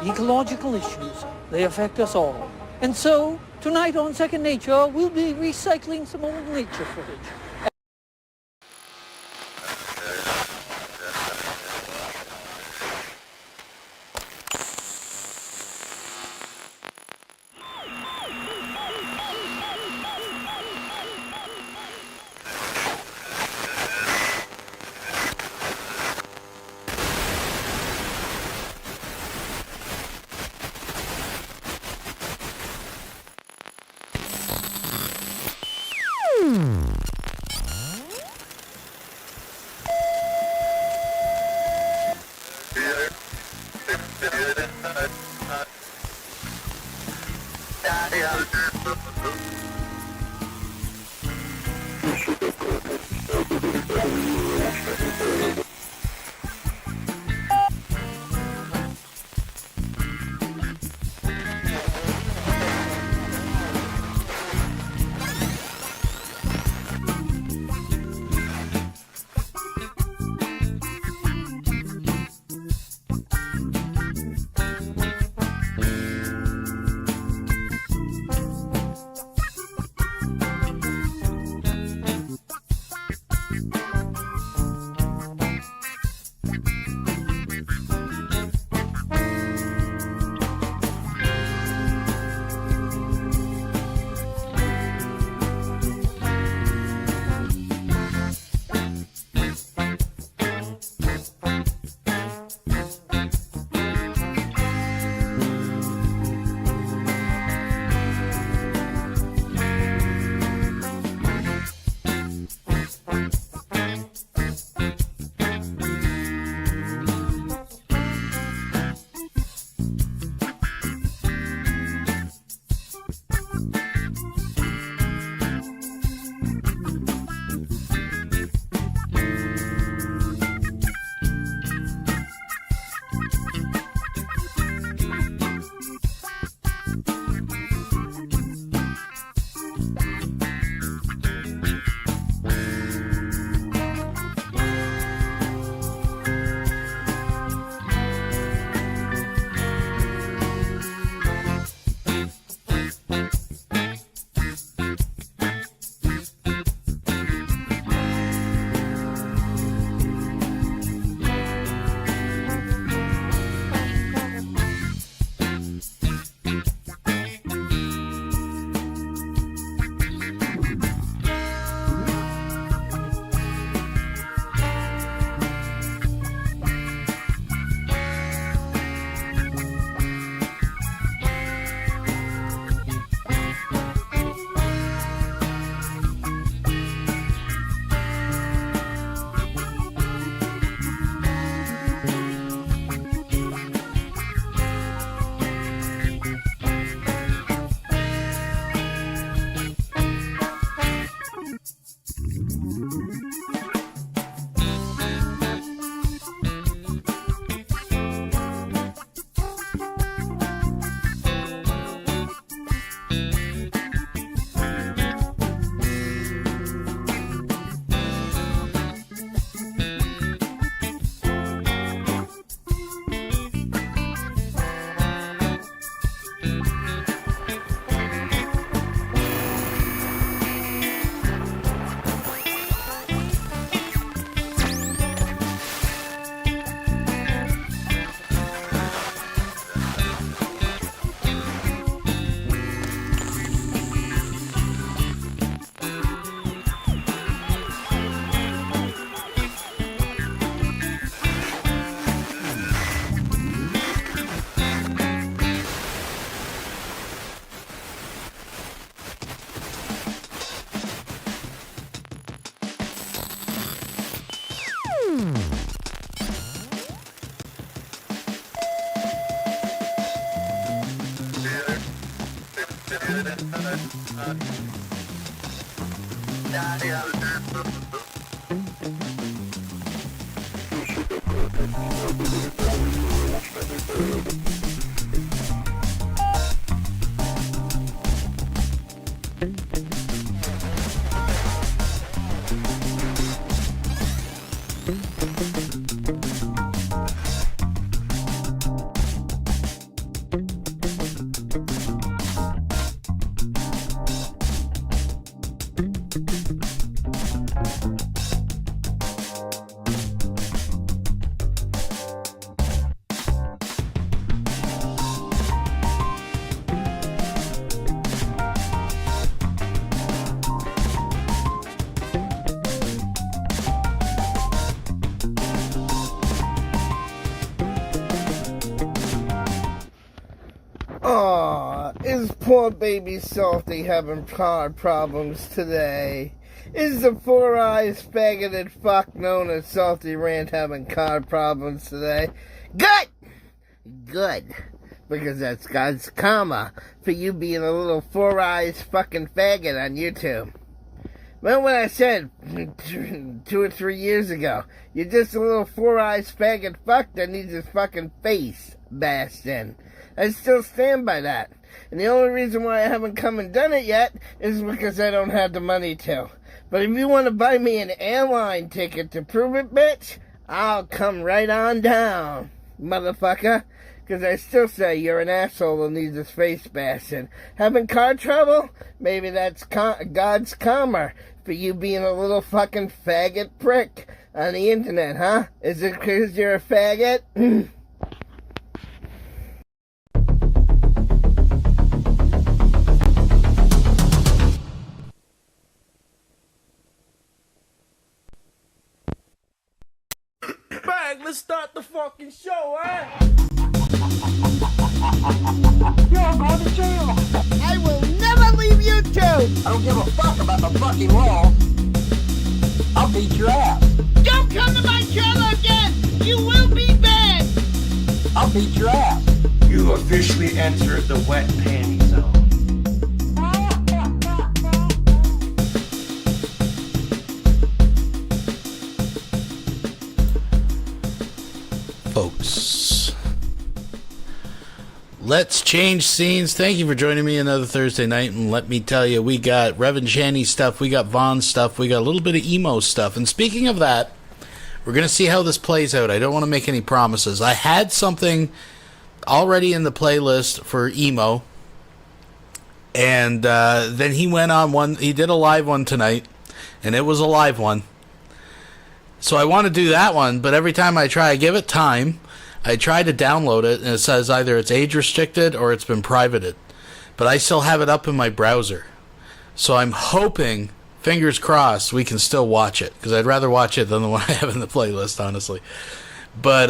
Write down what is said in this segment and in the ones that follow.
ecological issues. They affect us all. And so, tonight on Second Nature, we'll be recycling some old nature footage. Aw, is poor baby Salty having car problems today? Is the four-eyes faggoted fuck known as Salty Rant having car problems today? Good! Good. Because that's God's karma for you being a little four-eyes fucking faggot on YouTube. Remember when I said 2 or 3 years ago, you're just a little four-eyes faggot fuck that needs his fucking face bashed in. I still stand by that. And the only reason why I haven't come and done it yet is because I don't have the money to. But if you want to buy me an airline ticket to prove it, bitch, I'll come right on down, motherfucker. Because I still say you're an asshole that needs his face bashed in. Having car trouble? Maybe that's God's karma for you being a little fucking faggot prick on the internet, huh? Is it because you're a faggot? Let's start the fucking show, eh? You're going to jail. I will never leave YouTube. I don't give a fuck about the fucking law. I'll beat your ass. Don't come to my channel again. You will be banned. I'll beat your ass. You officially entered the wet panty zone. Folks, let's change scenes. Thank you for joining me another Thursday night, and let me tell you, we got Rev and Shanny stuff, we got Vaughn stuff, we got a little bit of emo stuff. And speaking of that, we're going to see how this plays out. I don't want to make any promises. I had something already in the playlist for emo, and then he went on one. He did a live one tonight, and it was a live one. So I want to do that one, but every time I try, I give it time. I try to download it, and it says either it's age restricted or it's been privated. But I still have it up in my browser. So I'm hoping, fingers crossed, we can still watch it. Because I'd rather watch it than the one I have in the playlist, honestly. But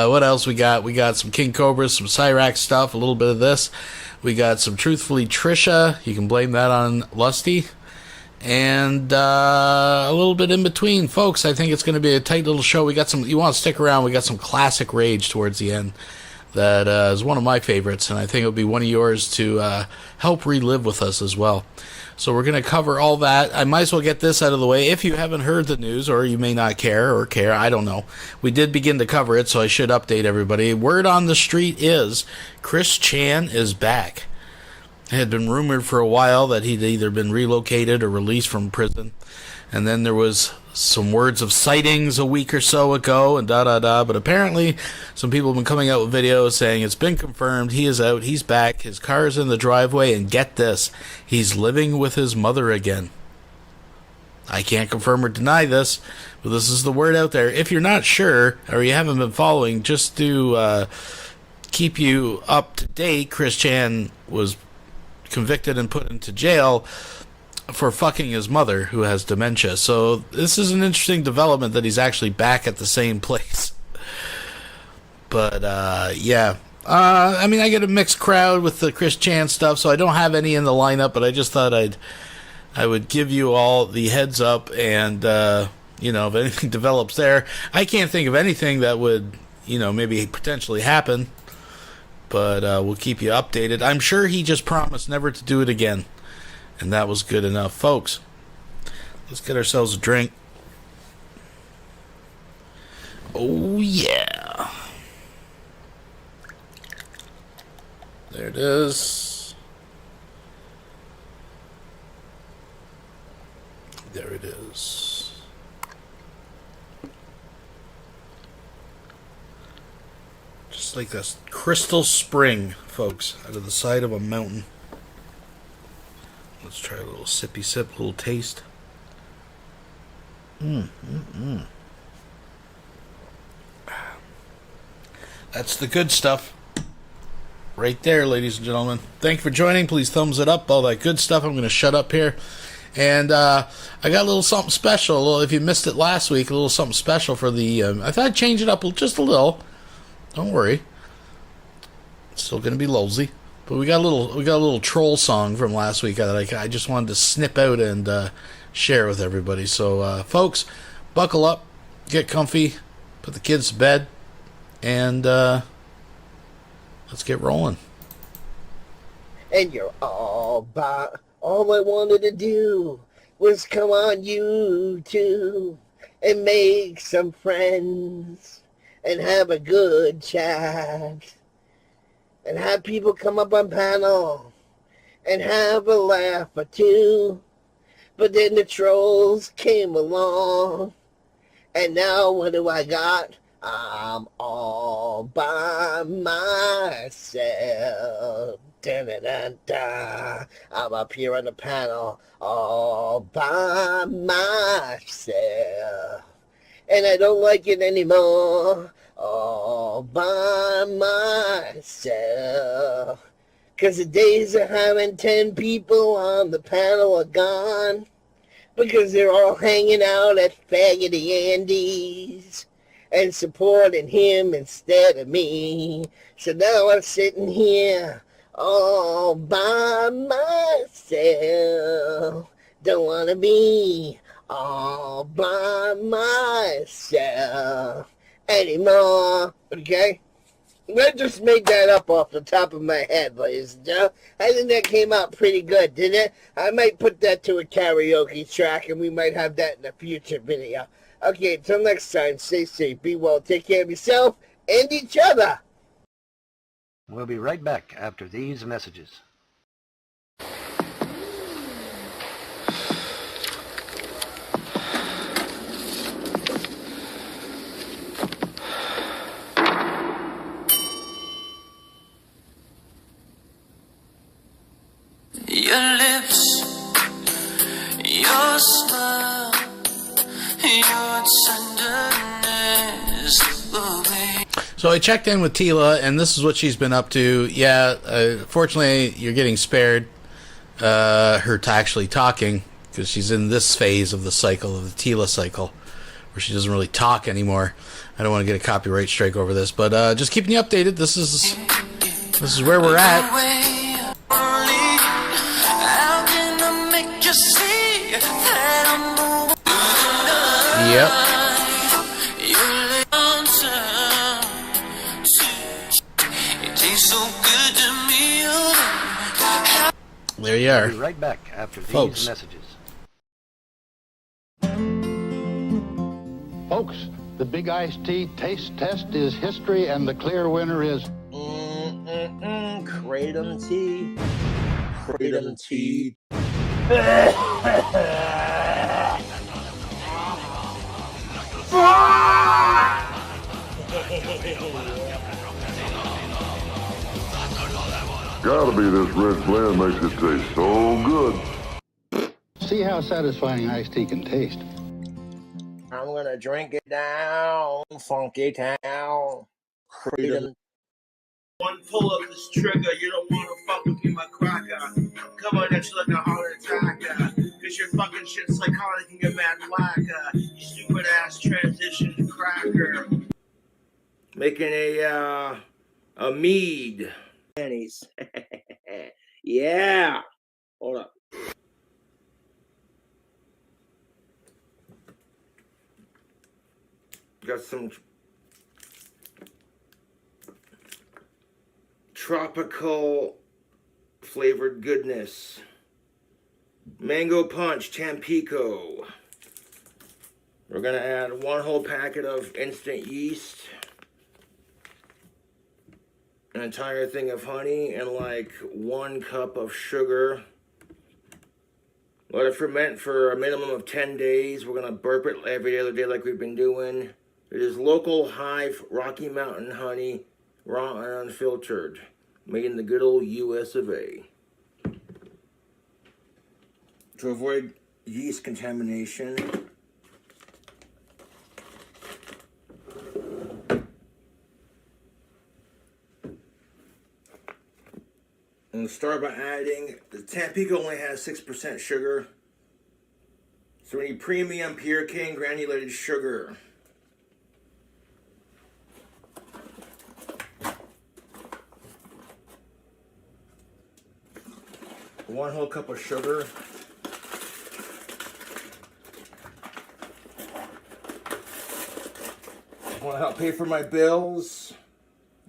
what else we got? We got some King Cobras, some CYRAXX stuff, a little bit of this. We got some Truthfully Trisha. You can blame that on Lusty. And a little bit in between, folks. I think it's going to be a tight little show. We got some. You want to stick around? We got some classic rage towards the end. That is one of my favorites, and I think it'll be one of yours to help relive with us as well. So we're going to cover all that. I might as well get this out of the way. If you haven't heard the news, or you may not care, I don't know. We did begin to cover it, so I should update everybody. Word on the street is Chris Chan is back. It had been rumored for a while that he'd either been relocated or released from prison. And then there was some words of sightings a week or so ago and but apparently some people have been coming out with videos saying it's been confirmed, he is out, he's back, his car is in the driveway, and get this, he's living with his mother again. I can't confirm or deny this, but this is the word out there. If you're not sure, or you haven't been following, just to keep you up to date, Chris Chan was convicted and put into jail for fucking his mother, who has dementia. So this is an interesting development that he's actually back at the same place. But yeah, I mean, I get a mixed crowd with the Chris Chan stuff, so I don't have any in the lineup. But I just thought I would give you all the heads up, and you know, if anything develops there, I can't think of anything that would, you know, maybe potentially happen. But we'll keep you updated. I'm sure he just promised never to do it again. And that was good enough. Folks, let's get ourselves a drink. Oh, yeah. There it is. There it is. Just like this crystal spring, folks, out of the side of a mountain. Let's try a little sippy sip, a little taste. That's the good stuff. Right there, ladies and gentlemen. Thank you for joining. Please thumbs it up, all that good stuff. I'm going to shut up here. And I got a little something special. If you missed it last week, a little something special for the... I thought I'd change it up just a little. Don't worry. It's still going to be lolsy. But we got a little troll song from last week that I just wanted to snip out and share with everybody. So, folks, buckle up, get comfy, put the kids to bed, and let's get rolling. And you're all by. All I wanted to do was come on YouTube and make some friends and have a good chat and have people come up on panel and have a laugh or two. But then the trolls came along, and now what do I got? I'm all by myself. Da-da-da-da. I'm up here on the panel all by myself. And I don't like it anymore. All by myself. 'Cause the days of having 10 people on the panel are gone. Because they're all hanging out at Faggoty Andy's and supporting him instead of me. So now I'm sitting here all by myself. Don't want to be all by myself anymore. Okay? I just made that up off the top of my head, ladies and gentlemen. I think that came out pretty good, didn't it? I might put that to a karaoke track, and we might have that in a future video. Okay, until next time, stay safe, be well, take care of yourself and each other. We'll be right back after these messages. Your lips, your smile, your tenderness, oh baby. So I checked in with Tila, and this is what she's been up to. Yeah, fortunately, you're getting spared her to actually talking, because she's in this phase of the cycle, of the Tila cycle, where she doesn't really talk anymore. I don't want to get a copyright strike over this, but just keeping you updated. This is where we're at. Yep. There you are. We'll be right back after Folks. these messages. Folks, the Big Iced Tea taste test is history, and the clear winner is... Kratom tea. Kratom tea. Gotta be this red blend makes it taste so good. See how satisfying iced tea can taste. I'm gonna drink it down, funky town. Freedom. One pull of this trigger, you don't want to fuck with me, my cracker. Come on, that's like a heart attack. Cause your fucking shit psychotic and you're mad whack. You stupid ass transition cracker. Making a mead. Pennies. Yeah. Hold up. Got some tropical flavored goodness. Mango punch, Tampico. We're gonna add 1 whole packet of instant yeast, an entire thing of honey, and like 1 cup of sugar. Let it ferment for a minimum of 10 days. We're gonna burp it every other day like we've been doing. It is local hive Rocky Mountain honey, raw and unfiltered, made in the good old US of A. To avoid yeast contamination, I'm going to start by adding, the Tampico only has 6% sugar, so we need premium pure cane granulated sugar. 1 whole cup of sugar. Want to help pay for my bills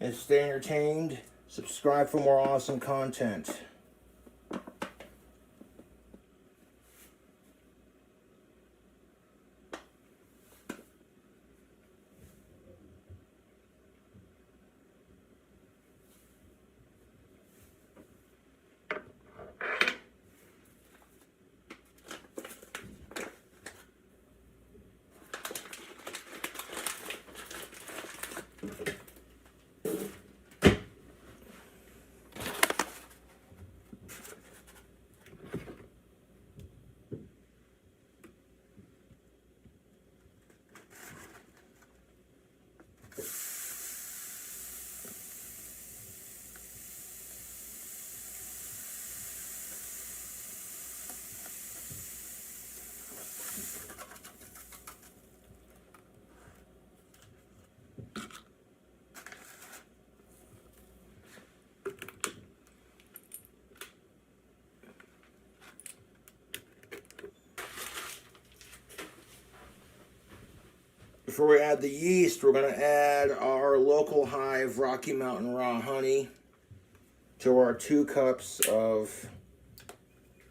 and stay entertained? Subscribe for more awesome content. Before we add the yeast, we're going to add our local hive Rocky Mountain Raw Honey to our 2 cups of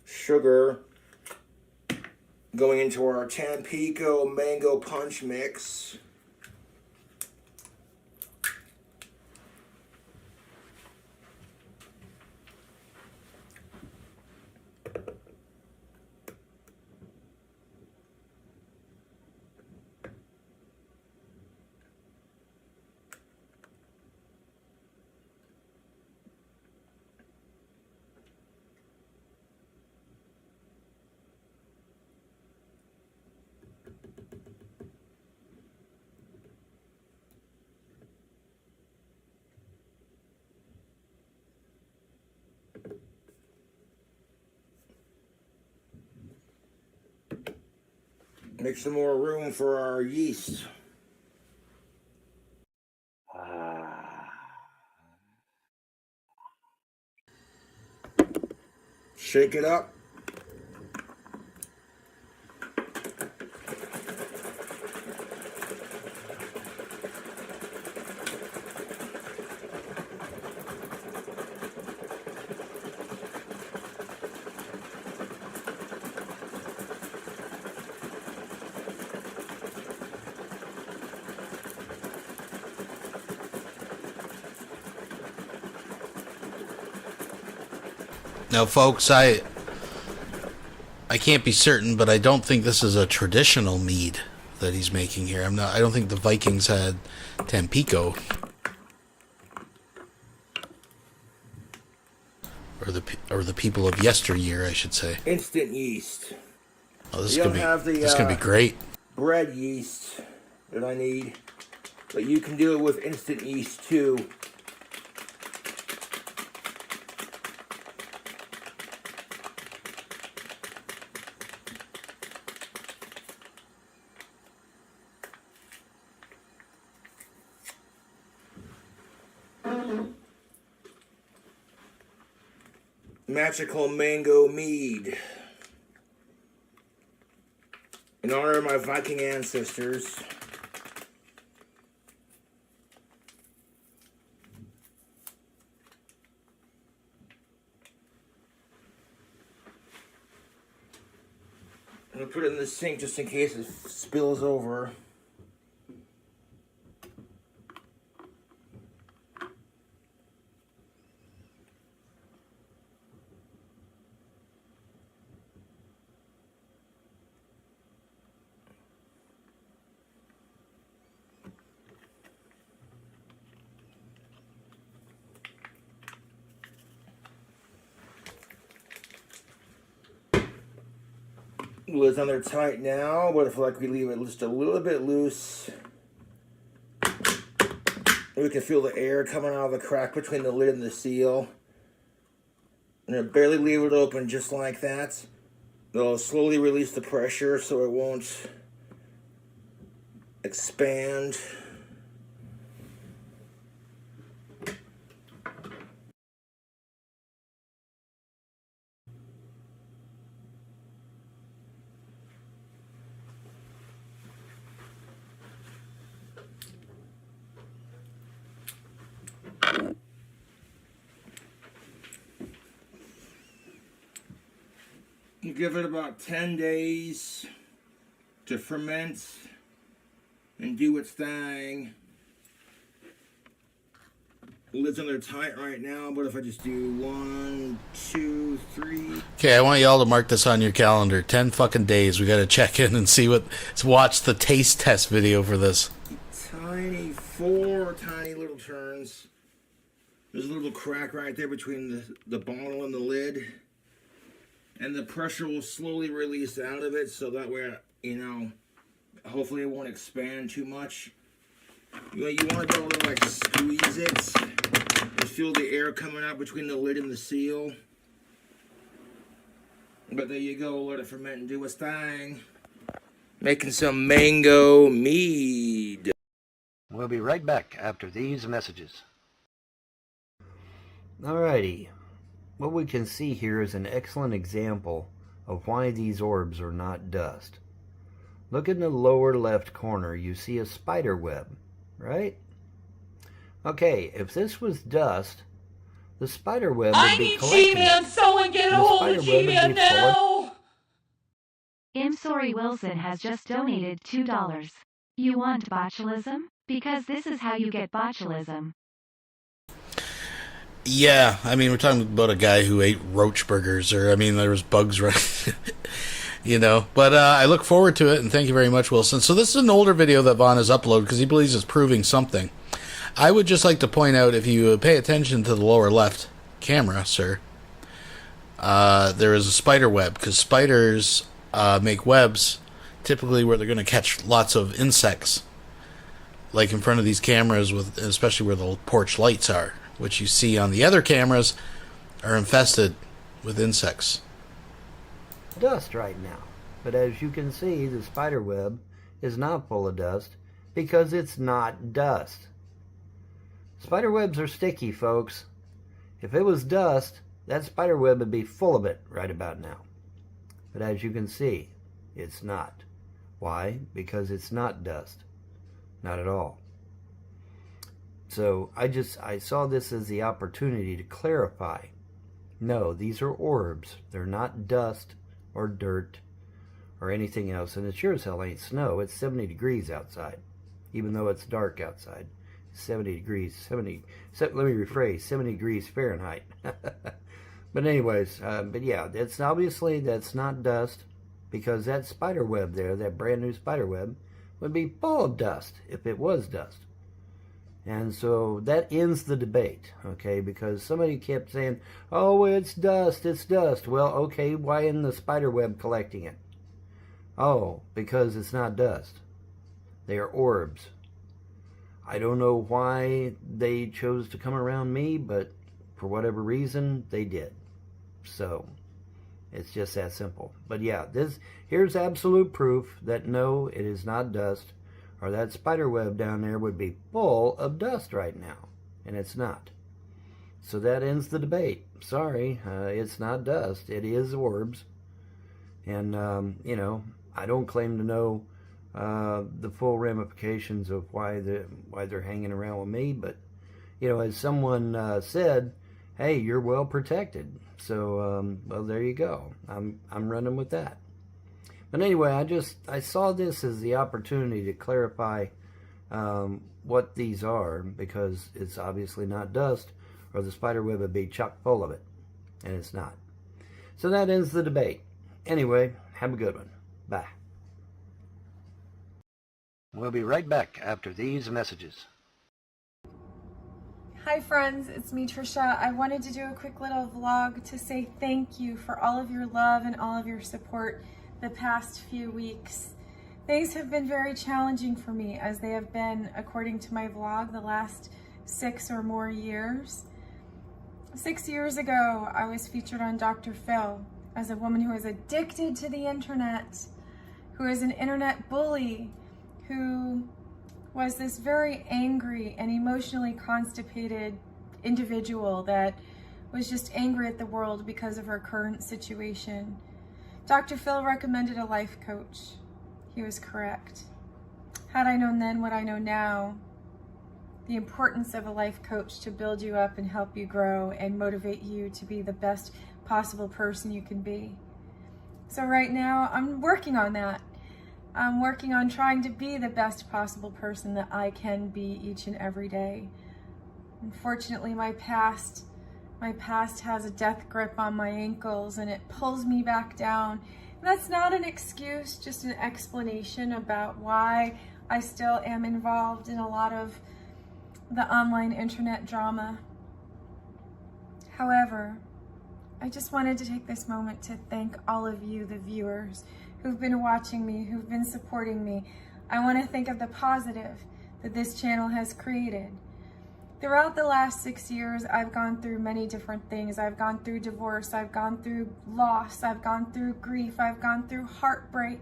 sugar going into our Tampico Mango Punch Mix. Make some more room for our yeast. Shake it up. Now, folks, I can't be certain, but I don't think this is a traditional mead that he's making here. I don't think the Vikings had Tampico, or the people of yesteryear, I should say. Instant yeast. Oh, this is gonna be great. Bread yeast that I need, but you can do it with instant yeast too. Magical Mango Mead. In honor of my Viking ancestors. I'm going to put it in the sink just in case it spills over. Lid's on there tight now, but if we leave it just a little bit loose, we can feel the air coming out of the crack between the lid and the seal. And barely leave it open just like that. It'll slowly release the pressure so it won't expand. You give it about 10 days to ferment and do its thing. Lids on there tight right now, but if I just do 1, 2, 3. Okay, I want y'all to mark this on your calendar. 10 fucking days. We gotta check in and see let's watch the taste test video for this. Tiny, 4 tiny little turns. There's a little crack right there between the bottle and the lid. And the pressure will slowly release out of it, so that way, you know, hopefully it won't expand too much. You want to be able to like squeeze it and feel the air coming out between the lid and the seal. But there you go, let it ferment and do its thing. Making some mango mead. We'll be right back after these messages. Alrighty. What we can see here is an excellent example of why these orbs are not dust. Look in the lower left corner, you see a spider web, right? Okay, if this was dust, the spider web would be collecting. G-Man, someone get a hold of G-Man now! I'm sorry, Wilson has just donated $2. You want botulism? Because this is how you get botulism. Yeah, I mean, we're talking about a guy who ate roach burgers, or, I mean, there was bugs running, you know. But I look forward to it, and thank you very much, Wilson. So this is an older video that Vaughn has uploaded, because he believes it's proving something. I would just like to point out, if you pay attention to the lower left camera, sir, there is a spider web, because spiders make webs, typically where they're going to catch lots of insects, like in front of these cameras, especially where the porch lights are. Which you see on the other cameras are infested with insects. Dust right now. But as you can see, the spider web is not full of dust because it's not dust. Spider webs are sticky, folks. If it was dust, that spider web would be full of it right about now. But as you can see, it's not. Why? Because it's not dust. Not at all. So I saw this as the opportunity to clarify. No, these are orbs. They're not dust or dirt or anything else. And it sure as hell ain't snow. It's 70 degrees outside, even though it's dark outside. 70 degrees, let me rephrase, 70 degrees Fahrenheit. But anyways, but yeah, that's obviously, that's not dust, because that spider web there, that brand new spider web, would be full of dust if it was dust. And so that ends the debate, okay, because somebody kept saying, oh, it's dust, it's dust. Well, okay, why isn't the spider web collecting it? Oh, because it's not dust. They are orbs. I don't know why they chose to come around me, but for whatever reason, they did. So, it's just that simple. But yeah, here's absolute proof that no, it is not dust, or that spider web down there would be full of dust right now, and it's not. So that ends the debate. Sorry, it's not dust. It is orbs. And, you know, I don't claim to know the full ramifications of why they're hanging around with me, but you know, as someone said, hey, you're well protected. So well, there you go. I'm running with that. But anyway, I saw this as the opportunity to clarify what these are, because it's obviously not dust, or the spider web would be chock full of it, and it's not. So that ends the debate. Anyway, have a good one. Bye. We'll be right back after these messages. Hi friends, it's me Trisha. I wanted to do a quick little vlog to say thank you for all of your love and all of your support the past few weeks. Things have been very challenging for me, as they have been, according to my vlog, the last 6 or more years. 6 years ago, I was featured on Dr. Phil as a woman who is addicted to the internet, who is an internet bully, who was this very angry and emotionally constipated individual that was just angry at the world because of her current situation. Dr. Phil recommended a life coach. He was correct. Had I known then what I know now, the importance of a life coach to build you up and help you grow and motivate you to be the best possible person you can be, So right now, I'm working on that. I'm working on trying to be the best possible person that I can be each and every day. Unfortunately, my past has a death grip on my ankles and it pulls me back down. And that's not an excuse, just an explanation about why I still am involved in a lot of the online internet drama. However, I just wanted to take this moment to thank all of you, the viewers, who've been watching me, who've been supporting me. I want to think of the positive that this channel has created. Throughout the last 6 years, I've gone through many different things. I've gone through divorce, I've gone through loss, I've gone through grief, I've gone through heartbreak.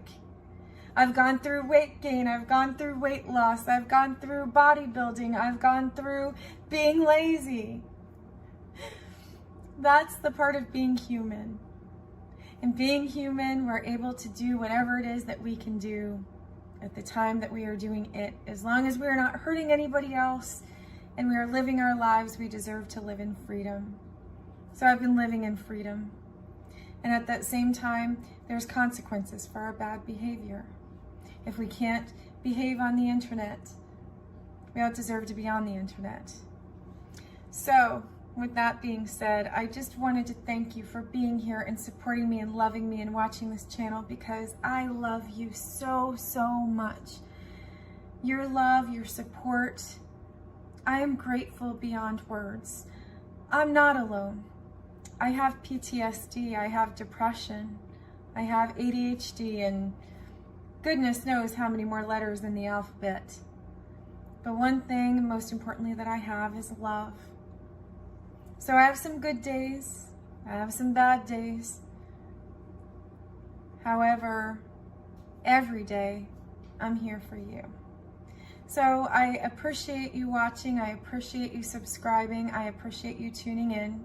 I've gone through weight gain, I've gone through weight loss, I've gone through bodybuilding, I've gone through being lazy. That's the part of being human. And being human, we're able to do whatever it is that we can do at the time that we are doing it. As long as we're not hurting anybody else and we are living our lives, we deserve to live in freedom. So I've been living in freedom. And at that same time, there's consequences for our bad behavior. If we can't behave on the internet, we don't deserve to be on the internet. So, with that being said, I just wanted to thank you for being here and supporting me and loving me and watching this channel, because I love you so, so much. Your love, your support, I am grateful beyond words. I'm not alone. I have PTSD, I have depression, I have ADHD, and goodness knows how many more letters in the alphabet. But one thing, most importantly, that I have is love. So I have some good days, I have some bad days. However, every day, I'm here for you. So I appreciate you watching, I appreciate you subscribing, I appreciate you tuning in.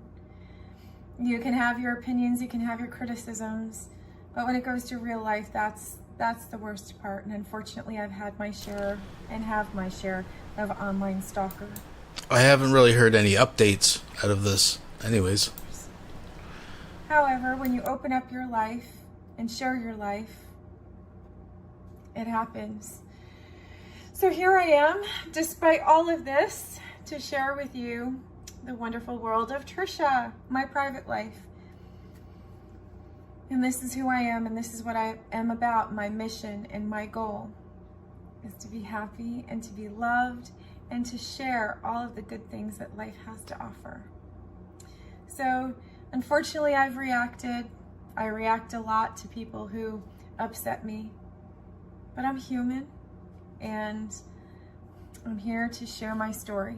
You can have your opinions, you can have your criticisms, but when it goes to real life, that's the worst part. And unfortunately, I've had my share and have my share of online stalker. I haven't really heard any updates out of this anyways. However, when you open up your life and share your life, it happens. So here I am, despite all of this, to share with you the wonderful world of Trisha, my private life. And this is who I am, and this is what I am about. My mission and my goal is to be happy and to be loved and to share all of the good things that life has to offer. So, unfortunately, I've reacted. I react a lot to people who upset me, but I'm human, and I'm here to share my story.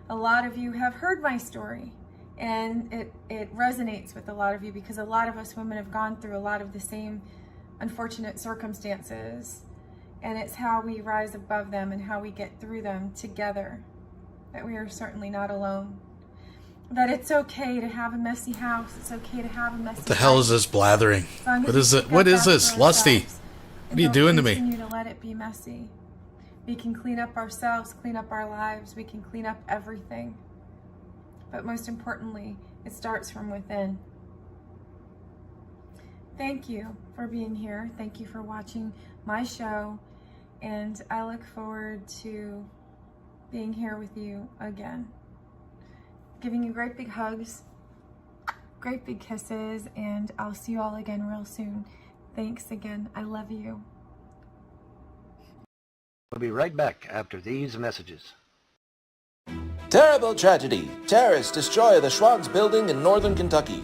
A lot of you have heard my story, and it resonates with a lot of you, because a lot of us women have gone through a lot of the same unfortunate circumstances. And it's how we rise above them and how we get through them together, that we are certainly not alone. That it's okay to have a messy house. It's okay to have a messy What the hell is this blathering? What is it? What is this? Lusty. What are you doing to me? Continue to let it be messy. We can clean up ourselves, clean up our lives. We can clean up everything. But most importantly, it starts from within. Thank you for being here. Thank you for watching my show. And I look forward to being here with you again. Giving you great big hugs, great big kisses, and I'll see you all again real soon. Thanks again. I love you. We'll be right back after these messages. Terrible tragedy. Terrorists destroy the Schwab's building in northern Kentucky.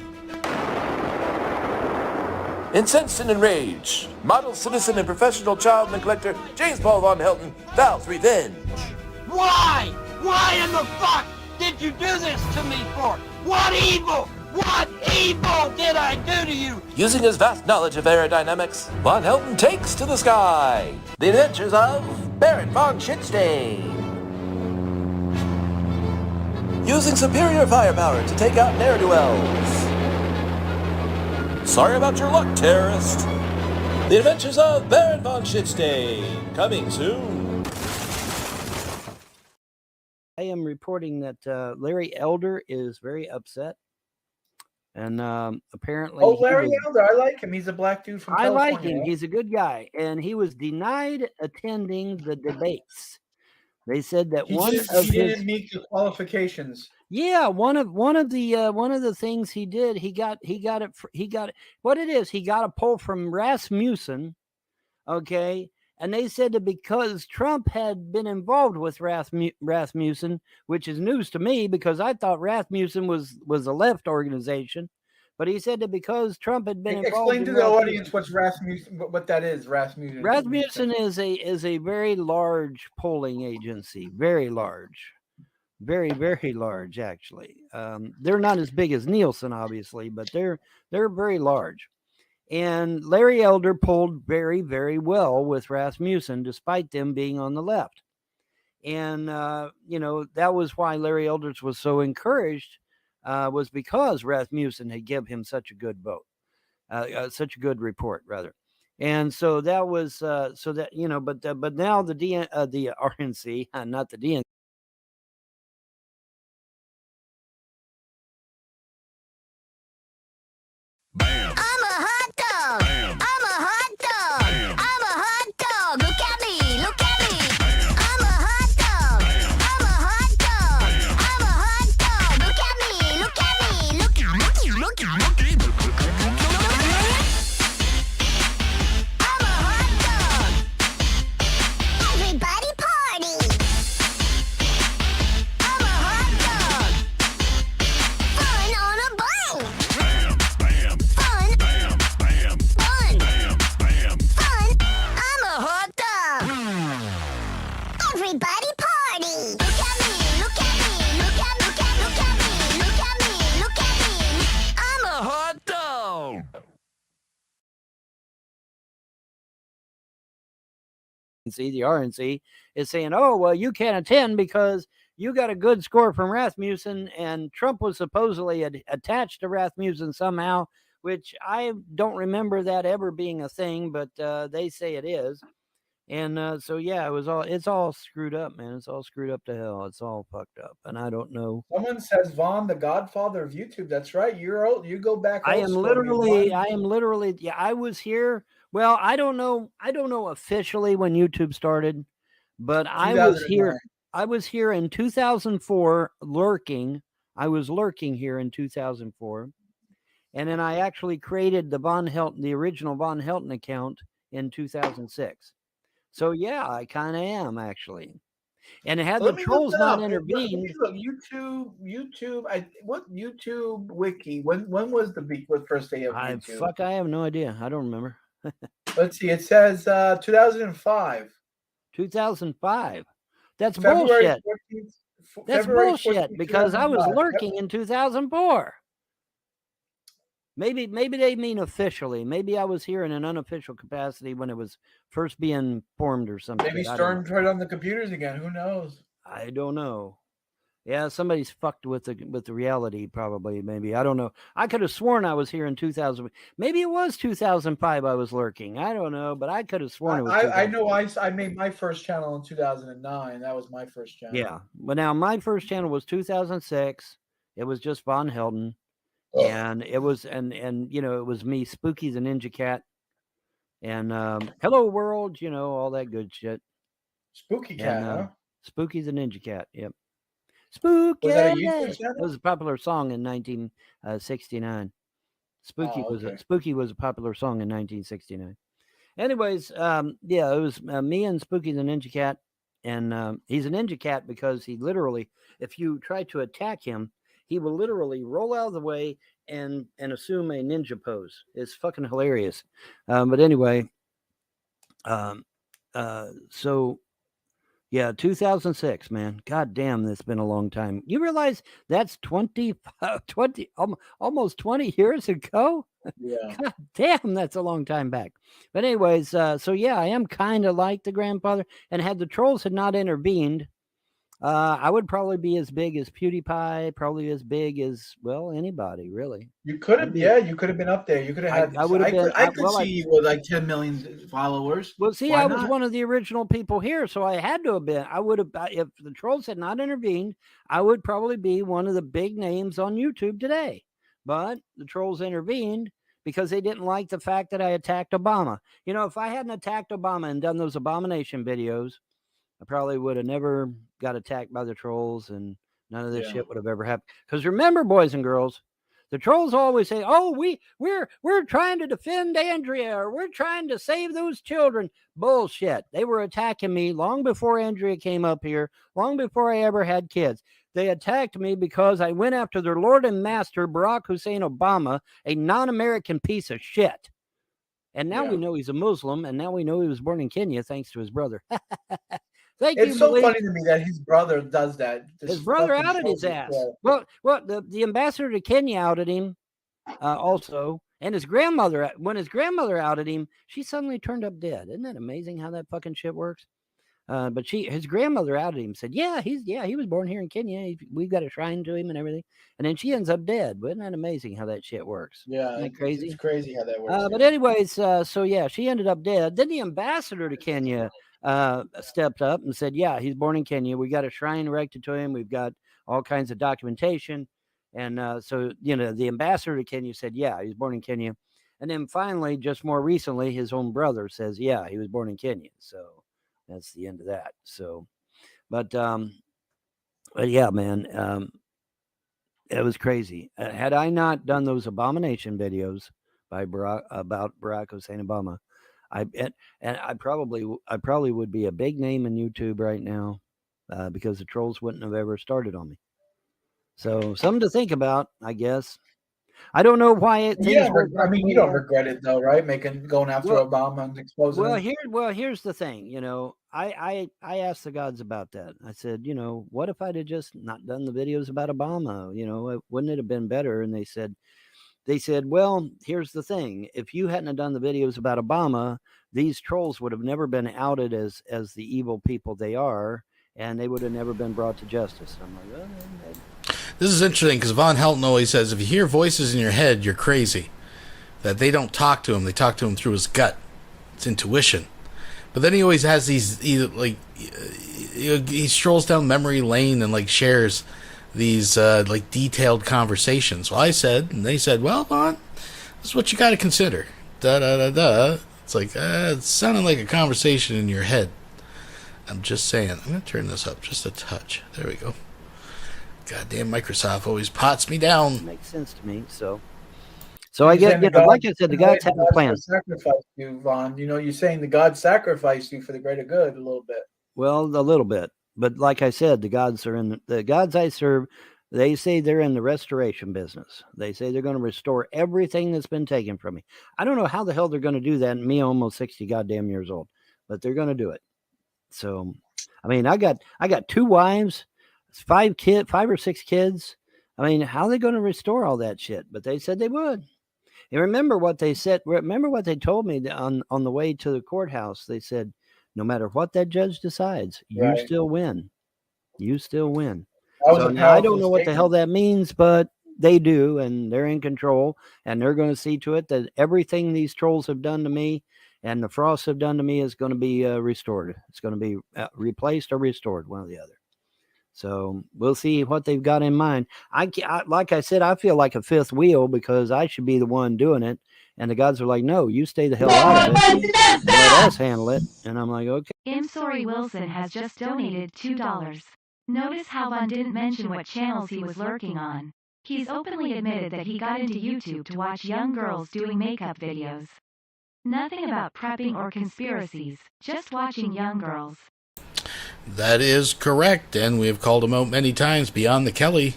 Incensed and enraged, model citizen and professional child neglector James Paul Von Helton vows revenge. Why? Why in the fuck did you do this to me for? What evil did I do to you? Using his vast knowledge of aerodynamics, Von Helton takes to the sky. The Adventures of Baron Von Shitstain. Using superior firepower to take out ne'er-do-wells. Sorry about your luck, terrorist. The Adventures of Baron Von Shitstain, coming soon. I am reporting that Larry Elder is very upset. And apparently, Oh, Larry Elder, I like him. He's a black dude from California. I like him. He's a good guy, and he was denied attending the debates. They said that He didn't meet the qualifications. Yeah, one of the things he did, he got what it is. He got a poll from Rasmussen, okay, and they said that because Trump had been involved with Rasmussen, which is news to me because I thought Rasmussen was a left organization, but he said that because Trump had been involved. Explain to the audience what's Rasmussen, what that is. Rasmussen. Rasmussen is a very large polling agency, very large. Very, very large, actually. They're not as big as Nielsen, obviously, but they're very large. And Larry Elder polled very, very well with Rasmussen, despite them being on the left. And, that was why Larry Elder was so encouraged, was because Rasmussen had given him such a good vote, such a good report, rather. And so that was, but now the RNC, not the DNC. I'm a hot dog. I'm a hot dog. I'm a hot dog. Look at me. Look at me. I'm a hot dog. I'm a hot dog. I'm a hot dog. Look at me. Look at me. Look at me. Look at me. I'm a hot dog. Everybody party. I'm a hot dog. Fun on a bun. Fun. I'm a hot dog. Everybody party. Look at me. Look at me. Look at me. Look at me. Look at me. Look at me. I'm a hot dog. The RNC is saying, oh, well, you can't attend because you got a good score from Rasmussen, and Trump was supposedly attached to Rasmussen somehow, which I don't remember that ever being a thing, but they say it is. And so, yeah, it's all screwed up, man. It's all screwed up to hell. It's all fucked up, and I don't know. Someone says Vaughn, the godfather of YouTube. That's right. You're old. You go back. I am literally. Yeah, I was here. Well, I don't know officially when YouTube started, but I was here. I was here in 2004 lurking. I was lurking here in 2004. And then I actually created the original Von Helton account in 2006. So yeah, I kind of am actually. And it had the trolls not intervened. YouTube. What YouTube wiki? When was the first day of YouTube? I have no idea. I don't remember. Let's see. It says 2005. 2005. That's February bullshit. 14th, That's February bullshit 14th, because I was 2005. lurking in 2004. Maybe they mean officially. Maybe I was here in an unofficial capacity when it was first being formed or something. Maybe Stern tried on the computers again. Who knows? I don't know. Yeah, somebody's fucked with the reality, probably. Maybe I don't know. I could have sworn I was here in 2000. Maybe it was 2005. I was lurking. I don't know, but I could have sworn it was. I know. I made my first channel in 2009. That was my first channel. Yeah, but now my first channel was 2006. It was just Von Helton, and it was and it was me, Spooky the Ninja Cat, and Hello World, all that good shit. Spooky Cat, huh? Spooky the Ninja Cat. Yep. Spooky. Was that a YouTube channel? It was a popular song in 1969. Spooky was a popular song in 1969. Anyways, it was me and Spooky the Ninja Cat, and he's a ninja cat because he literally, if you try to attack him, he will literally roll out of the way and assume a ninja pose. It's fucking hilarious. But anyway, so. Yeah, 2006, man. God damn, that's been a long time. You realize that's 20 almost 20 years ago? Yeah. God damn, that's a long time back. But anyways, so yeah, I am kind of like the grandfather. And had the trolls had not intervened, I would probably be as big as PewDiePie, probably as big as, well, anybody, really. You could have, you could have been up there. You could have had. I would have been. I could see you with like 10 million followers. Well, see, Why I was not? one of the original people here, so I had to have been. I would have, if the trolls had not intervened, I would probably be one of the big names on YouTube today. But the trolls intervened because they didn't like the fact that I attacked Obama. You know, if I hadn't attacked Obama and done those abomination videos, I probably would have never got attacked by the trolls, and none of this shit would have ever happened. Because remember, boys and girls, the trolls always say, "Oh, we're trying to defend Andrea, or we're trying to save those children." Bullshit. They were attacking me long before Andrea came up here, long before I ever had kids. They attacked me because I went after their Lord and Master, Barack Hussein Obama, a non-American piece of shit. And now we know he's a Muslim, and now we know he was born in Kenya thanks to his brother. It's so funny to me that his brother does that. His brother outed his ass. Well, the ambassador to Kenya outed him also, and his grandmother. When his grandmother outed him, she suddenly turned up dead. Isn't that amazing how that fucking shit works? But his grandmother outed him, said, he was born here in Kenya. We've got a shrine to him and everything. And then she ends up dead. Isn't that amazing how that shit works? Yeah, Isn't that crazy? It's crazy how that works. But anyways, she ended up dead. Then the ambassador to Kenya stepped up and said, he's born in Kenya. We got a shrine erected to him. We've got all kinds of documentation. And the ambassador to Kenya said, he's born in Kenya. And then finally, just more recently, his own brother says, he was born in Kenya. So that's the end of that. So, but yeah, man, it was crazy. Had I not done those abomination videos about Barack Hussein Obama, I probably would be a big name in YouTube right now, because the trolls wouldn't have ever started on me. So something to think about, I guess. I don't know why it. You don't regret it though, right? Going after Obama and exposing him. Here's the thing. You know, I asked the gods about that. I said, you know, what if I'd have just not done the videos about Obama? You know, wouldn't it have been better? And they said, well, here's the thing. If you hadn't have done the videos about Obama, these trolls would have never been outed as the evil people they are, and they would have never been brought to justice. I'm like, well, this is interesting because Von Helton always says, if you hear voices in your head, you're crazy. That they don't talk to him. They talk to him through his gut. It's intuition. But then he always has these, he strolls down memory lane and like shares these like detailed conversations. Well, I said, and they said, well, Von, this is what you got to consider. Da-da-da-da. It's like, it's sounding like a conversation in your head. I'm just saying. I'm going to turn this up just a touch. There we go. Goddamn Microsoft always pots me down. It makes sense to me. So I get, like I said, the gods have a plan. Sacrifice you, Vaughn. You know, you're saying the gods sacrifice you for the greater good a little bit. Well, a little bit, but like I said, the gods I serve. They say they're in the restoration business. They say they're going to restore everything that's been taken from me. I don't know how the hell they're going to do that. Me, almost 60 goddamn years old, but they're going to do it. So, I mean, I got 2 wives. 5 or 6 kids. I mean, how are they going to restore all that shit? But they said they would. And remember what they said. Remember what they told me on the way to the courthouse. They said, no matter what that judge decides, you still win. You still win. So now I don't know what the hell that means, but they do, and they're in control, and they're going to see to it that everything these trolls have done to me and the Frosts have done to me is going to be restored. It's going to be replaced or restored, one or the other. So we'll see what they've got in mind. I like I said, I feel like a fifth wheel because I should be the one doing it. And the gods are like, no, you stay the hell out of it. Let us handle it. And I'm like, okay. I'm sorry Wilson has just donated $2. Notice how Von didn't mention what channels he was lurking on. He's openly admitted that he got into YouTube to watch young girls doing makeup videos. Nothing about prepping or conspiracies, just watching young girls. That is correct, and we have called him out many times beyond the Kelly.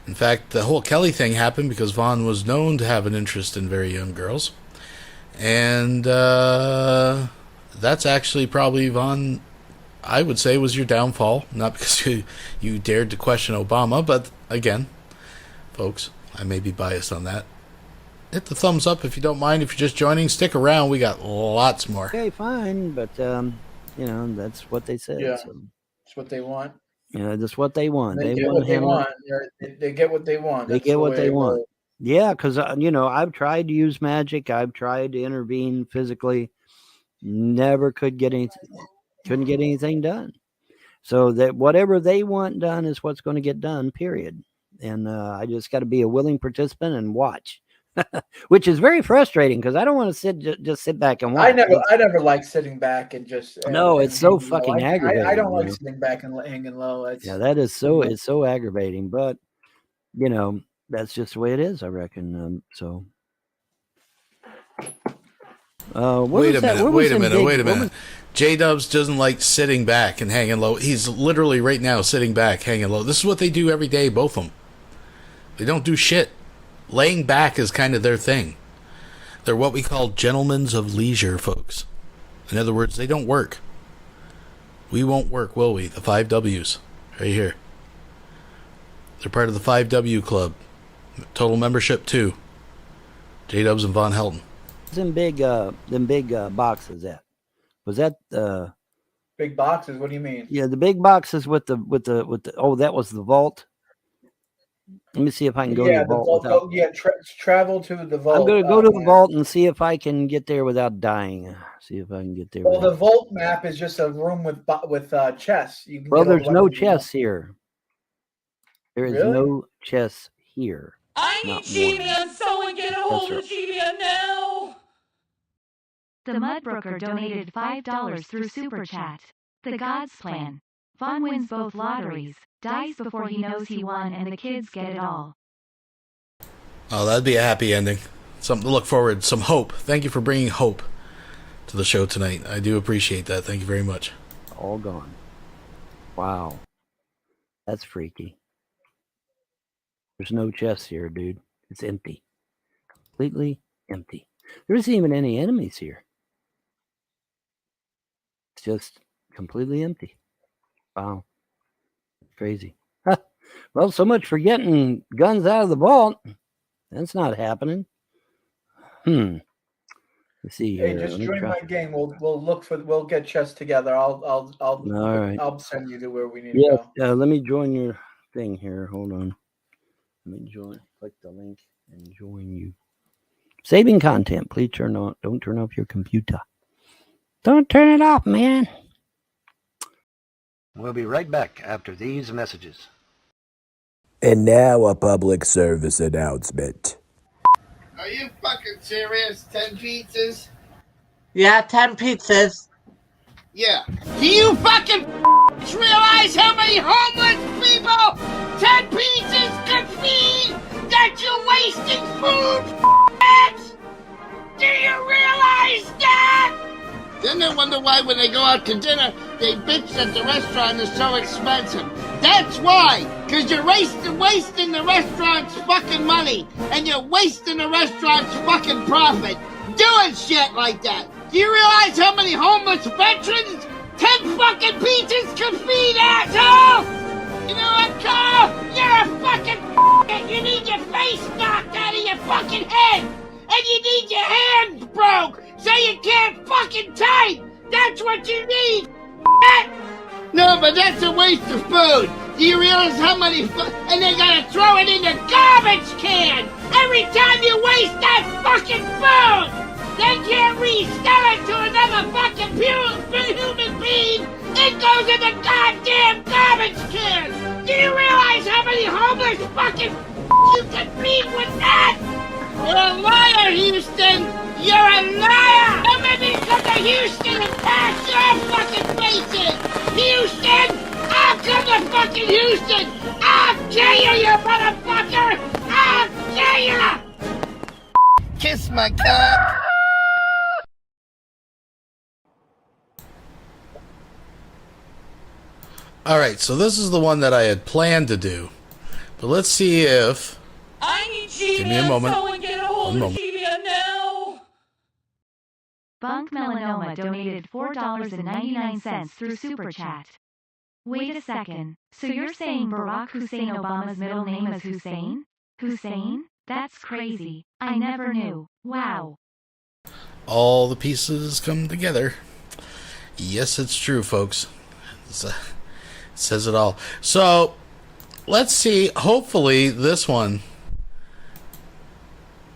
In fact, the whole Kelly thing happened because Vaughn was known to have an interest in very young girls. And that's actually probably, Vaughn, I would say, was your downfall. Not because you dared to question Obama, but again, folks, I may be biased on that. Hit the thumbs up if you don't mind. If you're just joining, stick around. We got lots more. Okay, fine, but... you know, that's what they said. Yeah, so. That's what they want. You know, that's what they want. They get what they want. They get what they want. They get what they want. Yeah, because, you know, I've tried to use magic. I've tried to intervene physically. Never couldn't get anything done. So that whatever they want done is what's going to get done, period. and I just got to be a willing participant and watch, which is very frustrating because I don't want to just sit back and watch. I never like sitting back and just. No, it's so fucking aggravating. I don't like sitting back and hanging low. That is so. It's so aggravating, but that's just the way it is. I reckon. Wait a minute. J-Dubs doesn't like sitting back and hanging low. He's literally right now sitting back, hanging low. This is what they do every day, both of them. They don't do shit. Laying back is kind of their thing. They're what we call gentlemen of leisure, folks. In other words, they don't work. We won't work, will we? The 5 W's. Right here. They're part of the 5W Club. Total membership, 2. J-Dubs and Von Helton. Them big boxes that was that big boxes. What do you mean? Yeah, the big boxes with the oh, that was the vault. Let me see if I can go to the vault. Travel to the vault. I'm going to go to the vault and see if I can get there without dying. See if I can get there. Well, the vault map is just a room with chests. Well, there's no chests here. There is no chests here. I need G-Man. Someone get a hold of G-Man now. The Mudbrooker donated $5 through Super Chat. The God's Plan. Vaughn wins both lotteries, dies before he knows he won, and the kids get it all. Oh, that'd be a happy ending. Something to look forward, some hope. Thank you for bringing hope to the show tonight. I do appreciate that. Thank you very much. All gone. Wow. That's freaky. There's no chests here, dude. It's empty. Completely empty. There isn't even any enemies here. It's just completely empty. Wow. Crazy. Well, so much for getting guns out of the vault. That's not happening. Let's see here. Hey, just join my game. We'll get chests together. All right. I'll send you to where we need to go. Let me join your thing here. Hold on. Let me join. Click the link and join you. Saving content. Please don't turn off your computer. Don't turn it off, man. We'll be right back after these messages. And now a public service announcement. Are you fucking serious? 10 pizzas? Yeah, 10 pizzas. Yeah. Do you fucking realize how many homeless people 10 pizzas could feed? That you're wasting food, Do you realize that? Then they wonder why when they go out to dinner, they bitch that the restaurant is so expensive. That's why! Because you're wasting the restaurant's fucking money, and you're wasting the restaurant's fucking profit, doing shit like that. Do you realize how many homeless veterans 10 fucking pizzas can feed, asshole? You know what, Carl? You're a fucking You need your face knocked out of your fucking head! And you need your hands broke so you can't fucking type! That's what you need! No, but that's a waste of food! Do you realize how many and they gotta throw it in the garbage can! Every time you waste that fucking food! They can't resell it to another fucking human being! It goes in the goddamn garbage can! Do you realize how many homeless fucking you can feed with that? You're a liar, Houston! You're a liar! I'm gonna come to Houston and pass your fucking faces! Houston! I'll come to fucking Houston! I'll kill you, you motherfucker! I'll kill you! Kiss my cock! Alright, so this is the one that I had planned to do. But let's see if... Give me a moment. Someone get a hold of G-Man now. Bunk Melanoma donated $4.99 through Super Chat. Wait a second, so you're saying Barack Hussein Obama's middle name is Hussein? Hussein? That's crazy. I never knew. Wow. All the pieces come together. Yes, it's true, folks. It says it all. So, let's see. Hopefully, this one...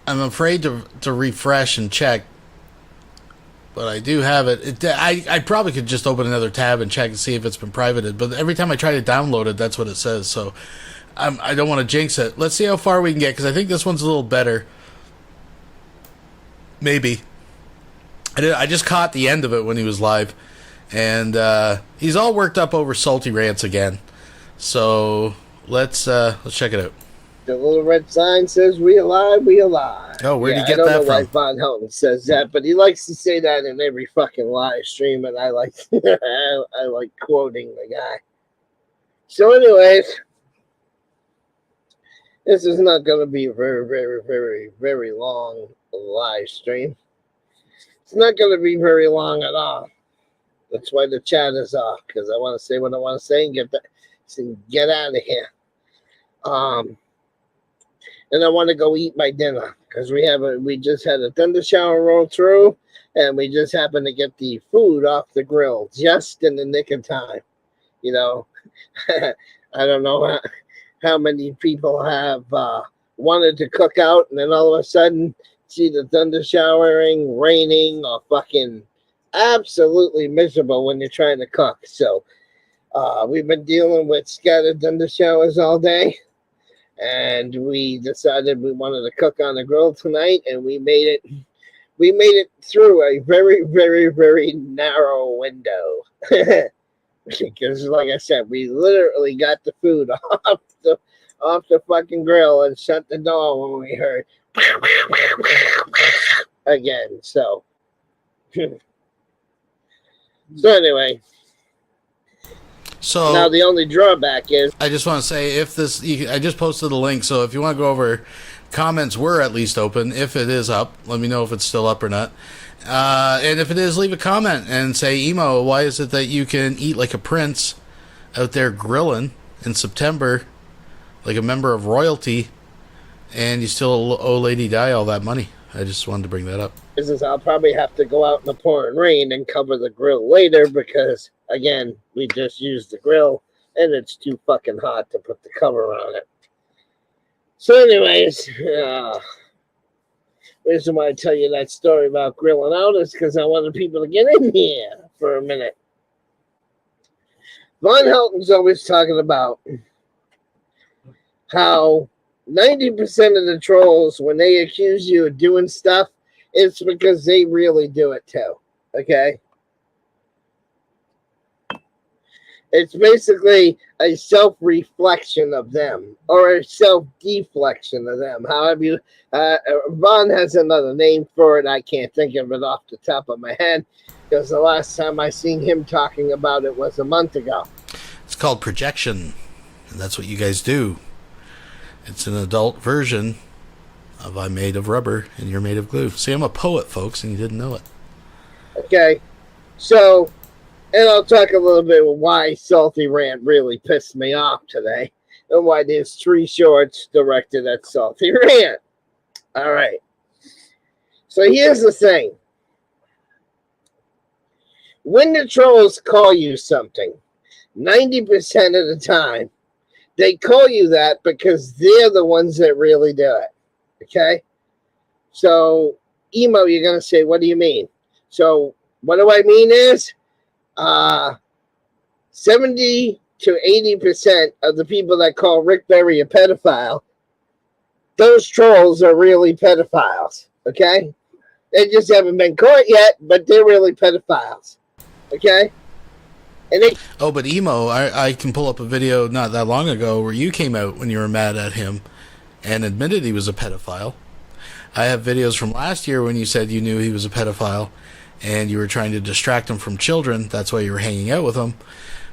I'm afraid to refresh and check, but I do have it. I probably could just open another tab and check and see if it's been privated, but every time I try to download it, that's what it says. So I don't want to jinx it. Let's see how far we can get, because I think this one's a little better. Maybe. I just caught the end of it when he was live, and he's all worked up over salty rants again. So let's check it out. The little red sign says, "We alive, we alive." Oh, where'd you get that from? that I don't know why from? Von Helton says that, but he likes to say that in every fucking live stream, and I like I like quoting the guy. So, anyways, this is not going to be a very, very, very, very long live stream. It's not going to be very long at all. That's why the chat is off, because I want to say what I want to say and get out of here. And I want to go eat my dinner, because we just had a thunder shower roll through, and we just happened to get the food off the grill just in the nick of time. You know, I don't know how many people have wanted to cook out, and then all of a sudden see the thunder showering, raining, or fucking absolutely miserable when you're trying to cook. So we've been dealing with scattered thunder showers all day, and we decided we wanted to cook on the grill tonight, and we made it through a very, very, very narrow window. Because, like I said, we literally got the food off the fucking grill and shut the door when we heard again. So anyway. So now the only drawback is, I just want to say, I just posted the link, so if you want to go over, comments were at least open. If it is up, let me know if it's still up or not. And if it is, leave a comment and say, Emo, why is it that you can eat like a prince out there grilling in September, like a member of royalty, and you still owe Lady Di all that money? I just wanted to bring that up. I'll probably have to go out in the pouring rain and cover the grill later, because, again, we just used the grill, and it's too fucking hot to put the cover on it. So anyways, reason why I tell you that story about grilling out is because I wanted people to get in here for a minute. Von Helton's always talking about how 90% of the trolls, when they accuse you of doing stuff, it's because they really do it too. Okay? It's basically a self-reflection of them, or a self-deflection of them. However you, Von has another name for it. I can't think of it off the top of my head, because the last time I seen him talking about it was a month ago. It's called projection, and that's what you guys do. It's an adult version of I'm made of rubber and you're made of glue. See, I'm a poet, folks, and you didn't know it. Okay, so, and I'll talk a little bit about why Salty Rant really pissed me off today, and why there's 3 shorts directed at Salty Rant. All right. So here's the thing. When the trolls call you something, 90% of the time, they call you that because they're the ones that really do it. Okay? So, Emo, you're going to say, what do you mean? So, what do I mean is, 70 to 80% of the people that call Rick Berry a pedophile, those trolls are really pedophiles. Okay? They just haven't been caught yet, but they're really pedophiles. Okay? But Emo, I can pull up a video not that long ago where you came out when you were mad at him and admitted he was a pedophile. I have videos from last year when you said you knew he was a pedophile and you were trying to distract him from children. That's why you were hanging out with him.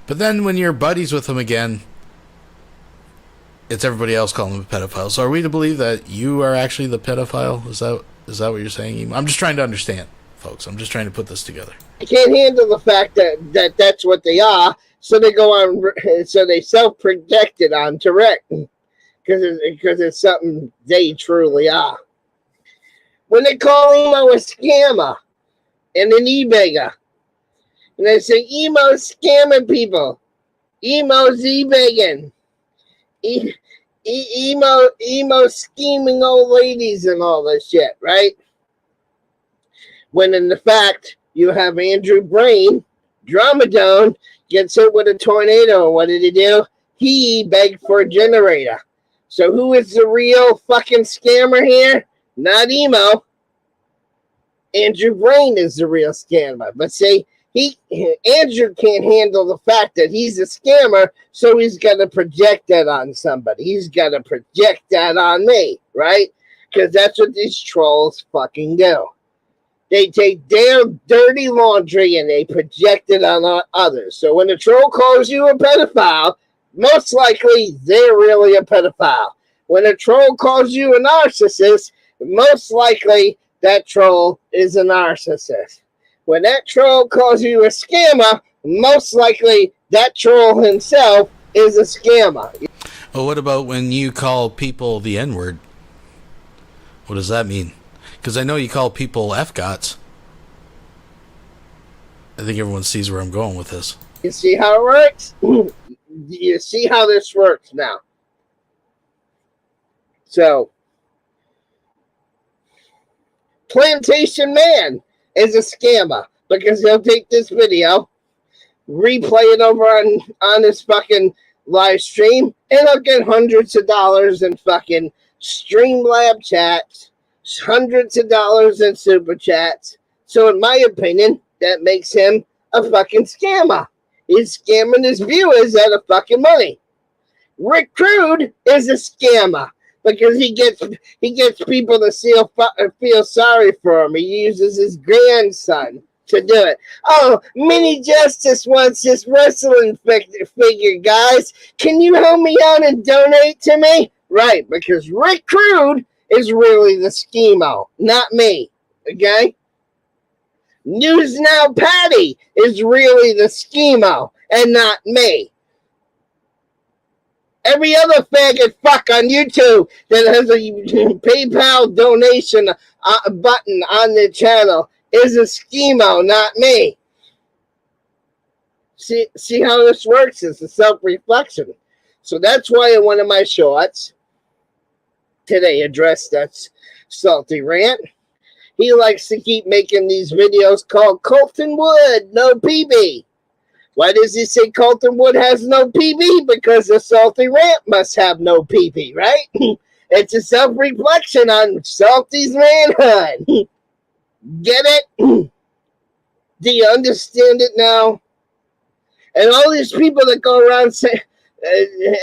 But then when you're buddies with him again, it's everybody else calling him a pedophile. So are we to believe that you are actually the pedophile? Is that what you're saying, Emo? I'm just trying to understand, folks. I'm just trying to put this together. I can't handle the fact that that's what they are, so they go on, so they self-project it onto Rick, because it's something they truly are. When they call Emo a scammer and an e-bagger, and they say Emo's scamming people, Emo's e-bagging, Emo scheming old ladies and all this shit, right? When in the fact, you have Andrew Brain, Dramadone, gets hit with a tornado. What did he do? he begged for a generator. So who is the real fucking scammer here? Not Emo. Andrew Brain is the real scammer. But see, Andrew can't handle the fact that he's a scammer, so he's got to project that on somebody. He's got to project that on me, right? Because that's what these trolls fucking do. They take their dirty laundry and they project it on others. So when a troll calls you a pedophile, most likely they're really a pedophile. When a troll calls you a narcissist, most likely that troll is a narcissist. When that troll calls you a scammer, most likely that troll himself is a scammer. Well, what about when you call people the N-word? What does that mean? Because I know you call people F-gots. I think everyone sees where I'm going with this. You see how it works? You see how this works now. So, Plantation Man is a scammer because he'll take this video, replay it over on his fucking live stream, and he'll get hundreds of dollars in fucking Streamlab chats, hundreds of dollars in super chats. So in my opinion, that makes him a fucking scammer. He's scamming his viewers out of fucking money. Rick Crude is a scammer because he gets people to feel sorry for him. He uses his grandson to do it. Oh, Mini Justice wants this wrestling figure, guys. Can you help me out and donate to me? Right, because Rick Crude is really the schemo, not me. Okay? News Now Patty is really the schemo and not me. Every other faggot fuck on YouTube that has a PayPal donation button on their channel is a schemo, not me. See how this works? It's a self-reflection. So that's why in one of my shorts today addressed that's Salty Rant. He likes to keep making these videos called Colton Wood, no PB. Why does he say Colton Wood has no PB? Because the Salty Rant must have no PB, right? It's a self-reflection on Salty's manhood. Get it? Do you understand it now? And all these people that go around saying,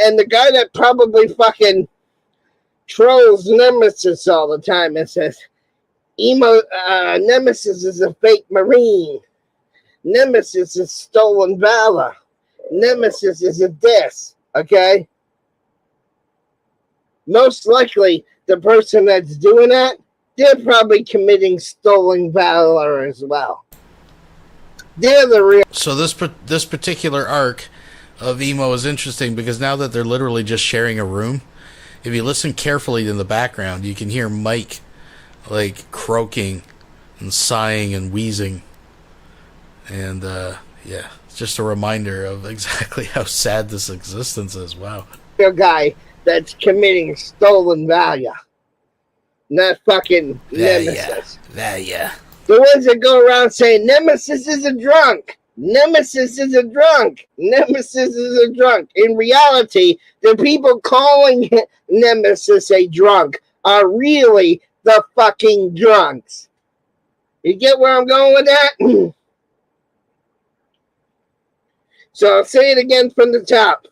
and the guy that probably fucking trolls Nemesis all the time and says, Nemesis is a fake Marine. Nemesis is stolen valor. Nemesis is a diss, okay? Most likely, the person that's doing that, they're probably committing stolen valor as well. They're the real... So this particular arc of Emo is interesting because now that they're literally just sharing a room, if you listen carefully in the background, you can hear Mike like croaking and sighing and wheezing. And yeah, it's just a reminder of exactly how sad this existence is. Wow. A guy that's committing stolen value. Not fucking Nemesis. Yeah. The ones that go around saying Nemesis is a drunk. Nemesis is a drunk. Nemesis is a drunk. In reality, the people calling Nemesis a drunk are really the fucking drunks. You get where I'm going with that? So I'll say it again from the top.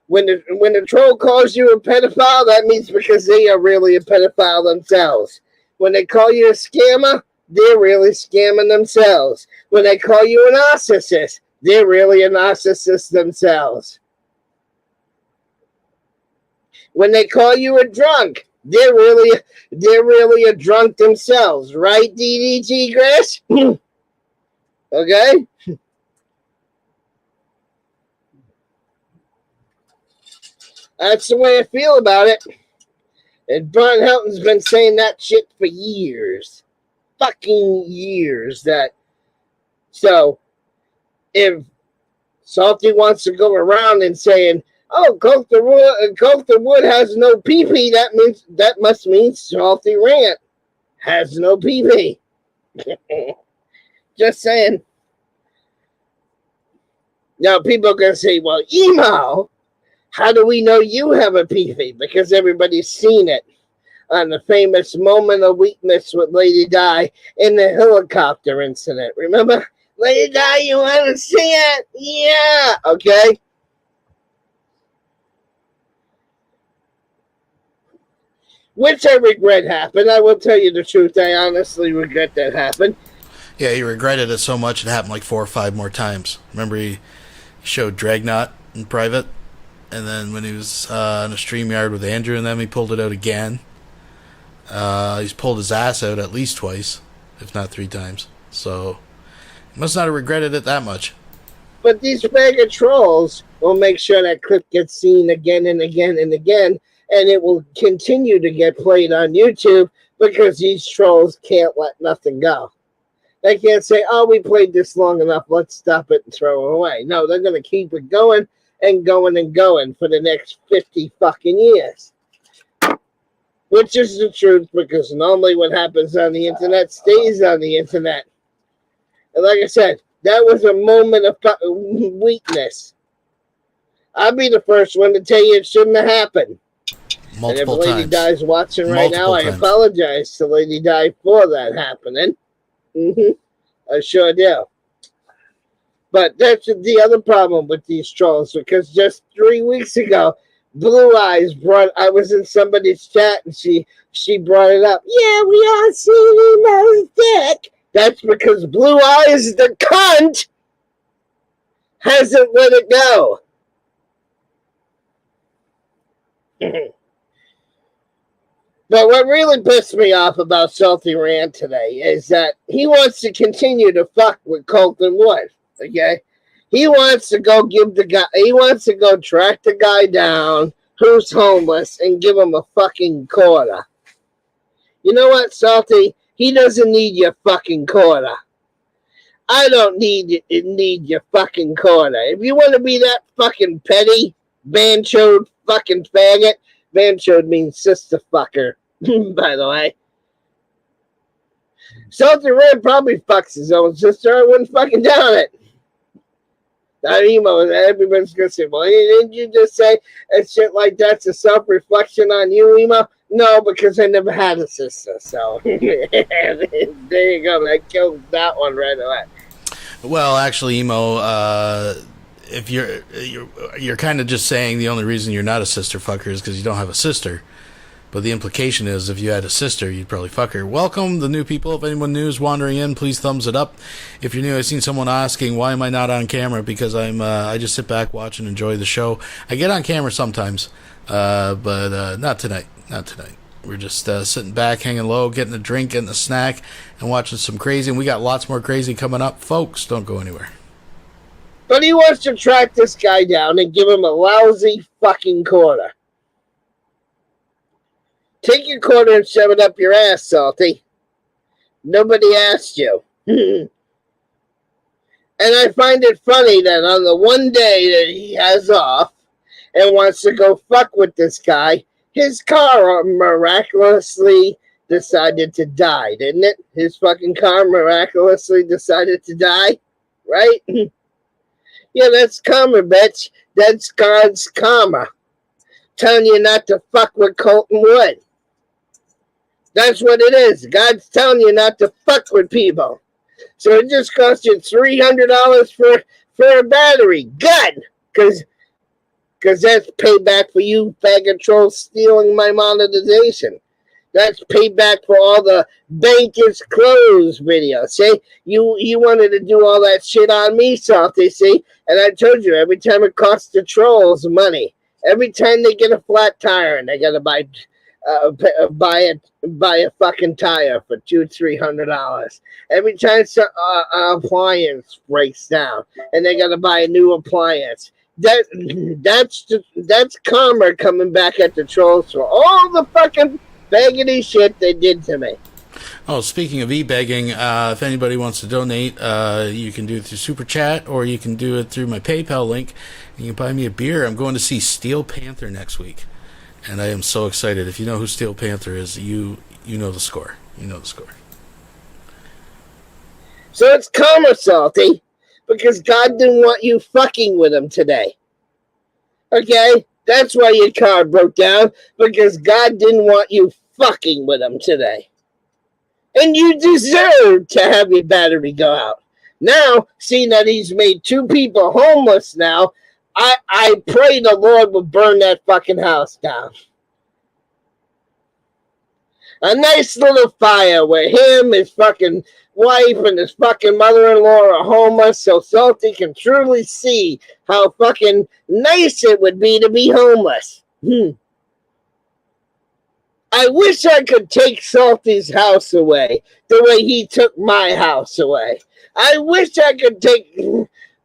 When the troll calls you a pedophile, that means because they are really a pedophile themselves. When they call you a scammer, they're really scamming themselves. When they call you a narcissist, they're really a narcissist themselves. When they call you a drunk, they're really a drunk themselves, right, DDG Grass? Okay? That's the way I feel about it. And Brian Helton's been saying that shit for years. Fucking years. So, if Salty wants to go around and saying, oh, Colton Wood has no PP, that must mean Salty Rant has no PP. Just saying. Now, people are going to say, well, Emo, How do we know you have a peepee? Because everybody's seen it on the famous moment of weakness with Lady Di in the helicopter incident. Remember? Lady Di, you want to see it? Yeah. Okay. Which I regret happened. I will tell you the truth. I honestly regret that happened. Yeah, he regretted it so much it happened like 4 or 5 more times. Remember he showed Dragnot in private, and then when he was in a StreamYard with Andrew and them, he pulled it out again. He's pulled his ass out at least twice, if not 3 times. So he must not have regretted it that much. But these bag of trolls will make sure that clip gets seen again and again and again, and it will continue to get played on YouTube because these trolls can't let nothing go. They can't say, oh, we played this long enough, let's stop it and throw it away. No, they're going to keep it going and going and going for the next 50 fucking years. Which is the truth, because normally what happens on the internet stays on the internet. And like I said, that was a moment of weakness. I'll be the first one to tell you it shouldn't have happened. Multiple and if Lady Di's watching right now, I apologize to Lady Di for that happening. I sure do. But that's the other problem with these trolls, because just 3 weeks ago, Blue Eyes I was in somebody's chat and she brought it up. Yeah, we all see Emo's dick. That's because Blue Eyes, the cunt, hasn't let it go. But what really pissed me off about Salty Rant today is that he wants to continue to fuck with Colton Wood. Okay? He wants to go track the guy down who's homeless and give him a fucking quarter. You know what, Salty? He doesn't need your fucking quarter. I don't need your fucking quarter. If you want to be that fucking petty, banchoed fucking faggot, banchoed means sister fucker, by the way. Salty Red probably fucks his own sister. I wouldn't fucking doubt it. That emo, everybody's gonna say, well, didn't you just say and shit like that's a self-reflection on you, emo? No, because I never had a sister, so there you go. That kills that one right away. Well, actually, emo, if you're kind of just saying the only reason you're not a sister fucker is because you don't have a sister. But the implication is if you had a sister, you'd probably fuck her. Welcome, the new people. If anyone new is wandering in, please thumbs it up. If you're new, I've seen someone asking, why am I not on camera? Because I just sit back, watch, and enjoy the show. I get on camera sometimes, but not tonight. Not tonight. We're just sitting back, hanging low, getting a drink, getting a snack, and watching some crazy. And we got lots more crazy coming up. Folks, don't go anywhere. But he wants to track this guy down and give him a lousy fucking quarter. Take your quarter and shove it up your ass, Salty. Nobody asked you. And I find it funny that on the one day that he has off and wants to go fuck with this guy, his car miraculously decided to die, didn't it? His fucking car miraculously decided to die, right? Yeah, that's karma, bitch. That's God's karma. Telling you not to fuck with Colton Wood. That's what it is. God's telling you not to fuck with people. So it just cost you $300 for a battery. Good. Because that's payback for you faggot trolls stealing my monetization. That's payback for all the bank is closed videos. See? You wanted to do all that shit on me, Salty, see? And I told you, every time it costs the trolls money. Every time they get a flat tire and they got to buy a fucking tire for $200-300. Every time an appliance breaks down and they got to buy a new appliance. That's karma coming back at the trolls for all the fucking beggity shit they did to me. Oh, speaking of e-begging, if anybody wants to donate, you can do it through Super Chat, or you can do it through my PayPal link. You can buy me a beer. I'm going to see Steel Panther next week, and I am so excited. If you know who Steel Panther is, you know the score. You know the score. So it's karma, Salty, because God didn't want you fucking with him today. Okay? That's why your car broke down, because God didn't want you fucking with him today. And you deserve to have your battery go out. Now, seeing that he's made 2 people homeless now, I pray the Lord will burn that fucking house down. A nice little fire where him, his fucking wife, and his fucking mother-in-law are homeless, so Salty can truly see how fucking nice it would be to be homeless. I wish I could take Salty's house away the way he took my house away. I wish I could take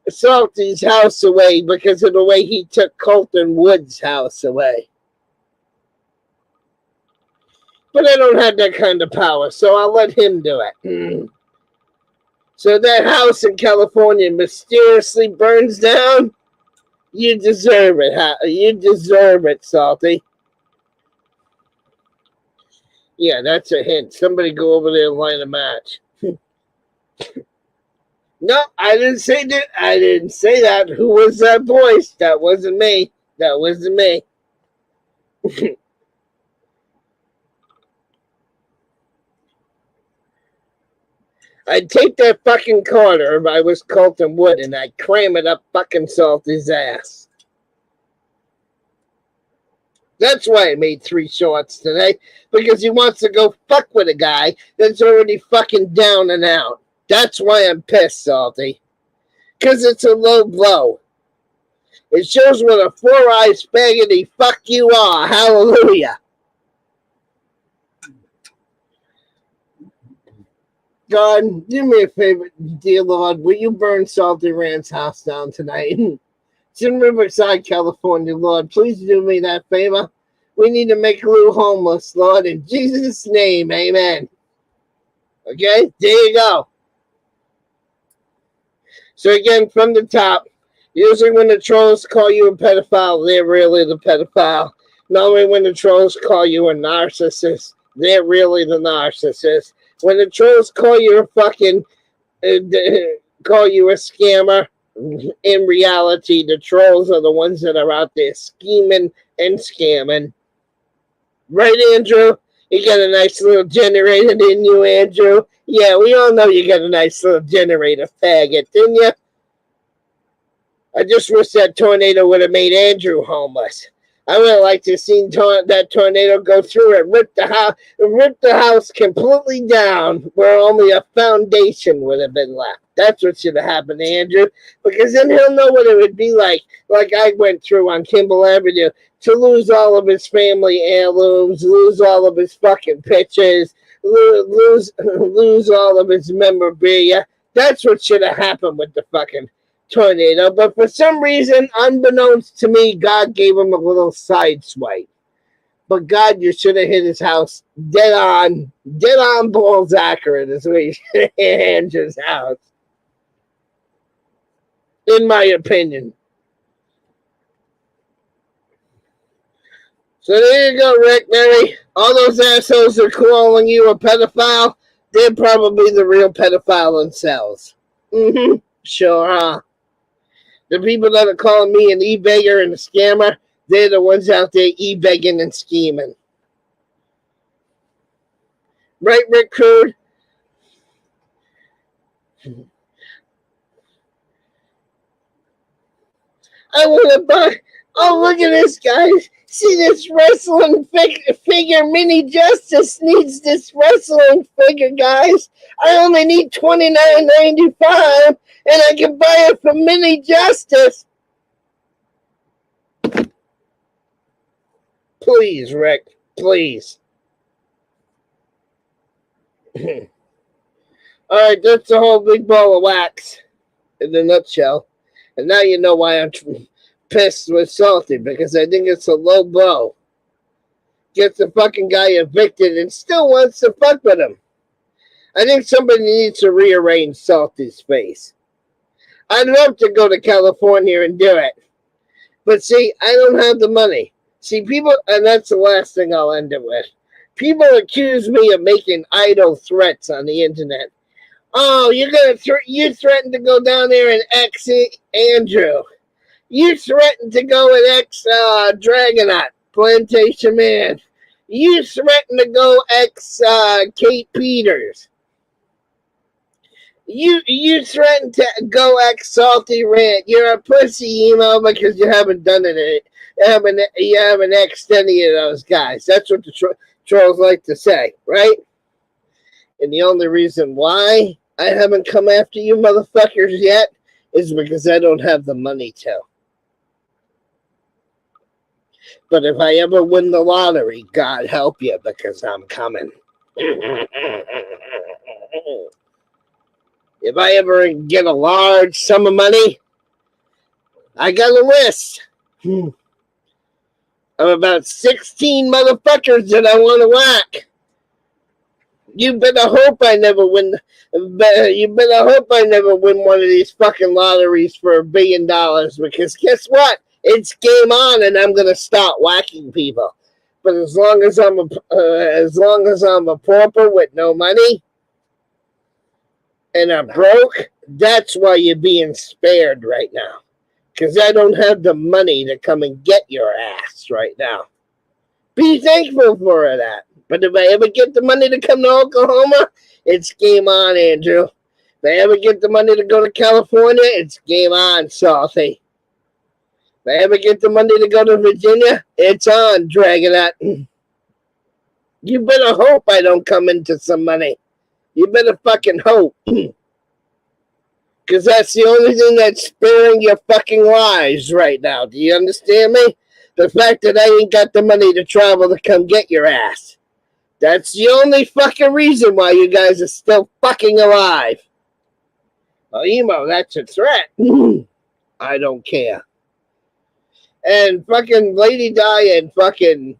Salty's house away because of the way he took Colton Wood's house away. But I don't have that kind of power, so I'll let him do it. So that house in California mysteriously burns down? You deserve it. You deserve it, Salty. Yeah, that's a hint. Somebody go over there and light a match. No, I didn't say that. I didn't say that. Who was that voice? That wasn't me. That wasn't me. I'd take that fucking corner if I was Colton Wood and I'd cram it up fucking Salty's ass. That's why I made 3 shorts today, because he wants to go fuck with a guy that's already fucking down and out. That's why I'm pissed, Salty. Because it's a low blow. It shows what a 4-eyed spaghetti fuck you are. Hallelujah. God, do me a favor, dear Lord. Will you burn Salty Rant's house down tonight? It's in Riverside, California, Lord. Please do me that favor. We need to make Lou homeless, Lord. In Jesus' name, amen. Okay, there you go. So again, from the top, usually when the trolls call you a pedophile, they're really the pedophile. Normally when the trolls call you a narcissist, they're really the narcissist. When the trolls call you a fucking, call you a scammer, in reality, the trolls are the ones that are out there scheming and scamming. Right, Andrew? You got a nice little generator, didn't you, Andrew? Yeah, we all know you got a nice little generator, faggot, didn't you? I just wish that tornado would have made Andrew homeless. I would have liked to have seen that tornado go through and rip the house completely down where only a foundation would have been left. That's what should have happened to Andrew, because then he'll know what it would be like I went through on Kimball Avenue, to lose all of his family heirlooms, lose all of his fucking pictures, lose all of his memorabilia. That's what should have happened with the fucking tornado. But for some reason, unbeknownst to me, God gave him a little side swipe. But God, you should have hit his house dead on balls accurate is where you should have hit Andrew's house. In my opinion. So there you go, Rick, Mary. All those assholes are calling you a pedophile. They're probably the real pedophile themselves. Sure, huh? The people that are calling me an e-beggar and a scammer, they're the ones out there e-begging and scheming. Right, Rick Crude? I want to buy... Oh, look at this, guys. See this wrestling figure? Mini Justice needs this wrestling figure, guys. I only need $29.95, and I can buy it for Mini Justice. Please, Rick. Please. All right, that's the whole big ball of wax in a nutshell. And now you know why I'm pissed with Salty, because I think it's a low blow. Gets the fucking guy evicted and still wants to fuck with him. I think somebody needs to rearrange Salty's face. I'd love to go to California and do it. But see, I don't have the money. See, people, and that's the last thing I'll end it with. People accuse me of making idle threats on the internet. Oh, you threatened to go down there and exit Andrew. You threatened to go with ex-Dragonaut, Plantation Man. You threatened to go ex-Kate Peters. You threatened to go ex-Salty Rant. You're a pussy, emo, because you haven't done it. You haven't exed any of those guys. That's what the trolls like to say, right? And the only reason why I haven't come after you motherfuckers yet is because I don't have the money to. But if I ever win the lottery, God help you, because I'm coming. If I ever get a large sum of money, I got a list of about 16 motherfuckers that I want to whack. You better hope I never win. You better hope I never win one of these fucking lotteries for $1 billion, because guess what? It's game on, and I'm gonna start whacking people. But as long as I'm a pauper with no money and I'm broke, that's why you're being spared right now. Because I don't have the money to come and get your ass right now. Be thankful for that. But if I ever get the money to come to Oklahoma, it's game on, Andrew. If I ever get the money to go to California, it's game on, Salty. If I ever get the money to go to Virginia, it's on, Dragonaut. You better hope I don't come into some money. You better fucking hope. Because that's the only thing that's sparing your fucking lives right now. Do you understand me? The fact that I ain't got the money to travel to come get your ass. That's the only fucking reason why you guys are still fucking alive. Well, emo, that's a threat. I don't care. And fucking Lady Di and fucking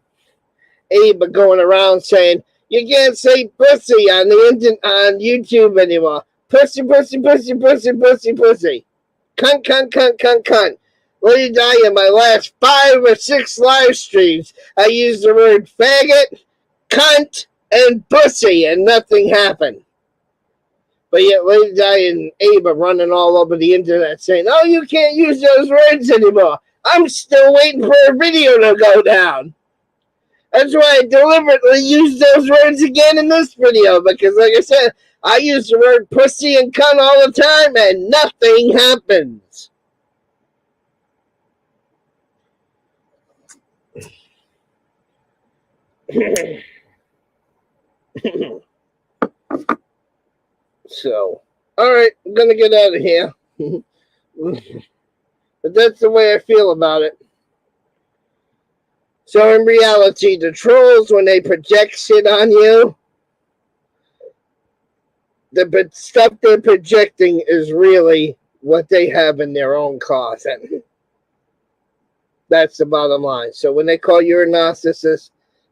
Abe are going around saying, you can't say pussy on YouTube anymore. Pussy, pussy, pussy, pussy, pussy, pussy. Cunt, cunt, cunt, cunt, cunt. Lady Di, in my last 5 or 6 live streams, I used the word faggot, cunt, and pussy, and nothing happened. But yet Lady Di and Abe are running all over the internet saying, oh, you can't use those words anymore. I'm still waiting for a video to go down. That's why I deliberately used those words again in this video, because like I said, I use the word pussy and cunt all the time, and nothing happens. So, alright, I'm going to get out of here. But that's the way I feel about it. So in reality, the trolls, when they project shit on you, the stuff they're projecting is really what they have in their own closet. That's the bottom line. So when they call you a narcissist,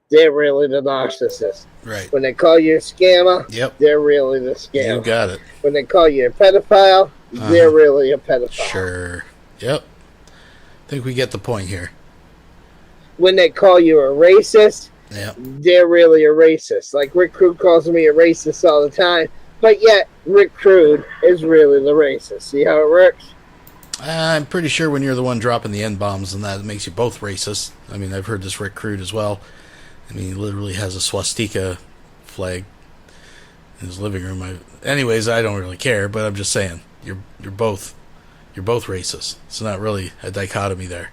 they're really the narcissist. Right. When they call you a scammer, they're really the scammer. You got it. When they call you a pedophile, they're really a pedophile. Sure. Yep. I think we get the point here. When they call you a racist, they're really a racist. Like Rick Crude calls me a racist all the time, but yet Rick Crude is really the racist. See how it works? I'm pretty sure when you're the one dropping the N-bombs and that, it makes you both racist. I mean, I've heard this Rick Crude as well. I mean, he literally has a swastika flag in his living room. Anyways, I don't really care, but I'm just saying, you're both racist. It's not really a dichotomy there.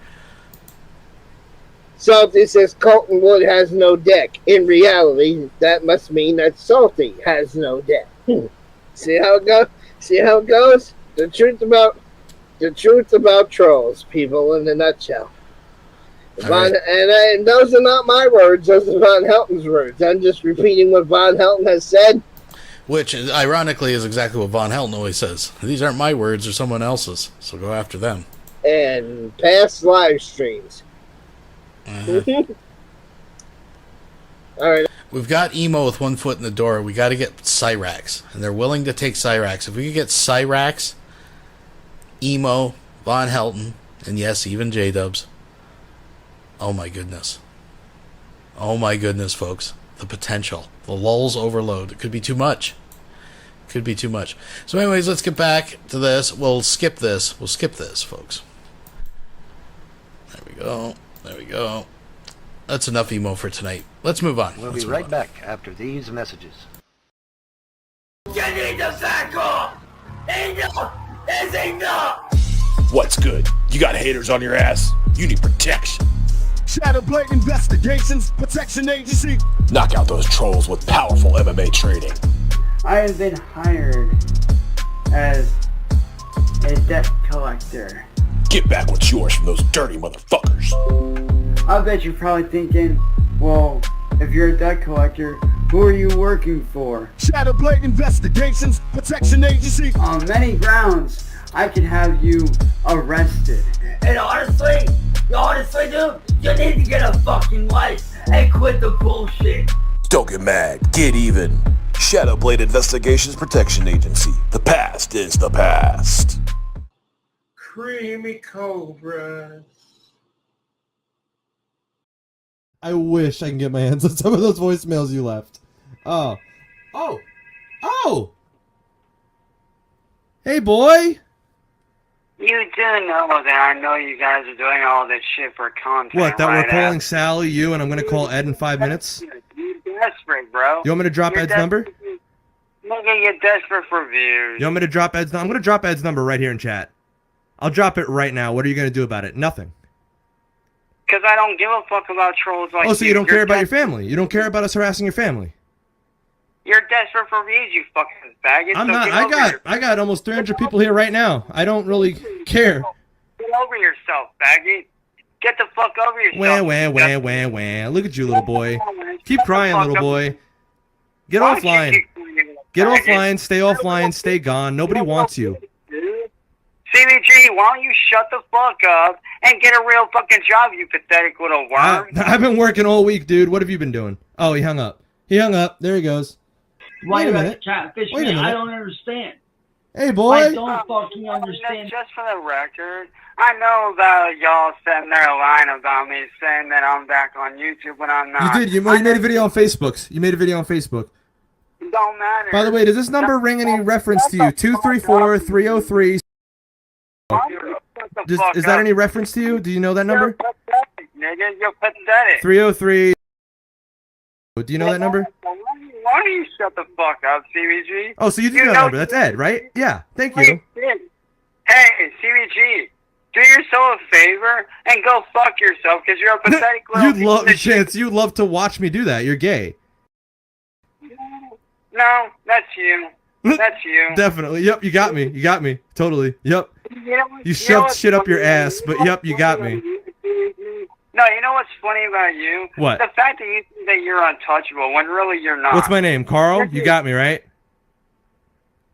Salty says Colton Wood has no dick. In reality, that must mean that Salty has no dick. See how it goes? See how it goes? The truth about trolls, people, in a nutshell. And those are not my words. Those are Von Helton's words. I'm just repeating what Von Helton has said. Which, ironically, is exactly what Von Helton always says. These aren't my words or someone else's, so go after them. And past live streams. All right. We've got emo with one foot in the door. We got to get CYRAXX, and they're willing to take CYRAXX. If we could get CYRAXX, emo, Von Helton, and yes, even J-Dubs. Oh my goodness. Oh my goodness, folks. The potential. The lulz overload. It could be too much. Could be too much. So anyways, let's get back to this. We'll skip this. We'll skip this, folks. There we go. There we go. That's enough emo for tonight. Let's move on. We'll be right back after these messages. You need to back off! Enough is enough! What's good? You got haters on your ass. You need protection. Shadow Blade Investigations Protection Agency. Knock out those trolls with powerful MMA training. I have been hired as a debt collector. Get back what's yours from those dirty motherfuckers. I bet you're probably thinking, well, if you're a debt collector, who are you working for? Shadow Blade Investigations Protection Agency. On many grounds, I could have you arrested. And honestly, dude, you need to get a fucking life and quit the bullshit. Don't get mad. Get even. Shadow Blade Investigations Protection Agency. The past is the past. Creamy cobras. I wish I can get my hands on some of those voicemails you left. Oh. Hey, boy. You do know that I know you guys are doing all this shit for content. What, that right we're calling Sally, you, and I'm going to call Ed in 5 minutes? You're desperate, bro. You want me to drop Ed's number? Nigga, you're desperate for views. You want me to drop Ed's number? I'm going to drop Ed's number right here in chat. I'll drop it right now. What are you going to do about it? Nothing. Because I don't give a fuck about trolls like you. Oh, so you don't care about your family? You don't care about us harassing your family? You're desperate for views, you fucking faggot. I'm so not. I got almost 300 people here right now. I don't really care. Get over yourself, faggot. Get the fuck over yourself. Wah. Look at you, little boy. Keep crying, little boy. Get offline. Get offline. Stay offline. Stay gone. Nobody wants you. CBG, why don't you shut the fuck up and get a real fucking job, you pathetic little worm? I've been working all week, dude. What have you been doing? Oh, he hung up. There he goes. Why Wait a you minute. catfish Wait a me? minute. I don't understand. Hey, boy. I don't fucking understand. Just for the record, I know that y'all sitting there lying about me, saying that I'm back on YouTube when I'm not. You did. You made a video on Facebook. You made a video on Facebook. It don't matter. By the way, does this number ring any reference to you? 234-303. Is that any reference to you? Do you know that number? You're pathetic, nigga. You're pathetic. 303. Do you know that number? Why don't you shut the fuck up, CBG? Oh, so you do know that number. That's Ed, right? Yeah. Thank you. Hey, CBG, do yourself a favor and go fuck yourself because you're a pathetic little You'd love to watch me do that. You're gay. No, that's you. That's you. Definitely. Yep, you got me. Totally. Yep. You shoved shit up your ass, but yep, you got me. No, you know what's funny about you? What? The fact that you think that you're untouchable when really you're not. What's my name? Carl? You got me, right?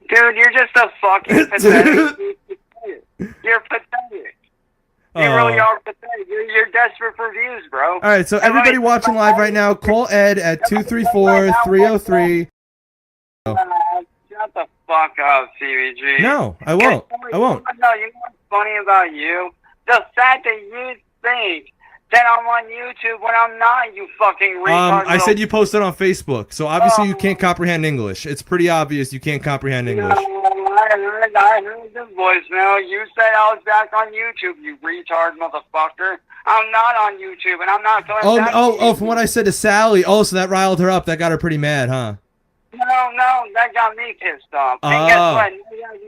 Dude, you're just a fucking pathetic. You're pathetic. You really are pathetic. You're desperate for views, bro. All right, so everybody watching live right now, call Ed at 234-303. Shut the fuck up, CBG. No, I won't. I won't. No, you know what's funny about you? The fact that you think that I'm on YouTube when I'm not, you fucking retard. I said you posted on Facebook, so obviously you can't comprehend English. It's pretty obvious you can't comprehend English. I heard the voicemail. You said I was back on YouTube, you retard motherfucker. I'm not on YouTube, and I'm not going back. From what I said to Sally. Oh, so that riled her up. That got her pretty mad, huh? No, that got me pissed off. And guess what?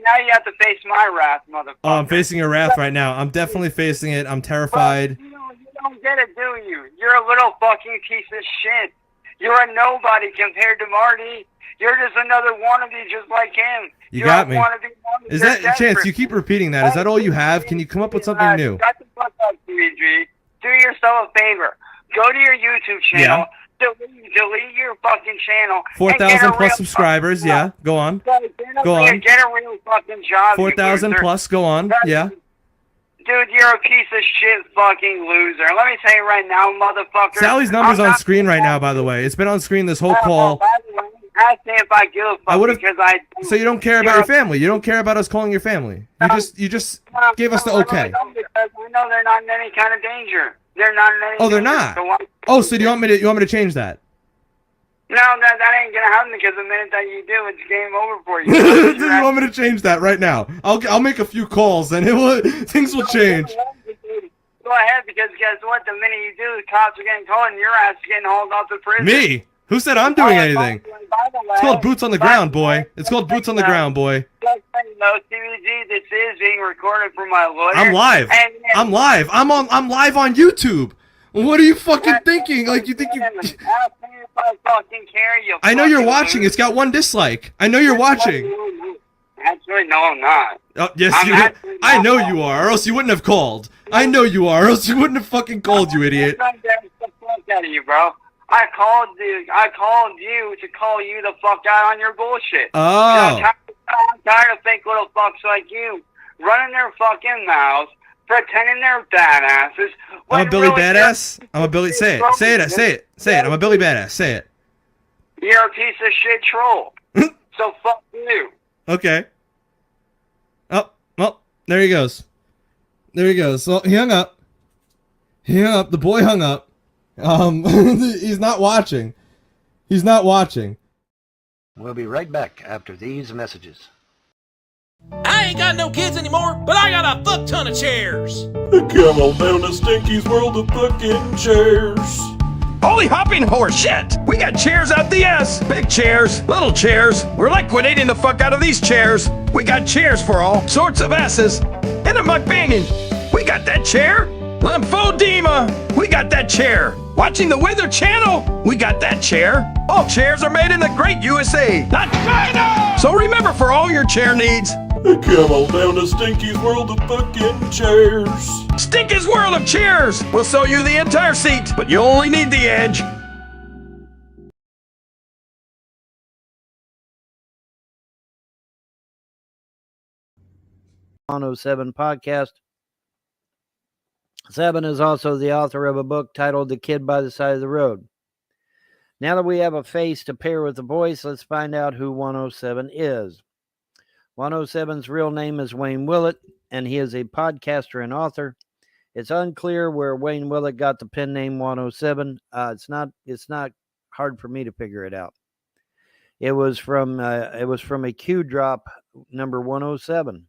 Now you have to face my wrath, motherfucker. Oh, I'm facing your wrath right now. I'm definitely facing it. I'm terrified. You don't get it, do you? You're a little fucking piece of shit. You're a nobody compared to Marty. You're just another wannabe just like him. You got me. Is that Chance? You keep repeating that. Is that all you have? Can you come up with something new? Shut the fuck up, CBG. Do yourself a favor. Go to your YouTube channel. Delete your fucking channel. 4,000 plus subscribers. Yeah, go on. Go on. Get a real fucking job. 4,000 plus. Go on. Yeah. Dude, you're a piece of shit fucking loser. Let me tell you right now, motherfucker. Sally's number's on screen right now, by the way. It's been on screen this whole call. Ask me if I give a fuck because I... So you don't care about your family. You don't care about us calling your family. You just gave us the okay. Because I know they're not in any kind of danger. They're not in any Oh, they're danger, not. so why- Oh, so do you want me to change that? No, that ain't gonna happen because the minute that you do, it's game over for you. Do you want me to change that right now? I'll make a few calls and things will change. Go ahead, because because guess what? The minute you do, the cops are getting called and your ass is getting hauled off to prison. Me? Who said I'm doing anything? It's called boots on the ground, boy. It's called boots on the ground, boy. Just so you know, CBG, this is being recorded for my lawyer. I'm live. I'm live. I'm live on YouTube. What are you fucking thinking? Like, you think you... I know you're watching. It's got 1 dislike. I know you're watching. Actually, no, I'm not. Oh, yes, I know you are, or else you wouldn't have called. I know you are, or else you wouldn't have fucking called, you idiot. I'm embarrassed the fuck out of you, bro. I called you to call you the fuck out on your bullshit. Oh. I'm tired of fake little fucks like you running their fucking mouths, pretending they're badasses. I'm a Billy Badass. I'm a Billy. Say it. Say it. Say it. Say it. I'm a Billy Badass. Say it. You're a piece of shit troll. So fuck you. Okay. Oh, well, there he goes. There he goes. So he hung up. He hung up. The boy hung up. He's not watching. He's not watching. We'll be right back after these messages. I ain't got no kids anymore, but I got a fuck ton of chairs. Come on down to Stinky's World of Fucking Chairs. Holy hopping horse shit! We got chairs out the ass! Big chairs, little chairs. We're liquidating the fuck out of these chairs. We got chairs for all sorts of asses. And a mukbanging. We got that chair. Lymphedema. We got that chair. Watching the Weather Channel. We got that chair. All chairs are made in the great USA, not China! So remember, for all your chair needs, come on down to Stinky's World of Fucking Chairs. Stinky's World of Chairs. We'll sell you the entire seat, but you only need the edge. 107 podcast. Seven is also the author of a book titled The Kid by the Side of the Road. Now that we have a face to pair with the voice, let's find out who 107 is. 107's real name is Wayne Willett, and he is a podcaster and author. It's unclear where Wayne Willett got the pen name 107. It's not hard for me to figure it out. It was from a Q drop number 107.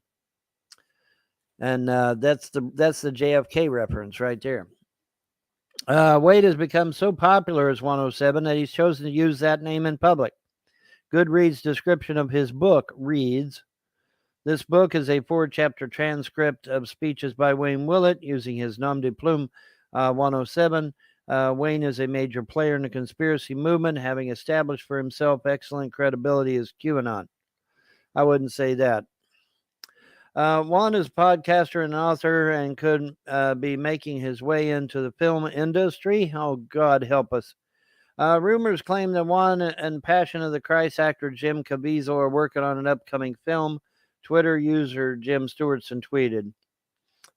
And that's the JFK reference right there. Wade has become so popular as 107 that he's chosen to use that name in public. Goodreads' description of his book reads, "This book is a 4-chapter transcript of speeches by Wayne Willett using his nom de plume 107. Wayne is a major player in the conspiracy movement, having established for himself excellent credibility as QAnon." I wouldn't say that. Juan is a podcaster and author and could be making his way into the film industry. Oh, God help us. Rumors claim that Juan and Passion of the Christ actor Jim Caviezel are working on an upcoming film. Twitter user Jim Stewartson tweeted,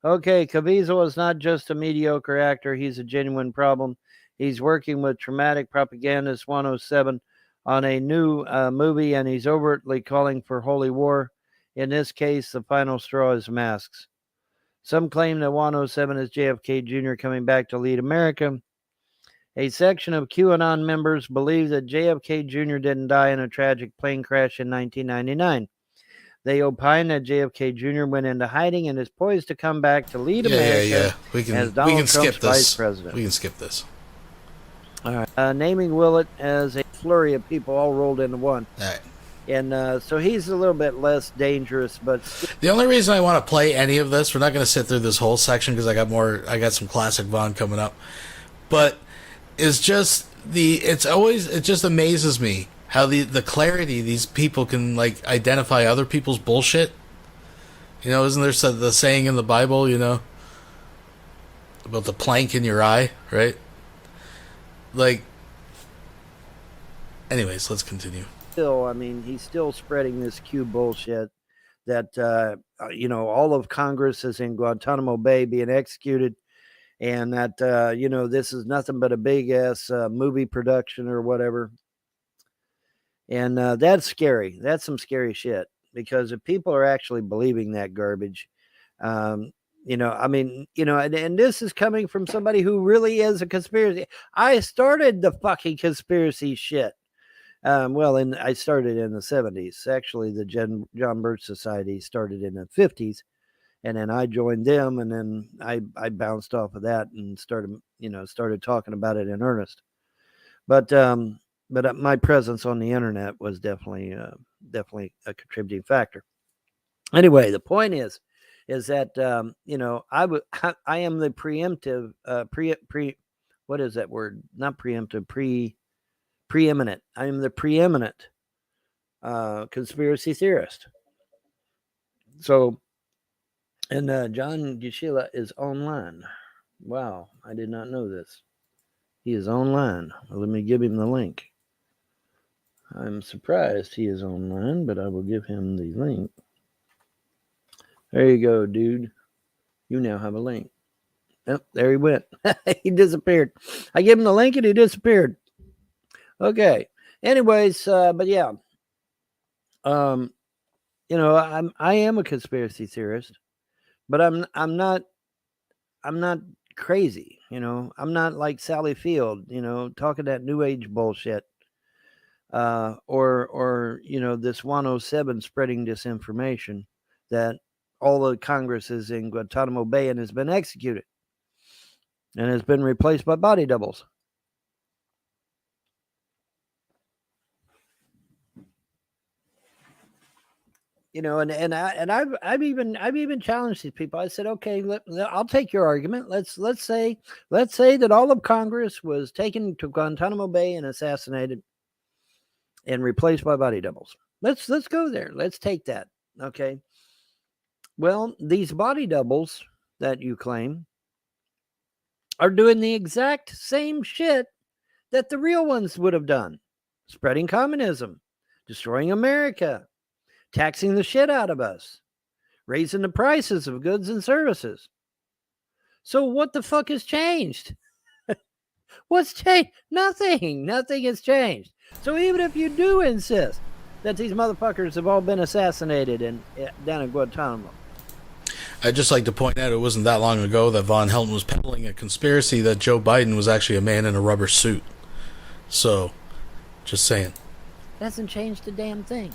"Okay, Caviezel is not just a mediocre actor. He's a genuine problem. He's working with traumatic propagandist 107 on a new movie, and he's overtly calling for holy war. In this case, the final straw is masks. Some claim that 107 is JFK Jr. coming back to lead America. A section of QAnon members believe that JFK Jr. didn't die in a tragic plane crash in 1999. They opine that JFK Jr. went into hiding and is poised to come back to lead America as Donald Trump's vice president." We can skip this. All right. Naming Willett as a flurry of people all rolled into one. All right. And so he's a little bit less dangerous, but the only reason I want to play any of this, we're not going to sit through this whole section because I got some classic Vaughn coming up, but it's just it just amazes me how the clarity these people can like identify other people's bullshit. You know, isn't there the saying in the Bible, you know, about the plank in your eye, right? Like, anyways, let's continue. Still, I mean, he's still spreading this Q bullshit that, all of Congress is in Guantanamo Bay being executed, and that, this is nothing but a big-ass movie production or whatever. And that's scary. That's some scary shit, because if people are actually believing that garbage, and this is coming from somebody who really is a conspiracy. I started the fucking conspiracy shit. I started in the 70s. Actually, the John Birch Society started in the 50s, And then I joined them, and then I bounced off of that and started talking about it in earnest. But my presence on the internet was definitely a contributing factor. Anyway, the point is that I am the preemptive what is that word? Not preemptive, preeminent. I am the preeminent conspiracy theorist. So, and John Yeshila is online. Wow, I did not know this. He is online. Well, let me give him the link. I'm surprised he is online, but I will give him the link. There you go, dude. You now have a link. Oh, there he went. He disappeared. I gave him the link and he disappeared. Okay. Anyways, but yeah. I am a conspiracy theorist, but I'm not crazy, I'm not like Sally Field, talking that new age bullshit. Or this 107 spreading disinformation that all the Congress is in Guantanamo Bay and has been executed and has been replaced by body doubles. And I've even challenged these people. I said, okay, I'll take your argument. Let's say that all of Congress was taken to Guantanamo Bay and assassinated and replaced by body doubles. Let's go there. Let's take that. Okay. Well, these body doubles that you claim are doing the exact same shit that the real ones would have done. Spreading communism, destroying America, taxing the shit out of us, raising the prices of goods and services. So what the fuck has changed? What's changed? Nothing. Nothing has changed. So even if you do insist that these motherfuckers have all been assassinated down in Guantanamo. I'd just like to point out it wasn't that long ago that Von Helton was peddling a conspiracy that Joe Biden was actually a man in a rubber suit. So, just saying. It hasn't changed a damn thing.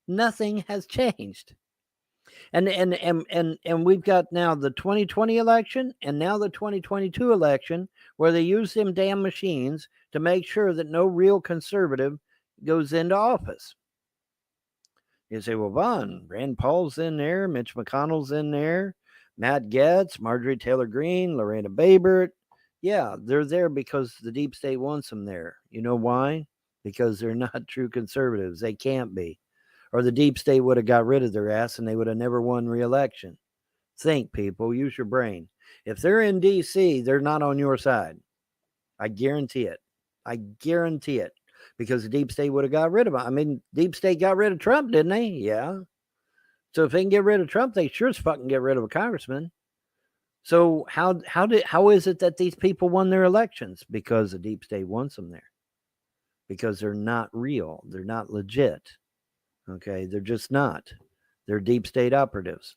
Nothing has changed. And we've got now the 2020 election and now the 2022 election where they use them damn machines to make sure that no real conservative goes into office. You say, well, Vaughn, Rand Paul's in there, Mitch McConnell's in there, Matt Gaetz, Marjorie Taylor Greene, Lorena Babert. Yeah, they're there because the deep state wants them there. You know why? Because they're not true conservatives. They can't be. Or the deep state would have got rid of their ass and they would have never won re-election. Think, people. Use your brain. If they're in D.C., they're not on your side. I guarantee it. I guarantee it. Because the deep state would have got rid of him. I mean, deep state got rid of Trump, didn't they? Yeah. So if they can get rid of Trump, they sure as fucking get rid of a congressman. So how is it that these people won their elections? Because the deep state wants them there. Because they're not real. They're not legit. Okay, they're just not. They're deep state operatives.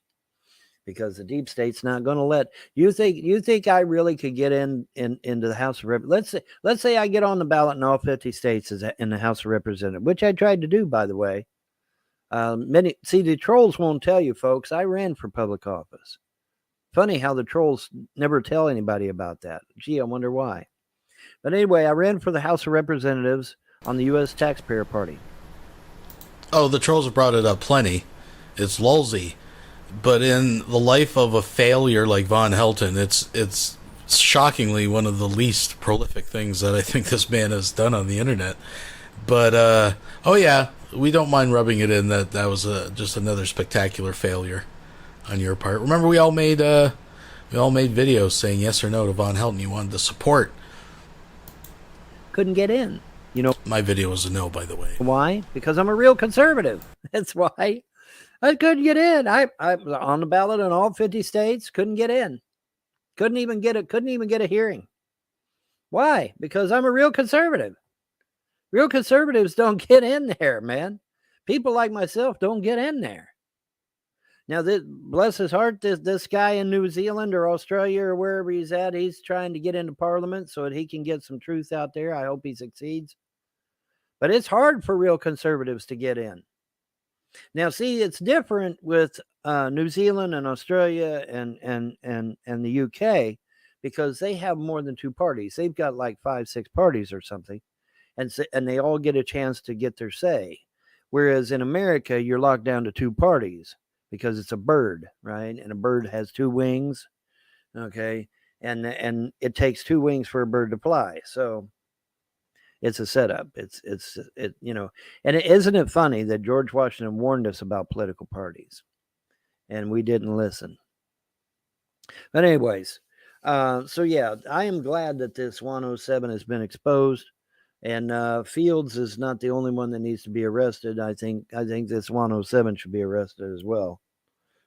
Because the deep state's not going to let you think I really could get into the House of Representatives. Let's say I get on the ballot in all 50 states in the House of Representatives, which I tried to do, by the way. The trolls won't tell you, folks. I ran for public office. Funny how the trolls never tell anybody about that. Gee, I wonder why. But anyway, I ran for the House of Representatives on the U.S. Taxpayer Party. Oh, the trolls have brought it up plenty. It's lulzy. But in the life of a failure like Von Helton, it's shockingly one of the least prolific things that I think this man has done on the internet. But, oh yeah, we don't mind rubbing it in that was just another spectacular failure on your part. Remember, we all made videos saying yes or no to Von Helton. You wanted to support. Couldn't get in. My video was a no, by the way. Why? Because I'm a real conservative. That's why. I couldn't get in. I was on the ballot in all 50 states. Couldn't get in. Couldn't even get a hearing. Why? Because I'm a real conservative. Real conservatives don't get in there, man. People like myself don't get in there. Now, bless his heart, this guy in New Zealand or Australia or wherever he's at, he's trying to get into Parliament so that he can get some truth out there. I hope he succeeds. But it's hard for real conservatives to get in. Now, see, it's different with New Zealand and Australia and the UK because they have more than 2 parties. They've got like 5, 6 parties or something, and they all get a chance to get their say. Whereas in America, you're locked down to 2 parties because it's a bird, right? And a bird has 2 wings, okay, and it takes 2 wings for a bird to fly. So it's a setup. It's you know, and isn't it funny that George Washington warned us about political parties, and we didn't listen. But anyways, so yeah, I am glad that this 107 has been exposed, and Fields is not the only one that needs to be arrested. I think this 107 should be arrested as well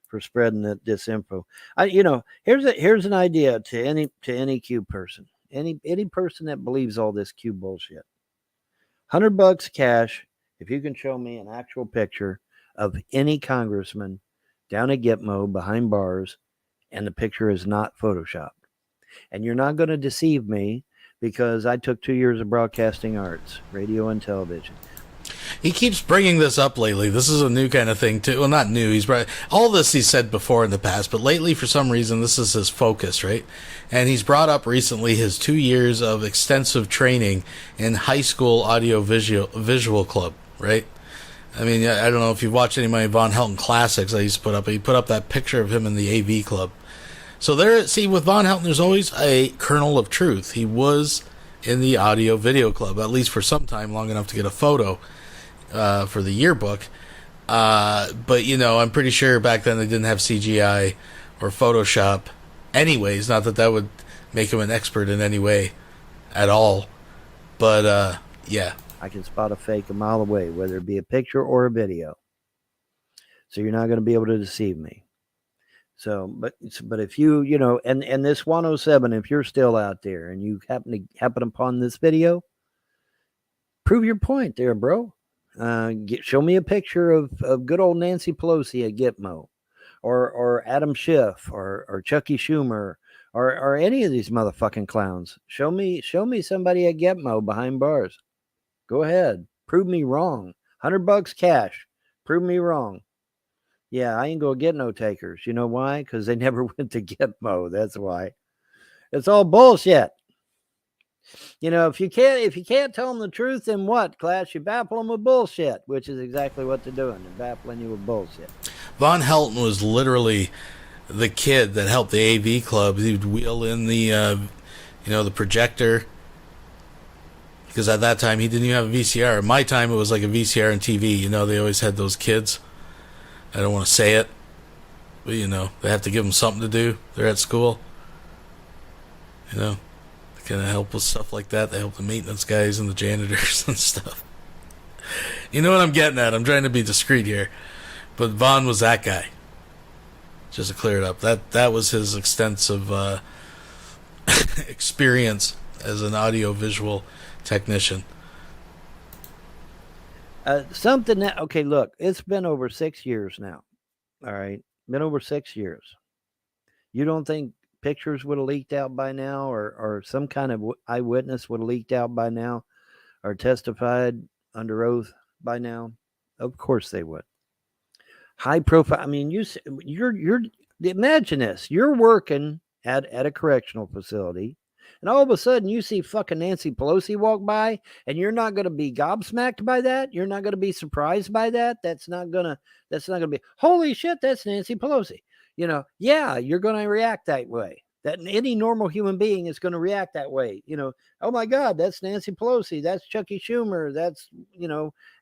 for spreading that disinfo. You know, here's an idea to any Q person, any person that believes all this Q bullshit. $100 cash if you can show me an actual picture of any congressman down at Gitmo behind bars, and the picture is not photoshopped. And you're not going to deceive me because I took 2 years of broadcasting arts, radio and television. He keeps bringing this up lately. This is a new kind of thing too. Well, not new. He's all this he's said before in the past, but lately for some reason this is his focus, right? And he's brought up recently his 2 years of extensive training in high school audio visual club, right? I mean, I don't know if you've watched any of my Von Helton classics I used to put up. He put up that picture of him in the AV club. So there, see, with Von Helton, there's always a kernel of truth. He was in the audio video club, at least for some time, long enough to get a photo for the yearbook. But, you know, I'm pretty sure back then they didn't have CGI or Photoshop anyways. Not that would make him an expert in any way at all. But, yeah. I can spot a fake a mile away, whether it be a picture or a video. So you're not going to be able to deceive me. So, but if you know, and this 107, if you're still out there and you happen upon this video, prove your point there, bro. Show me a picture of good old Nancy Pelosi at Gitmo, or Adam Schiff, or Chucky Schumer, or any of these motherfucking clowns. Show me somebody at Gitmo behind bars. Go ahead, prove me wrong. $100 cash, prove me wrong. Yeah, I ain't gonna get no takers. You know why? Because they never went to Gitmo. That's why. It's all bullshit. You know, if you can't tell them the truth, then what, class? You baffle them with bullshit, which is exactly what they're doing. They're baffling you with bullshit. Von Helton was literally the kid that helped the AV club. He'd wheel in the, the projector. Because at that time, he didn't even have a VCR. In my time, it was like a VCR and TV. You know, they always had those kids. I don't want to say it. But, you know, they have to give them something to do. They're at school. You know, they kind of help with stuff like that. They help the maintenance guys and the janitors and stuff. You know what I'm getting at. I'm trying to be discreet here. But Von was that guy. Just to clear it up. That was his extensive experience as an audio-visual technician. Something that, okay, look, it's been over 6 years now. All right. Been over 6 years. You don't think pictures would have leaked out by now, or some kind of eyewitness would have leaked out by now, or testified under oath by now? Of course they would. High profile. I mean, you're imagine this. You're working at a correctional facility, and all of a sudden you see fucking Nancy Pelosi walk by, and you're not going to be gobsmacked by that. You're not going to be surprised by that. That's not going to be, holy shit, that's Nancy Pelosi. You know, yeah, you're going to react that way. That any normal human being is going to react that way. You know, oh my God, that's Nancy Pelosi. That's Chucky Schumer. That's,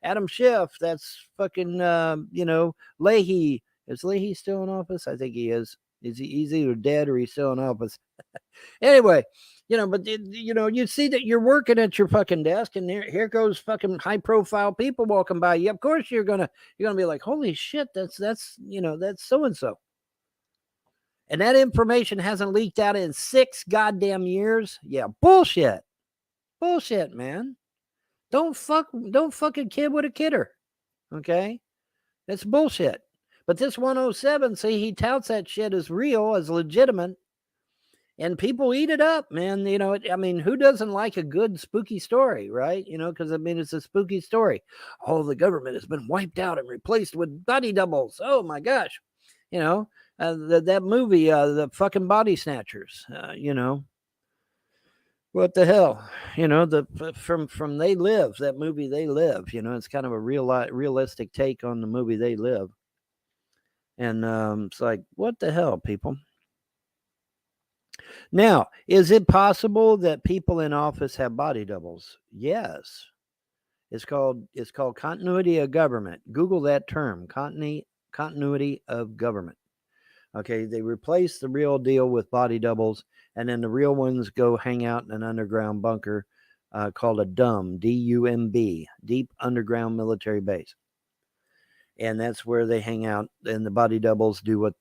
Adam Schiff. That's fucking, Leahy. Is Leahy still in office? I think he is. He's either dead or he's still in office. Anyway, but you see that you're working at your fucking desk, and here goes fucking high profile people walking by you. Of course you're gonna be like, holy shit, that's so and so. And that information hasn't leaked out in 6 goddamn years. Yeah, bullshit. Bullshit, man. Don't fuck a kid with a kidder. Okay? That's bullshit. But this 107, see, he touts that shit as real, as legitimate. And people eat it up, man. You know, I mean, who doesn't like a good spooky story, right? You know, because I mean, it's a spooky story. Oh, the government has been wiped out and replaced with body doubles. Oh my gosh, you know, that movie, the fucking Body Snatchers. You know, what the hell? You know, from They Live, that movie They Live. You know, it's kind of a realistic take on the movie They Live. And it's like, what the hell, people? Now, is it possible that people in office have body doubles? Yes. It's called continuity of government. Google that term, continuity of government. Okay, they replace the real deal with body doubles, and then the real ones go hang out in an underground bunker called a DUMB, D-U-M-B, deep underground military base. And that's where they hang out, and the body doubles do what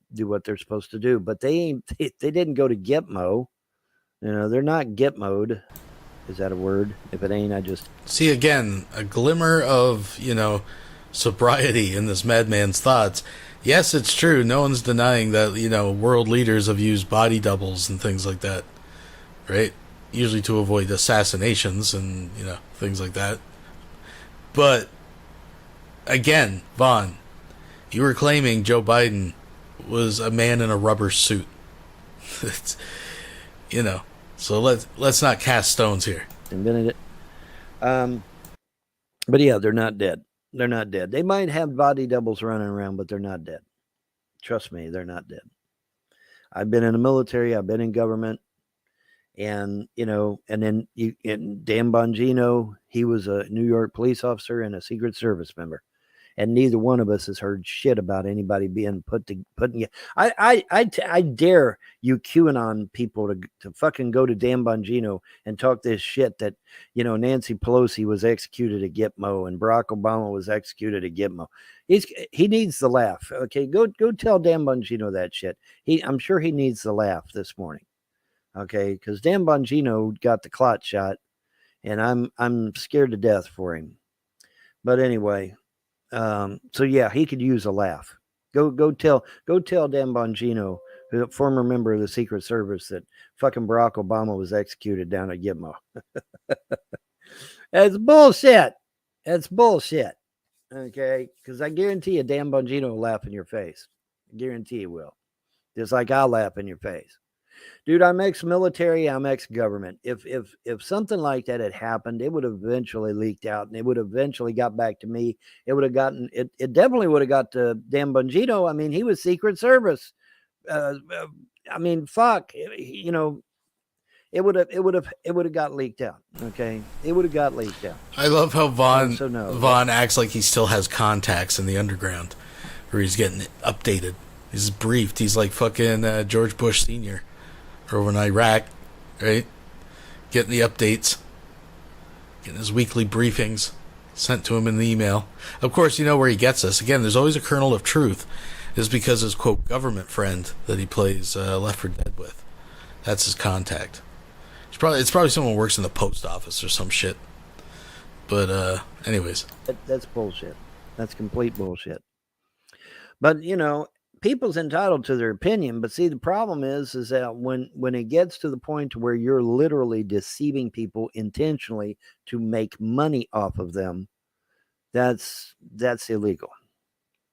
they're supposed to do. But they didn't go to Gitmo. You know, they're not Gitmo'd. Is that a word? If it ain't, I just... See, again, a glimmer of, you know, sobriety in this madman's thoughts. Yes, it's true. No one's denying that, you know, world leaders have used body doubles and things like that, right? Usually to avoid assassinations and, you know, things like that. But, again, Vaughn, you were claiming Joe Biden was a man in a rubber suit. It's, you know, so let's not cast stones here. But yeah, they're not dead. They're not dead. They might have body doubles running around, but they're not dead. Trust me, they're not dead. I've been in the military. I've been in government. And, you know, and then Dan Bongino, he was a New York police officer and a Secret Service member. And neither one of us has heard shit about anybody being put in. I dare you QAnon people to fucking go to Dan Bongino and talk this shit that, you know, Nancy Pelosi was executed at Gitmo and Barack Obama was executed at Gitmo. He needs the laugh. Okay, go tell Dan Bongino that shit. I'm sure he needs the laugh this morning. Okay, because Dan Bongino got the clot shot, and I'm scared to death for him. But anyway. So yeah, he could use a laugh. Go tell Dan Bongino, a former member of the Secret Service, that fucking Barack Obama was executed down at Gitmo. That's bullshit. That's bullshit. Okay, because I guarantee you, Dan Bongino will laugh in your face. I guarantee he will. Just like I'll laugh in your face. Dude, I'm ex-military, I'm ex-government. If something like that had happened, it would have eventually leaked out, and it would have eventually got back to me. It would have gotten it definitely would have got to Dan Bongino. I mean, he was Secret Service. I mean, fuck, you know, it would have got leaked out. Okay, it would have got leaked out. I love how Vaughn acts like he still has contacts in the underground, where he's getting updated. He's briefed. He's like fucking George Bush Sr. over in Iraq, right? Getting the updates, getting his weekly briefings sent to him in the email. Of course, you know where he gets us. Again, there's always a kernel of truth. Is because his quote government friend that he plays Left 4 Dead with. That's his contact. It's probably someone who works in the post office or some shit. But anyways, that's bullshit. That's complete bullshit. But you know, people's entitled to their opinion, but see, the problem is that when it gets to the point where you're literally deceiving people intentionally to make money off of them, that's illegal.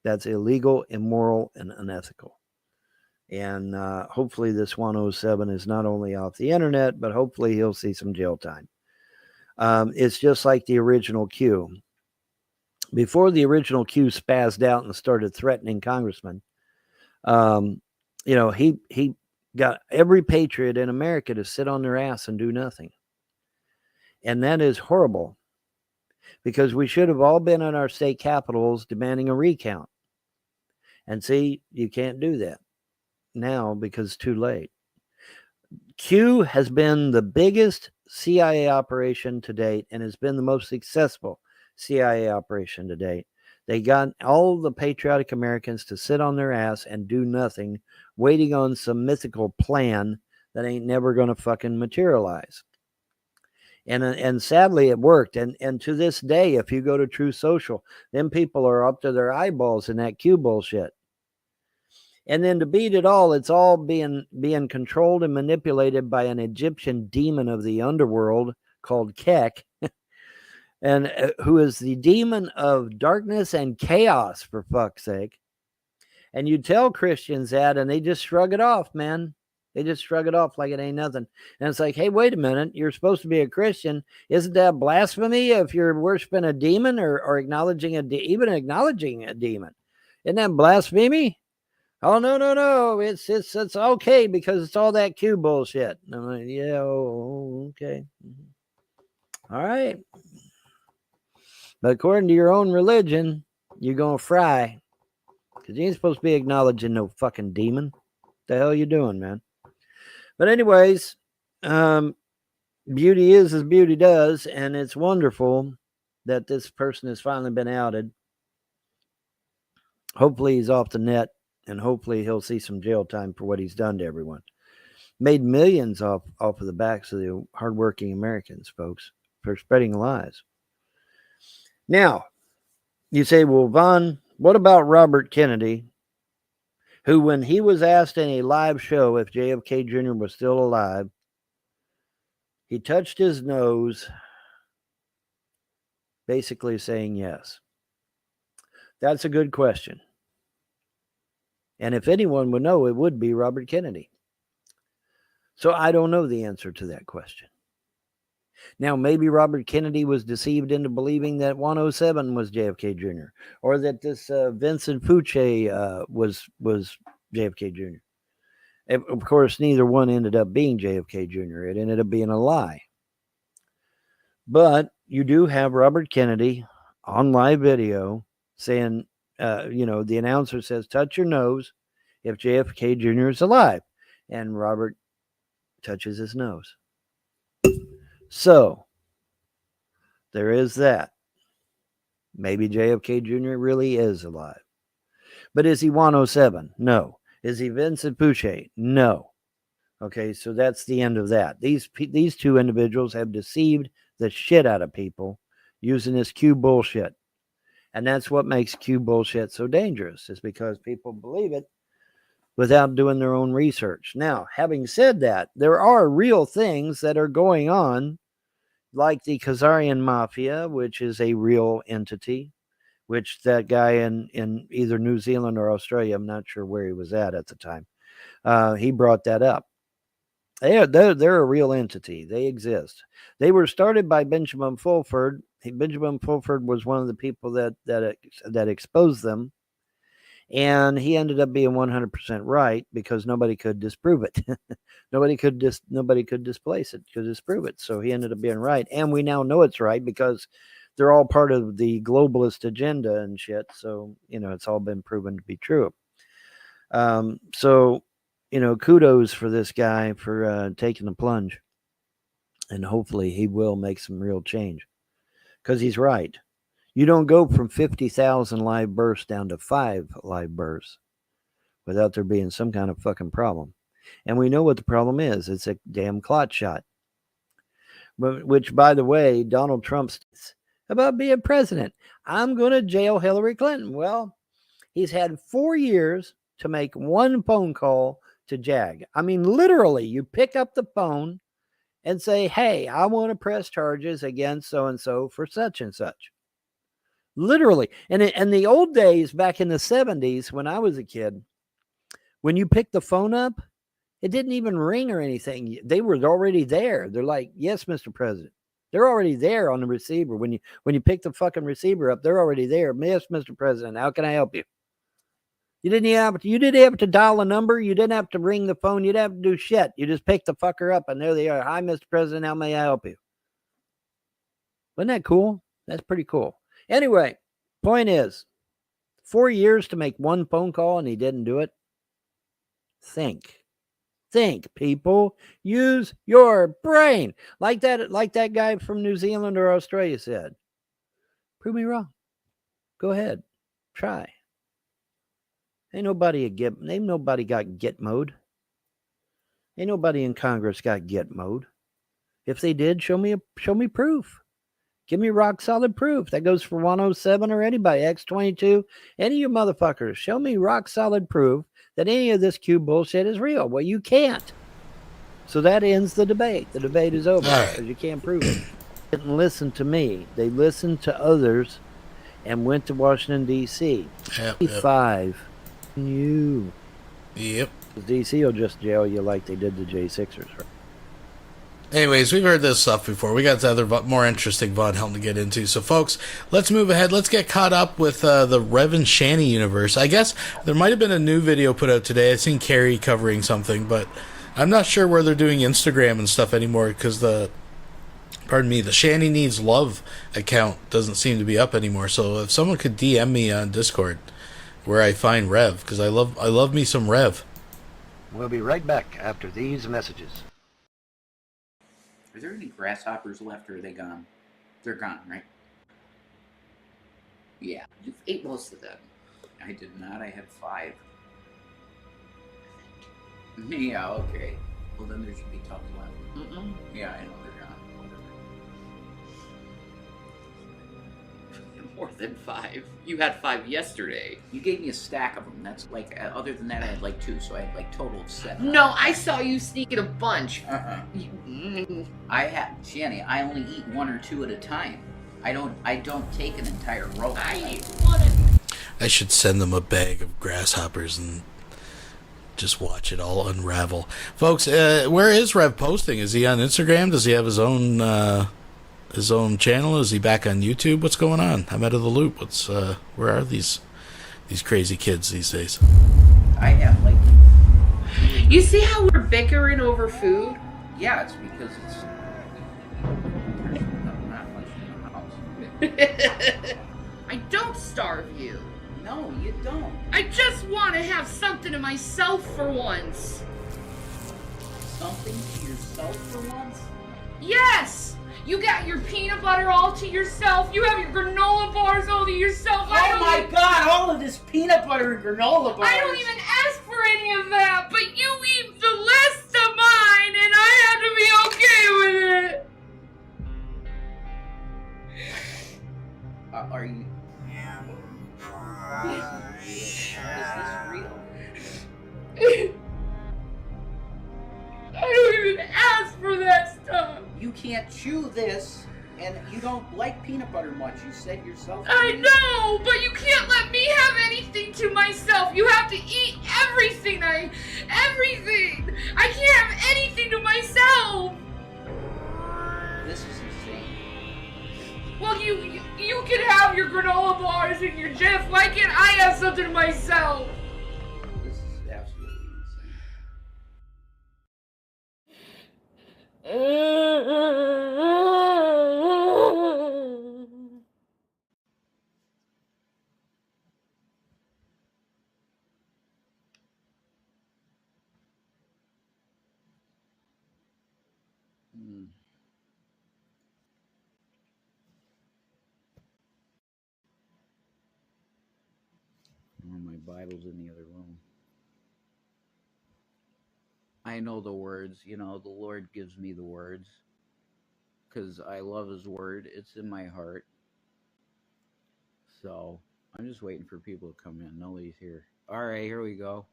That's illegal, immoral, and unethical. And hopefully this 107 is not only off the internet, but hopefully he'll see some jail time. It's just like the original Q. Before the original Q spazzed out and started threatening congressmen, you know, he got every patriot in America to sit on their ass and do nothing. And that is horrible, because we should have all been in our state capitals demanding a recount. And see, you can't do that now because it's too late. Q has been the biggest CIA operation to date and has been the most successful CIA operation to date. They got all the patriotic Americans to sit on their ass and do nothing, waiting on some mythical plan that ain't never going to fucking materialize. And sadly, it worked. And to this day, if you go to True Social, them people are up to their eyeballs in that Q bullshit. And then to beat it all, it's all being controlled and manipulated by an Egyptian demon of the underworld called Kek, and who is the demon of darkness and chaos, for fuck's sake. And you tell Christians that, and they just shrug it off, man. They just shrug it off like it ain't nothing. And it's like, hey, wait a minute. You're supposed to be a Christian. Isn't that blasphemy if you're worshiping a demon or acknowledging even acknowledging a demon? Isn't that blasphemy? Oh, no. It's okay because it's all that Q bullshit. And I'm like, yeah, okay. All right. But according to your own religion, you're going to fry. Because you ain't supposed to be acknowledging no fucking demon. What the hell you doing, man? But anyways, beauty is as beauty does. And it's wonderful that this person has finally been outed. Hopefully he's off the net. And hopefully he'll see some jail time for what he's done to everyone. Made millions off of the backs of the hardworking Americans, folks, for spreading lies. Now, you say, well, Vaughn, what about Robert Kennedy, who, when he was asked in a live show if JFK Jr. was still alive, he touched his nose, basically saying yes. That's a good question. And if anyone would know, it would be Robert Kennedy. So I don't know the answer to that question. Now, maybe Robert Kennedy was deceived into believing that 107 was JFK Jr. or that this Vincent Fouché was JFK Jr. Of course, neither one ended up being JFK Jr. It ended up being a lie. But you do have Robert Kennedy on live video saying, the announcer says, touch your nose if JFK Jr. is alive. And Robert touches his nose. So, there is that. Maybe JFK Jr. really is alive. But is he 107? No. Is he Vincent Fouché? No. Okay, so that's the end of that. These two individuals have deceived the shit out of people using this Q bullshit. And that's what makes Q bullshit so dangerous, is because people believe it without doing their own research. Now, having said that, there are real things that are going on, like the Khazarian Mafia, which is a real entity, which that guy in either New Zealand or Australia, I'm not sure where he was at the time, he brought that up. They're a real entity. They exist. They were started by Benjamin Fulford. Benjamin Fulford was one of the people that exposed them, and he ended up being 100% right because nobody could disprove it. nobody could displace it, could disprove it. So he ended up being right, and we now know it's right because they're all part of the globalist agenda and shit. So it's all been proven to be true. So kudos for this guy for taking the plunge, and hopefully he will make some real change because he's right. You don't go from 50,000 live births down to 5 live births without there being some kind of fucking problem. And we know what the problem is. It's a damn clot shot. Which, by the way, Donald Trump says about being president. I'm going to jail Hillary Clinton. Well, he's had 4 years to make one phone call to JAG. I mean, literally, you pick up the phone and say, hey, I want to press charges against so-and-so for such and such. Literally. And in the old days, back in the 70s, when I was a kid, when you picked the phone up, it didn't even ring or anything. They were already there. They're like, yes, Mr. President. They're already there on the receiver. When you pick the fucking receiver up, they're already there. Yes, Mr. President, how can I help you? You didn't have to dial a number. You didn't have to ring the phone. You didn't have to do shit. You just pick the fucker up, and there they are. Hi, Mr. President, how may I help you? Wasn't that cool? That's pretty cool. Anyway, point is, 4 years to make one phone call, and he didn't do it. Think, people. Use your brain. Like that guy from New Zealand or Australia said. Prove me wrong. Go ahead. Try. Ain't nobody got get mode. Ain't nobody in Congress got get mode. If they did, show me proof. Give me rock solid proof. That goes for 107 or anybody, X22, any of you motherfuckers. Show me rock solid proof that any of this Q bullshit is real. Well, you can't. So that ends the debate. The debate is over because you can't prove it. They didn't listen to me. They listened to others and went to Washington, D.C. Yep. 5. You. Yep. D.C. will just jail you like they did the J6ers. Right? Anyways, we've heard this stuff before. We got the other more interesting Von Helm to get into. So, folks, let's move ahead. Let's get caught up with the Rev and Shanny universe. I guess there might have been a new video put out today. I've seen Carrie covering something, but I'm not sure where they're doing Instagram and stuff anymore because the Shanny Needs Love account doesn't seem to be up anymore. So if someone could DM me on Discord where I find Rev, because I love me some Rev. We'll be right back after these messages. Are there any grasshoppers left, or are they gone? They're gone, right? Yeah, you ate most of them. I did not. I had 5. Yeah, okay. Well, then there should be tons left. Yeah, I know they're gone. Whatever. More than 5. You had 5 yesterday. You gave me a stack of them. That's like, other than that, I had like 2, so I had like total of 7. No, I saw you sneaking a bunch. I had, Shanny, I only eat 1 or 2 at a time. I don't take an entire roll. I should send them a bag of grasshoppers and just watch it all unravel. Folks, where is Rev posting? Is he on Instagram? Does he have his own channel? Is he back on YouTube? What's going on? I'm out of the loop. Where are these crazy kids these days? I have like... You see how we're bickering over food? Yeah, it's because it's... not much in the house. I don't starve you. No, you don't. I just want to have something to myself for once. Something to yourself for once? Yes! You got your peanut butter all to yourself. You have your granola bars all to yourself. Oh my god, all of this peanut butter and granola bars. I don't even ask for any of that, but you eat the less of mine, and I have to be okay with it. Are you... Is this real? I don't even ask for that stuff. You can't chew this, and you don't like peanut butter much. You said yourself. I know, but you can't let me have anything to myself. You have to eat everything. Everything. I can't have anything to myself. This is insane. Well, you can have your granola bars and your Jeff. Why can't I have something to myself? This is absolutely insane. My Bible's in the other room. I know the words, the Lord gives me the words. Because I love His word. It's in my heart. So, I'm just waiting for people to come in. Nobody's here. Alright, here we go.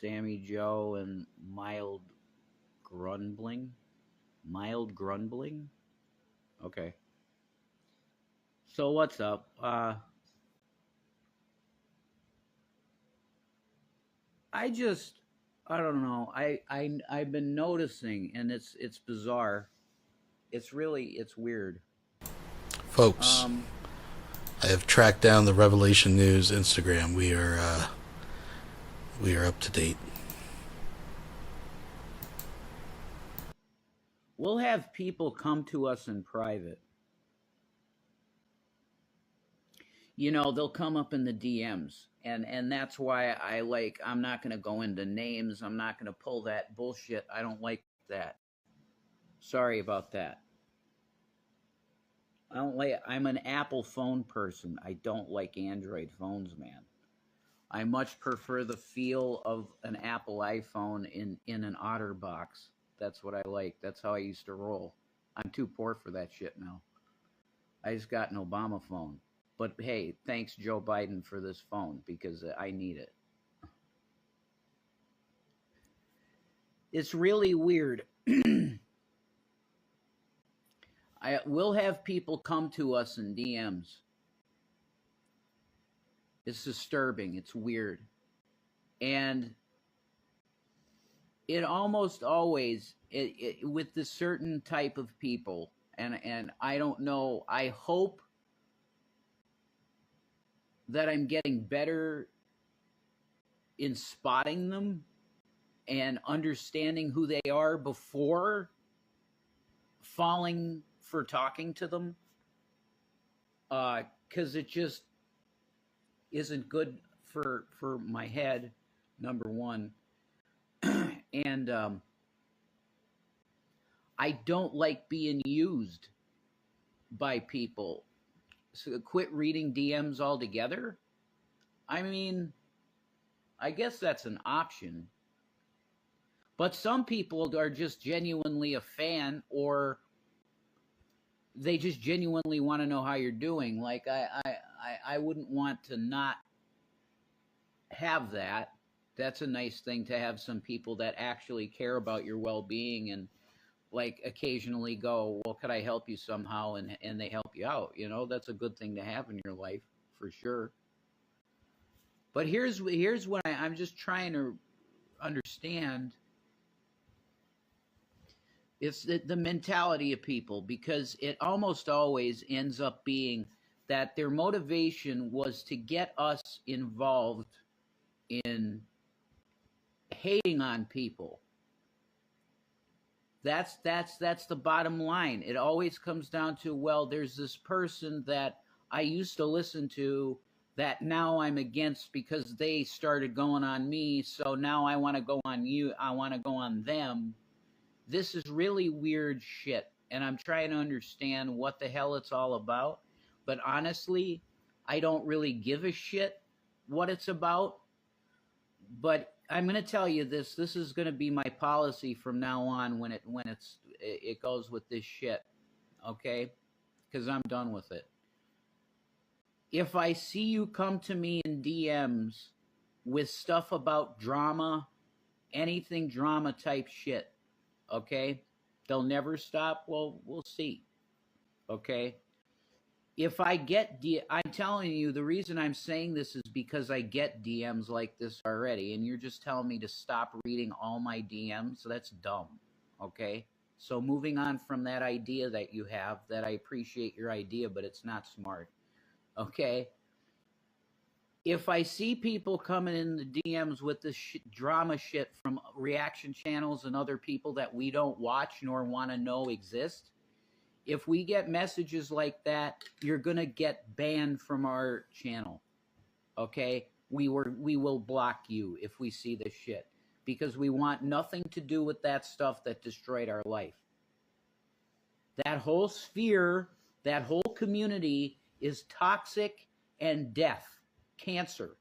Sammy Joe and Mild Grumbling? Mild Grumbling? Okay. So, what's up? I don't know. I've been noticing, and it's bizarre. It's weird. Folks, I have tracked down the Revelation News Instagram. We are up to date. We'll have people come to us in private. They'll come up in the DMs. And that's why I'm not going to go into names. I'm not going to pull that bullshit. I don't like that. Sorry about that. I'm an Apple phone person. I don't like Android phones, man. I much prefer the feel of an Apple iPhone in an OtterBox. That's what I like. That's how I used to roll. I'm too poor for that shit now. I just got an Obama phone. But hey, thanks Joe Biden for this phone because I need it. It's really weird. We'll have people come to us in DMs. It's disturbing. It's weird. And it almost always, with the certain type of people, and I don't know, I hope that I'm getting better in spotting them and understanding who they are before falling for talking to them, because it just isn't good for my head, number one. And I don't like being used by people. So quit reading DMs altogether. I mean, I guess that's an option. But some people are just genuinely a fan, or they just genuinely want to know how you're doing. Like I wouldn't want to not have that. That's a nice thing to have some people that actually care about your well-being and like occasionally go, well, could I help you somehow? And they help you out. You know, that's a good thing to have in your life for sure. But here's what I'm just trying to understand. It's the mentality of people, because it almost always ends up being that their motivation was to get us involved in hating on people. That's the bottom line. It always comes down to, well, there's this person that I used to listen to that now I'm against because they started going on me, so now I want to go on you. I want to go on them. This is really weird shit, and I'm trying to understand what the hell it's all about. But honestly, I don't really give a shit what it's about. But I'm going to tell you this. This is going to be my policy from now on when it goes with this shit, okay? Because I'm done with it. If I see you come to me in DMs with stuff about drama, anything drama type shit, okay? They'll never stop. Well, we'll see. Okay? If I get I'm telling you, the reason I'm saying this is because I get DMs like this already, and you're just telling me to stop reading all my DMs. So that's dumb. Okay? So moving on from that idea that you have, that I appreciate your idea, but it's not smart. Okay? If I see people coming in the DMs with this drama shit from reaction channels and other people that we don't watch nor want to know exist, if we get messages like that, you're going to get banned from our channel. Okay? We will block you if we see this shit, because we want nothing to do with that stuff that destroyed our life. That whole sphere, that whole community is toxic and death. Cancer.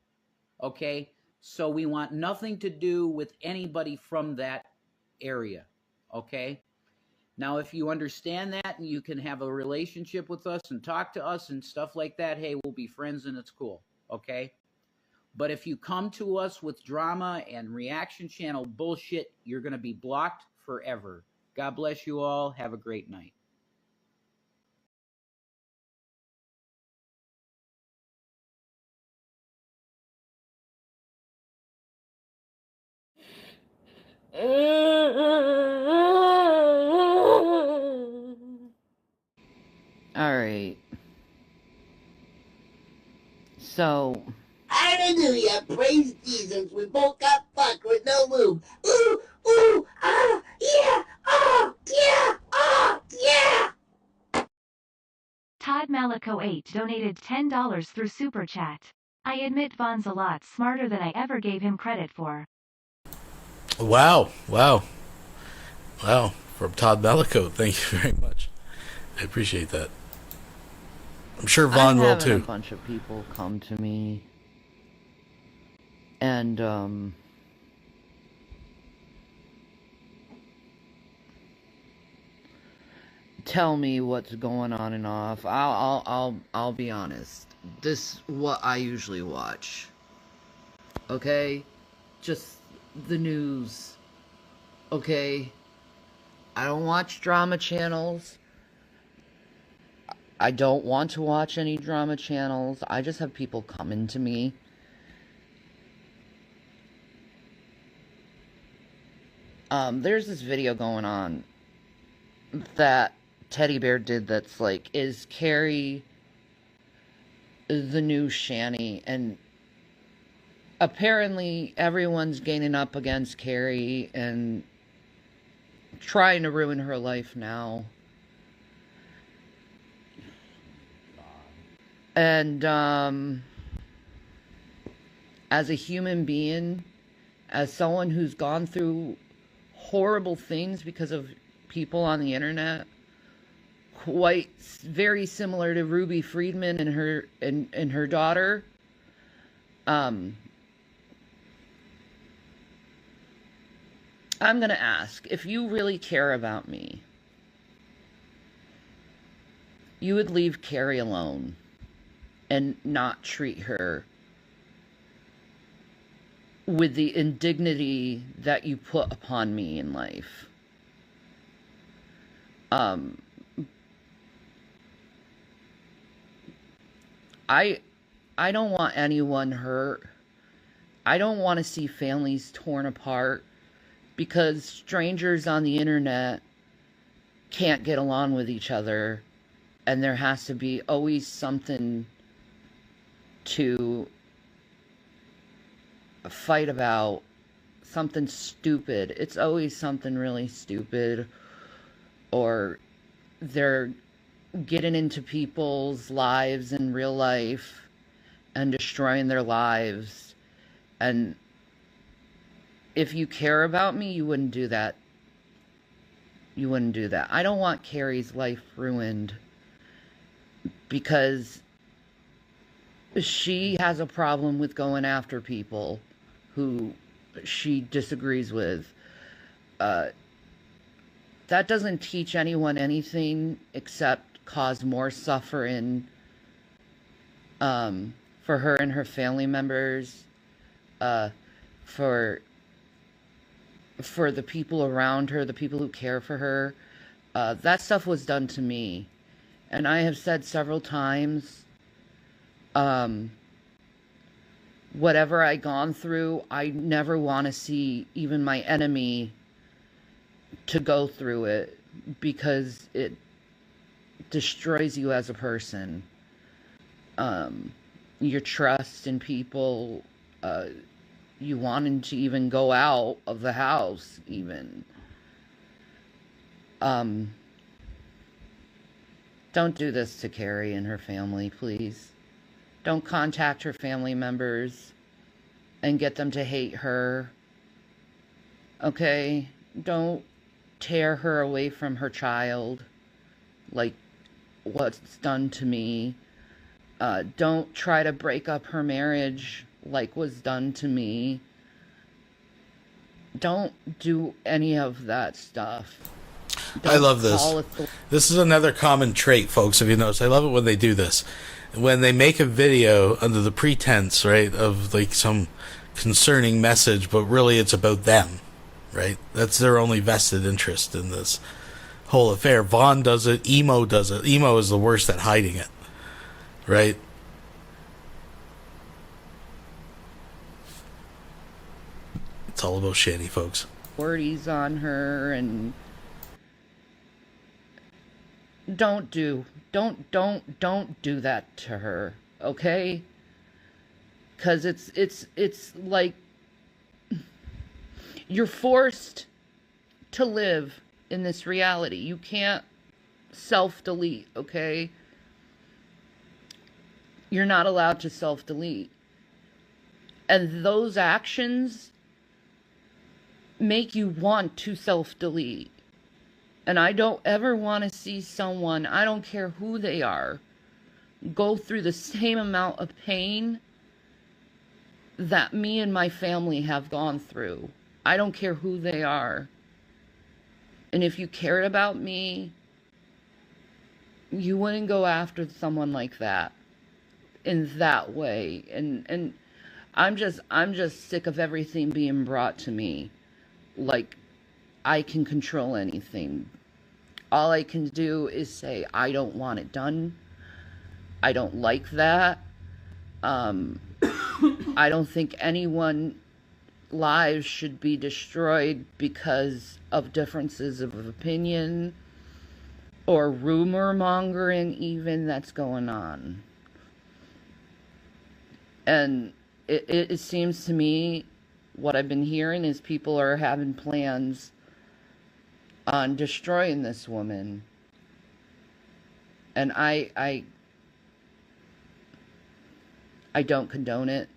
Okay? So we want nothing to do with anybody from that area. Okay? Now, if you understand that and you can have a relationship with us and talk to us and stuff like that, hey, we'll be friends and it's cool. Okay? But if you come to us with drama and reaction channel bullshit, you're going to be blocked forever. God bless you all. Have a great night. Alright. So. Hallelujah, praise Jesus. We both got fucked with no lube. Ooh, ooh, ah, yeah, ah, yeah, ah, yeah. Todd Malico 8 donated $10 through Super Chat. I admit Von's a lot smarter than I ever gave him credit for. Wow. From Todd Malico, thank you very much. I appreciate that. I'm sure Von will too. A bunch of people come to me and tell me what's going on and off. I'll be honest. This is what I usually watch. Okay? Just the news. Okay? I don't watch drama channels. I don't want to watch any drama channels. I just have people coming to me. There's this video going on that Teddy Bear did that's like, is Carrie the new Shanny? And apparently everyone's gaining up against Carrie and trying to ruin her life now. And as a human being, as someone who's gone through horrible things because of people on the internet, very similar to Ruby Friedman and her daughter, I'm gonna ask, if you really care about me, you would leave Carrie alone and not treat her with the indignity that you put upon me in life. I don't want anyone hurt. I don't want to see families torn apart because strangers on the internet can't get along with each other, and there has to be always something to fight about, something stupid. It's always something really stupid, or they're getting into people's lives in real life and destroying their lives. And if you care about me, you wouldn't do that. You wouldn't do that. I don't want Carrie's life ruined because she has a problem with going after people who she disagrees with. That doesn't teach anyone anything except cause more suffering for her and her family members, for the people around her, the people who care for her. That stuff was done to me. And I have said several times, whatever I've gone through, I never want to see even my enemy to go through it, because it destroys you as a person. Your trust in people, you wanting to even go out of the house even. Don't do this to Carrie and her family, please. Don't contact her family members and get them to hate her. Okay? Don't tear her away from her child like what's done to me. Don't try to break up her marriage like was done to me. Don't do any of that stuff. I love this. This is another common trait, folks, if you notice. I love it when they do this. When they make a video under the pretense, right, of like some concerning message, but really it's about them, right? That's their only vested interest in this whole affair. Vaughn does it. EMO does it. EMO is the worst at hiding it, right? It's all about Shanny, folks. Wordies on her, and don't do that to her, okay? Because it's like you're forced to live in this reality. You can't self-delete, okay? You're not allowed to self-delete. And those actions make you want to self-delete. And I don't ever want to see someone, I don't care who they are, go through the same amount of pain that me and my family have gone through. I don't care who they are. And if you cared about me, you wouldn't go after someone like that in that way. And I'm just sick of everything being brought to me. Like I can control anything. All I can do is say, I don't want it done. I don't like that. I don't think anyone's lives should be destroyed because of differences of opinion or rumor mongering even that's going on. And it seems to me, what I've been hearing is people are having plans on destroying this woman. And I don't condone it,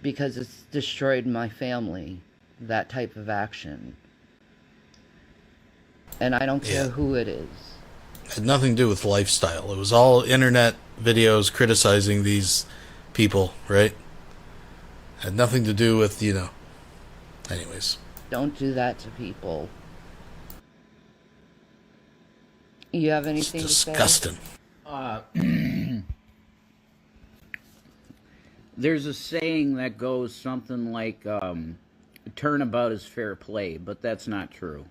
because it's destroyed my family, that type of action. And I don't care who it is. It had nothing to do with lifestyle. It was all internet videos criticizing these people, right? Had nothing to do with, anyways. Don't do that to people. You have anything It's to say? disgusting. There's a saying that goes something like, turnabout is fair play, but that's not true.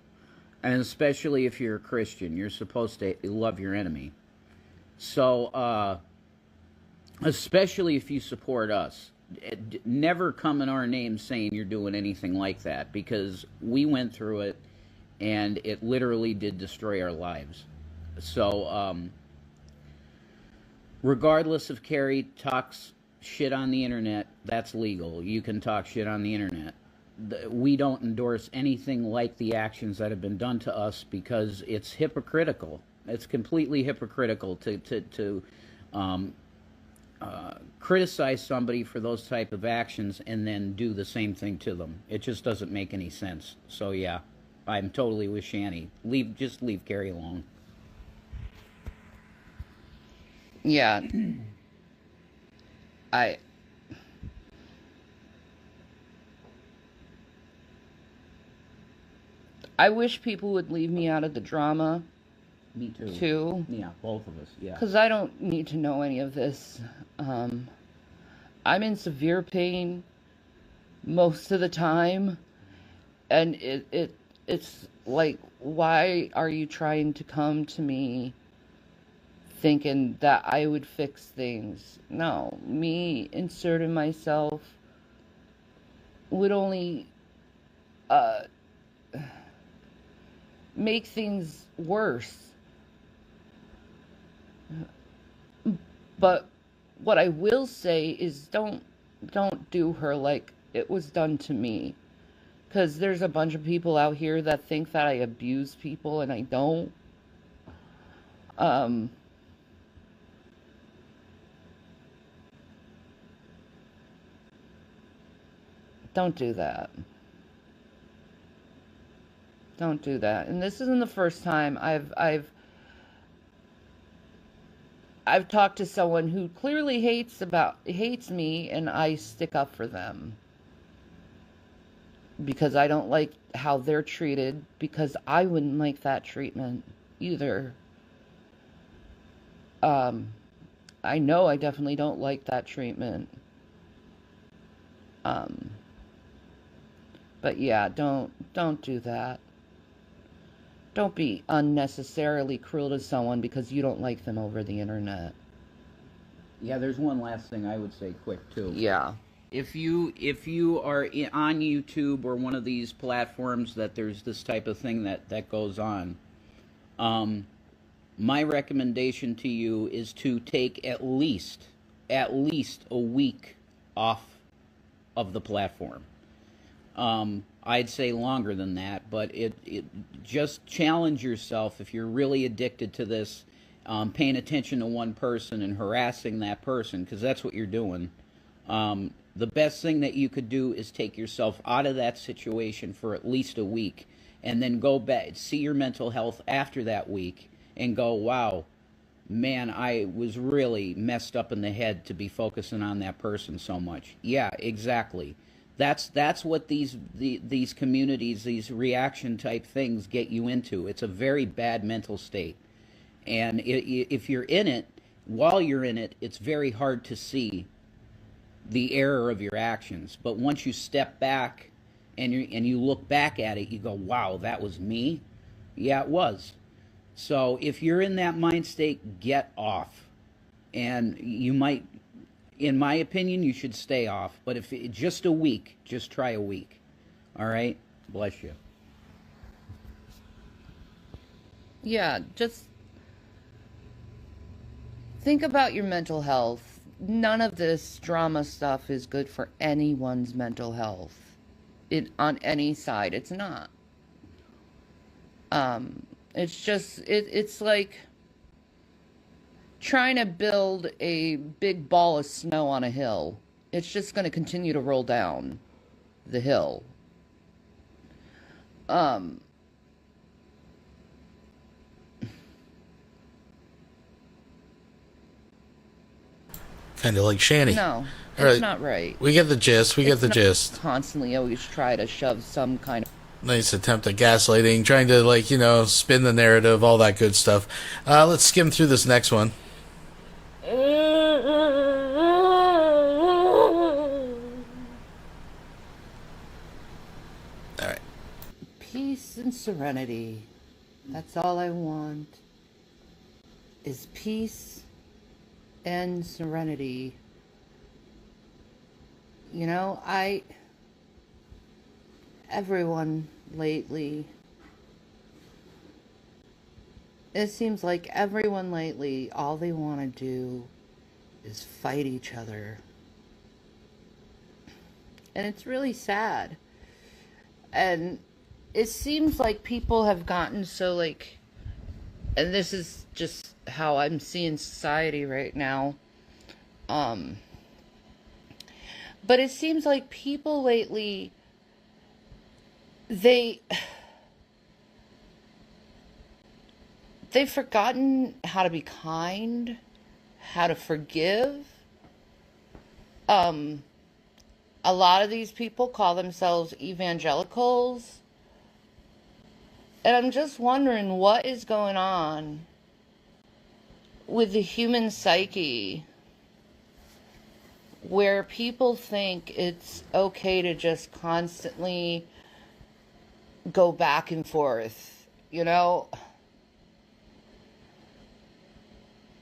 And especially if you're a Christian, you're supposed to love your enemy. So, especially if you support us, never come in our name saying you're doing anything like that, because we went through it, and it literally did destroy our lives. So, regardless if Carrie talks shit on the internet, that's legal. You can talk shit on the internet. We don't endorse anything like the actions that have been done to us, because it's hypocritical. It's completely hypocritical to criticize somebody for those type of actions and then do the same thing to them. It just doesn't make any sense. So yeah, I'm totally with Shanny. Just leave Carrie alone. Yeah. I wish people would leave me out of the drama. Me too. Yeah, both of us, yeah. Because I don't need to know any of this. I'm in severe pain most of the time. And it's like, why are you trying to come to me thinking that I would fix things? No, me inserting myself would only make things worse. But what I will say is don't do her like it was done to me. Because there's a bunch of people out here that think that I abuse people, and I don't. Don't do that. Don't do that. And this isn't the first time I've talked to someone who clearly hates me, and I stick up for them. Because I don't like how they're treated, because I wouldn't like that treatment either. I know I definitely don't like that treatment. But yeah, don't do that. Don't be unnecessarily cruel to someone because you don't like them over the internet. Yeah, there's one last thing I would say quick too. Yeah. If you are on YouTube or one of these platforms that there's this type of thing that goes on, my recommendation to you is to take at least a week off of the platform. I'd say longer than that, but it just challenge yourself if you're really addicted to this, paying attention to one person and harassing that person, because that's what you're doing. The best thing that you could do is take yourself out of that situation for at least a week, and then go back, see your mental health after that week, and go, wow, man, I was really messed up in the head to be focusing on that person so much. Yeah, exactly. That's what these communities, these reaction type things get you into. It's a very bad mental state. And if you're in it, while you're in it, it's very hard to see the error of your actions. But once you step back and you look back at it, you go, wow, that was me? Yeah, it was. So if you're in that mind state, get off. And you might, in my opinion, you should stay off. But if just a week, just try a week. All right? Bless you. Yeah, just think about your mental health. None of this drama stuff is good for anyone's mental health. On any side, it's not. It's just, it's like trying to build a big ball of snow on a hill. It's just going to continue to roll down the hill. Kind of like Shanny. No, it's All right. not right. We get the gist. We get It's the not gist. Constantly always try to shove some kind of... Nice attempt at gaslighting, trying to, like, you know, spin the narrative, all that good stuff. Let's skim through this next one. Alright. Peace and serenity. That's all I want. Is peace and serenity. You know, everyone lately, it seems like everyone lately, all they want to do is fight each other. And it's really sad. And it seems like people have gotten so, like, and this is just how I'm seeing society right now, but it seems like people lately, they've forgotten how to be kind, how to forgive. A lot of these people call themselves evangelicals. And I'm just wondering what is going on with the human psyche where people think it's okay to just constantly go back and forth, you know,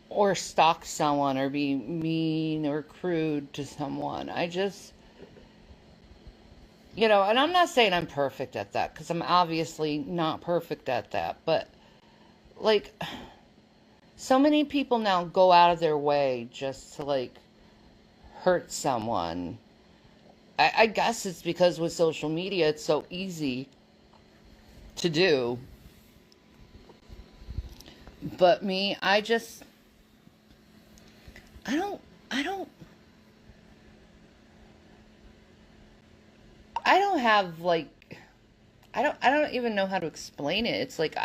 or stalk someone or be mean or crude to someone. I just, you know, and I'm not saying I'm perfect at that, because I'm obviously not perfect at that, but like, so many people now go out of their way just to, like, hurt someone. I guess it's because with social media it's so easy to do. But me, I don't have, like, I don't even know how to explain it. It's like,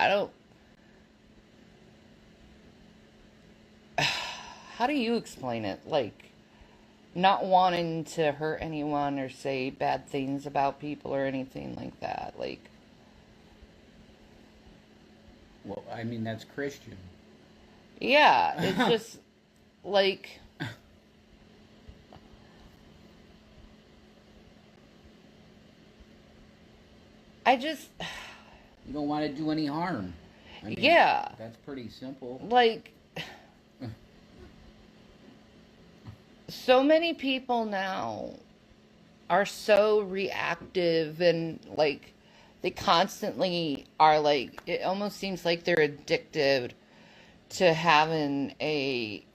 how do you explain it? Like, not wanting to hurt anyone or say bad things about people or anything like that. Like, Well, I mean, that's Christian. yeah, it's just like, You don't want to do any harm. I mean, yeah, that's pretty simple. like, so many people now are so reactive, and like, they constantly are, like, it almost seems like they're addicted to having a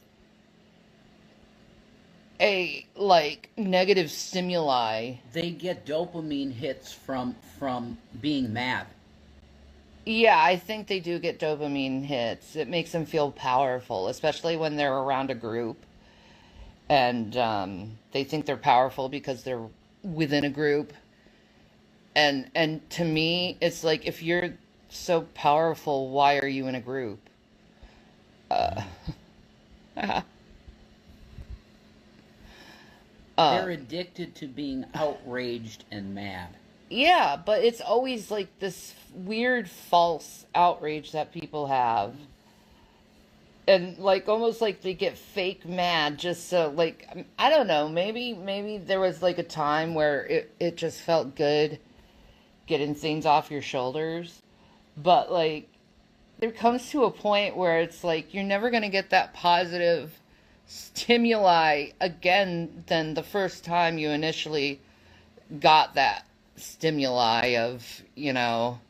like negative stimuli. They get dopamine hits from being mad. Yeah, I think they do get dopamine hits. It makes them feel powerful, especially when they're around a group. And they think they're powerful because they're within a group. And to me, it's like, if you're so powerful, why are you in a group? They're addicted to being outraged and mad. Yeah, but it's always like this weird false outrage that people have. And like, almost like they get fake mad just so, like, I don't know, maybe there was like a time where it just felt good getting things off your shoulders. But, like, there comes to a point where it's like you're never going to get that positive stimuli again than the first time you initially got that stimuli of, you know,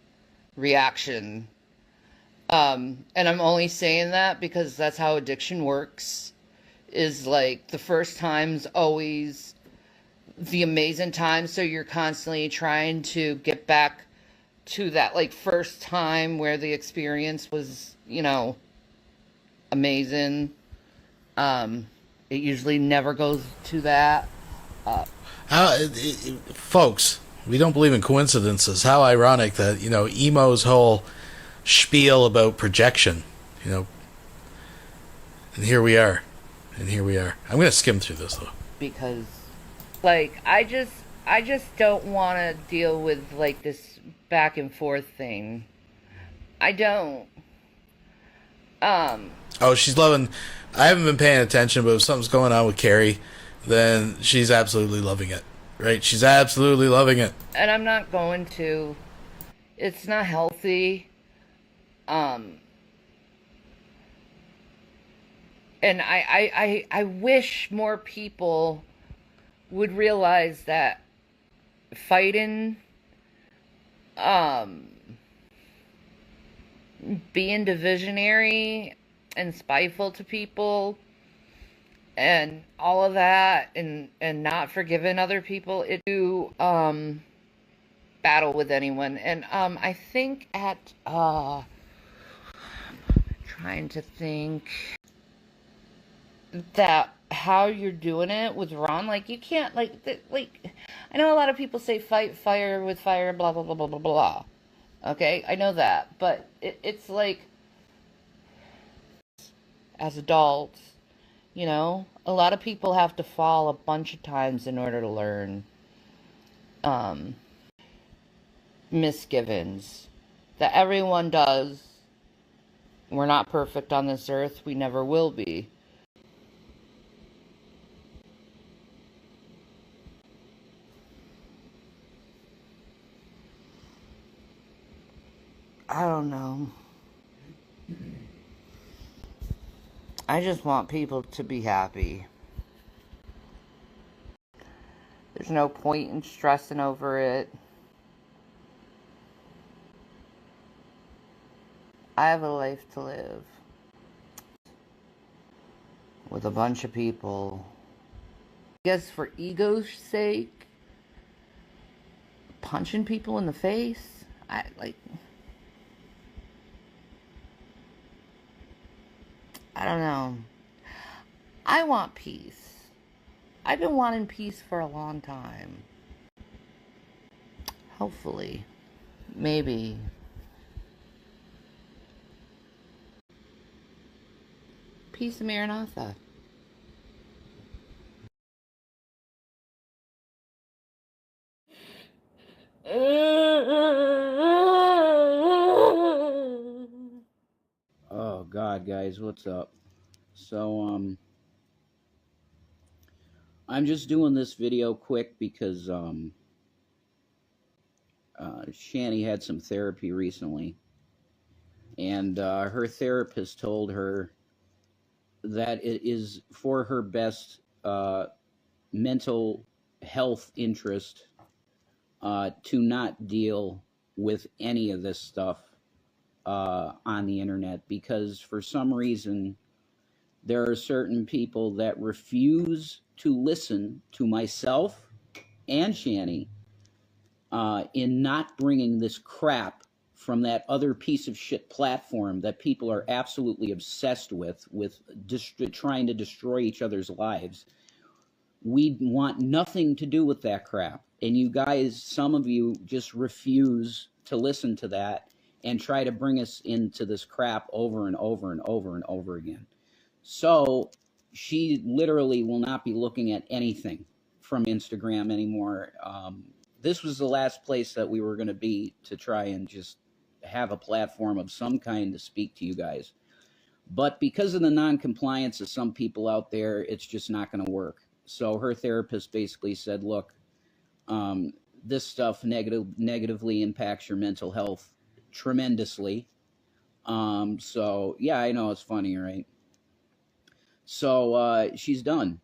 reaction. And I'm only saying that because that's how addiction works, is like the first time's always the amazing time, so you're constantly trying to get back to that, like, first time where the experience was, you know, amazing. It usually never goes to that. Folks, we don't believe in coincidences. How ironic that, you know, Emo's whole spiel about projection, you know, and here we are. I'm going to skim through this, though. Because, like, I just don't want to deal with, like, this back and forth thing. I don't. Oh, she's loving... I haven't been paying attention, but if something's going on with Carrie, then she's absolutely loving it, right? She's absolutely loving it. And I'm not going to. It's not healthy. And I wish more people would realize that fighting, being divisionary and spiteful to people and all of that, and not forgiving other people, it do battle with anyone. And I think at trying to think that how you're doing it with Ron, like, you can't, like, I know a lot of people say fight fire with fire, blah blah blah blah blah blah. Okay, I know that, but it's like, as adults, you know, a lot of people have to fall a bunch of times in order to learn. Misgivings that everyone does. We're not perfect on this earth. We never will be. I don't know. I just want people to be happy. There's no point in stressing over it. I have a life to live with a bunch of people. I guess for ego's sake, punching people in the face, I don't know. I want peace. I've been wanting peace for a long time. Hopefully. Maybe. Peace of Maranatha. Oh God, guys, what's up? So I'm just doing this video quick because Shanny had some therapy recently, and her therapist told her that it is for her best mental health interest to not deal with any of this stuff on the internet, because for some reason there are certain people that refuse to listen to myself and Shanny in not bringing this crap from that other piece of shit platform that people are absolutely obsessed with trying to destroy each other's lives. We want nothing to do with that crap. And you guys, some of you just refuse to listen to that and try to bring us into this crap over and over and over and over again. So she literally will not be looking at anything from Instagram anymore. This was the last place that we were going to be to try and just have a platform of some kind to speak to you guys. But because of the non-compliance of some people out there, it's just not going to work. So her therapist basically said, look, this stuff negatively impacts your mental health tremendously. So yeah, I know it's funny, right? So she's done.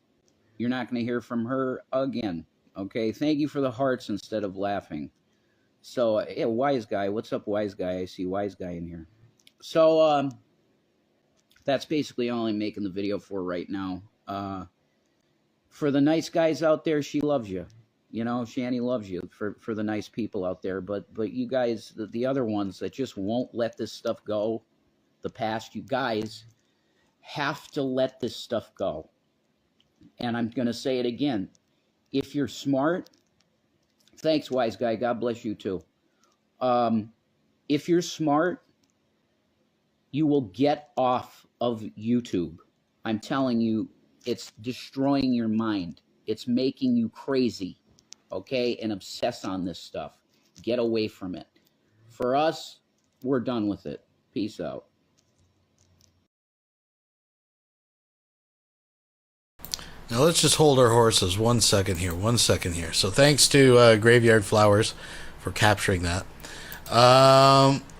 You're not going to hear from her again. Okay, thank you for the hearts instead of laughing. So yeah, Wise Guy, what's up, Wise Guy? I see Wise Guy in here. So that's basically all I'm making the video for right now. For the nice guys out there, she loves you. You know, Shanny loves you for the nice people out there. But you guys, the other ones that just won't let this stuff go, the past, you guys have to let this stuff go. And I'm going to say it again. If you're smart, thanks, Wise Guy. God bless you too. If you're smart, you will get off of YouTube. I'm telling you, it's destroying your mind. It's making you crazy, okay, and obsess on this stuff. Get away from it. For us, we're done with it. Peace out. Now let's just hold our horses 1 second here. 1 second here. So thanks to Graveyard Flowers for capturing that.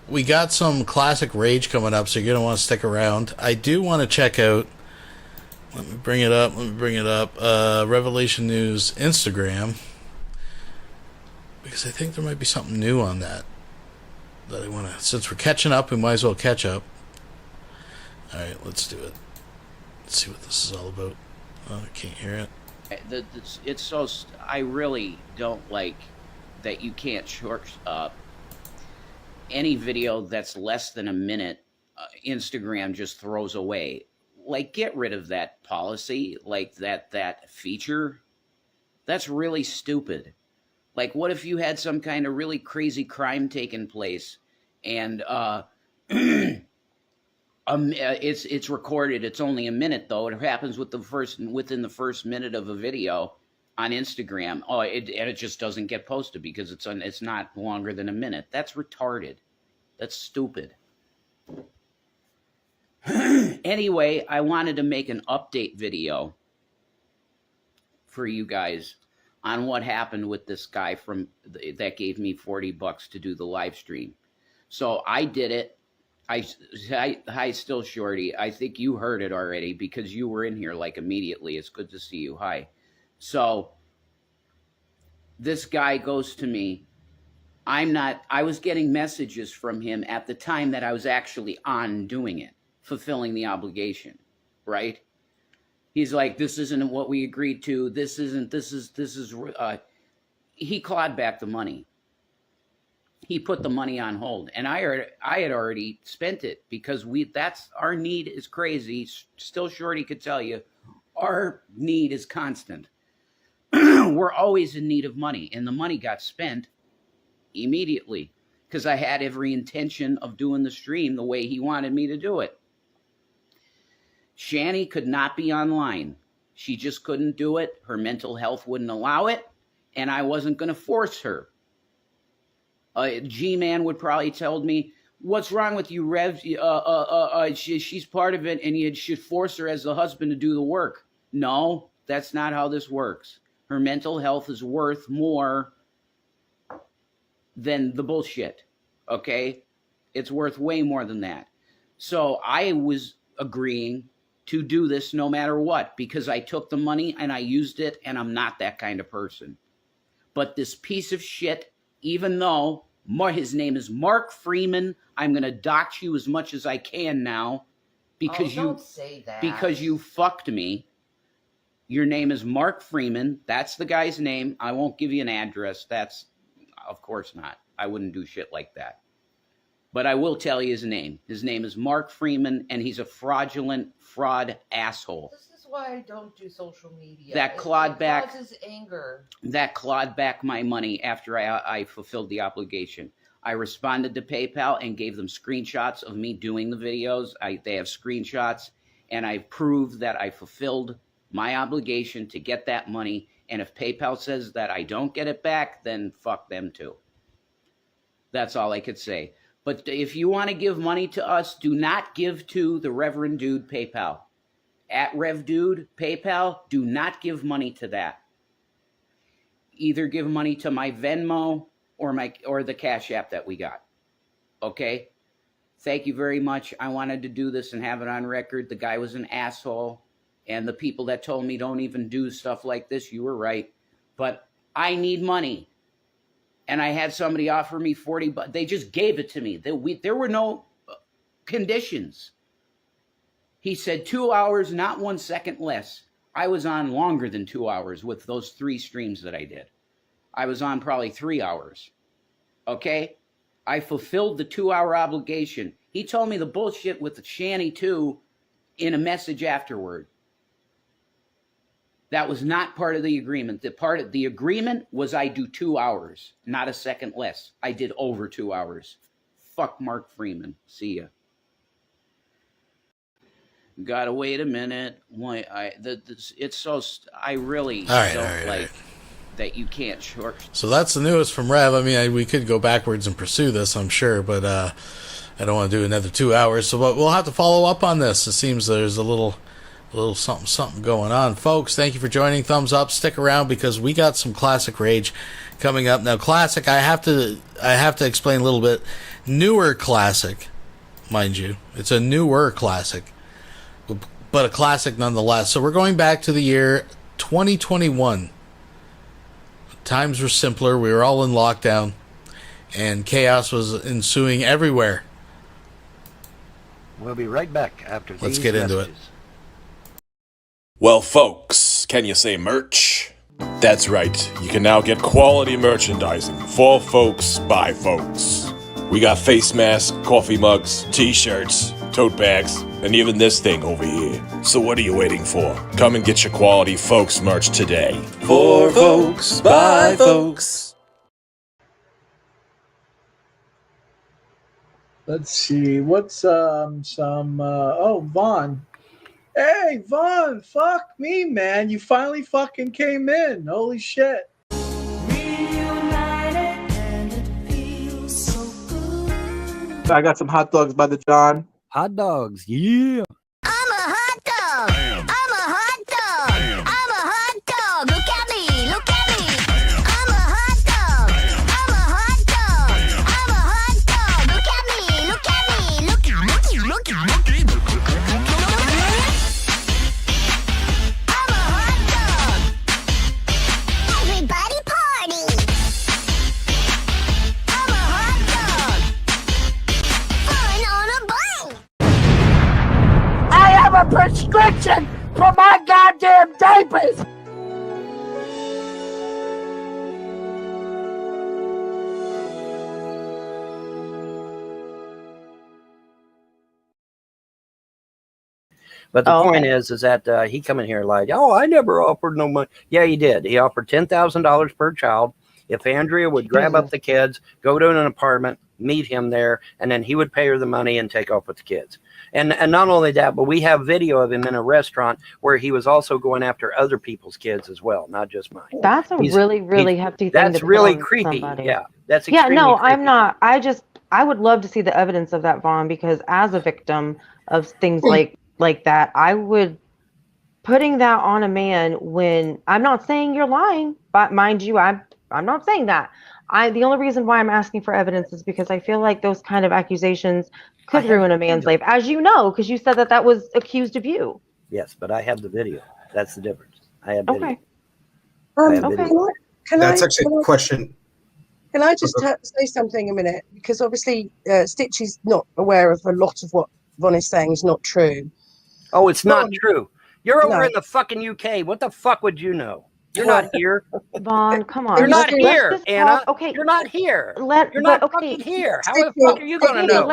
We got some classic rage coming up, so you're going to want to stick around. I do want to check out, let me bring it up, Revelation News Instagram, because I think there might be something new on that I want to, since we're catching up, we might as well catch up. Alright, let's do it. Let's see what this is all about. Oh, I can't hear it. It's so, I really don't like that you can't short any video that's less than a minute. Instagram just throws away. Like, get rid of that policy, like that feature. That's really stupid. Like, what if you had some kind of really crazy crime taking place, and it's recorded. It's only a minute though. It happens within the first minute of a video on Instagram. And it just doesn't get posted because it's not longer than a minute. That's retarded. That's stupid. Anyway, I wanted to make an update video for you guys on what happened with this guy that gave me $40 to do the live stream. So I did it. Hi, Still Shorty. I think you heard it already because you were in here like immediately. It's good to see you. Hi. So this guy goes to me. I was getting messages from him at the time that I was actually on doing it, fulfilling the obligation, right? He's like, this isn't what we agreed to. He clawed back the money. He put the money on hold, and I had already spent it because that's our need is crazy. Still Shorty could tell you, our need is constant. We're always in need of money, and the money got spent immediately because I had every intention of doing the stream the way he wanted me to do it. Shanny could not be online. She just couldn't do it. Her mental health wouldn't allow it, and I wasn't going to force her. G-Man would probably tell me, what's wrong with you, Rev? She's part of it, and you should force her as the husband to do the work. No, that's not how this works. Her mental health is worth more than the bullshit, okay? It's worth way more than that. So I was agreeing to do this no matter what because I took the money and I used it, and I'm not that kind of person. But this piece of shit, even though his name is Mark Freeman, I'm going to dox you as much as I can now because don't say that. Because you fucked me. Your name is Mark Freeman. That's the guy's name. I won't give you an address. That's, of course not. I wouldn't do shit like that. But I will tell you his name. His name is Mark Freeman, and he's a fraud asshole. This is why I don't do social media. That clawed back. It causes anger. That clawed back my money after I fulfilled the obligation. I responded to PayPal and gave them screenshots of me doing the videos. They have screenshots, and I proved that I fulfilled my obligation to get that money. And if PayPal says that I don't get it back, then fuck them too. That's all I could say. But if you want to give money to us, do not give to the Reverend Dude PayPal. At Rev Dude PayPal, do not give money to that. either give money to my Venmo or the Cash App that we got. Okay? Thank you very much. I wanted to do this and have it on record. The guy was an asshole. And the people that told me don't even do stuff like this, you were right. But I need money. And I had somebody offer me $40. They just gave it to me. There were no conditions. He said 2 hours, not 1 second less. I was on longer than 2 hours with those 3 streams that I did. I was on probably 3 hours. Okay? I fulfilled the 2-hour obligation. He told me the bullshit with the Shanny too in a message afterward. That was not part of the agreement. The agreement was I do 2 hours, not a second less. I did over 2 hours. Fuck Mark Freeman. See ya. Gotta wait a minute. I really don't like that you can't short. So that's the newest from Rev. I mean, we could go backwards and pursue this, I'm sure, but I don't want to do another 2 hours. So we'll have to follow up on this. It seems there's a little something going on. Folks, thank you for joining. Thumbs up. Stick around because we got some Classic Rage coming up. Now, Classic, I have to explain a little bit. Newer Classic, mind you. It's a newer Classic, but a classic nonetheless. So we're going back to the year 2021. Times were simpler. We were all in lockdown, and chaos was ensuing everywhere. We'll be right back after these Let's get into it. Well, folks, can you say merch? That's right. You can now get quality merchandising for folks by folks. We got face masks, coffee mugs, t-shirts, tote bags, and even this thing over here. So what are you waiting for? Come and get your quality folks merch today. For folks by folks. Let's see. What's Vaughn. Hey, Vaughn, fuck me, man. You finally fucking came in. Holy shit. I got some hot dogs by the John. Hot dogs, yeah. I'm a hot dog. I'm a hot dog. I'm a hot dog. Look at me. Look at me. I'm a hot dog. I'm a hot dog. I'm a hot dog. Look at me. Look at me. Look at me. Look at me. I'm a hot dog. Everybody party. I'm a hot dog. Fun on a bun. I have a prescription for my goddamn diapers. But the point is that he come in here and lied. Oh, I never offered no money. Yeah, he did. He offered $10,000 per child. If Andrea would grab up the kids, go to an apartment, meet him there, and then he would pay her the money and take off with the kids. And not only that, but we have video of him in a restaurant where he was also going after other people's kids as well, not just mine. That's a really hefty thing. That's to really put on creepy. somebody. Yeah, that's yeah. No, extremely I'm not. I would love to see the evidence of that, Vaughn, because as a victim of things like that, I would putting that on a man when I'm not saying you're lying, but mind you, I'm not saying that. The only reason why I'm asking for evidence is because I feel like those kind of accusations could ruin a man's life, as you know, because you said that was accused of you. Yes, but I have the video. That's the difference. I have video. Okay. I have video. That's actually a question. Can I just say something a minute? Because obviously Stitch is not aware of a lot of what Von is saying is not true. Oh, it's not true. You're over in the fucking UK. What the fuck would you know? You're not here. Vaughn, come on. You're not here, Anna. Okay. You're not here. You're not fucking here. How the fuck are you going to know?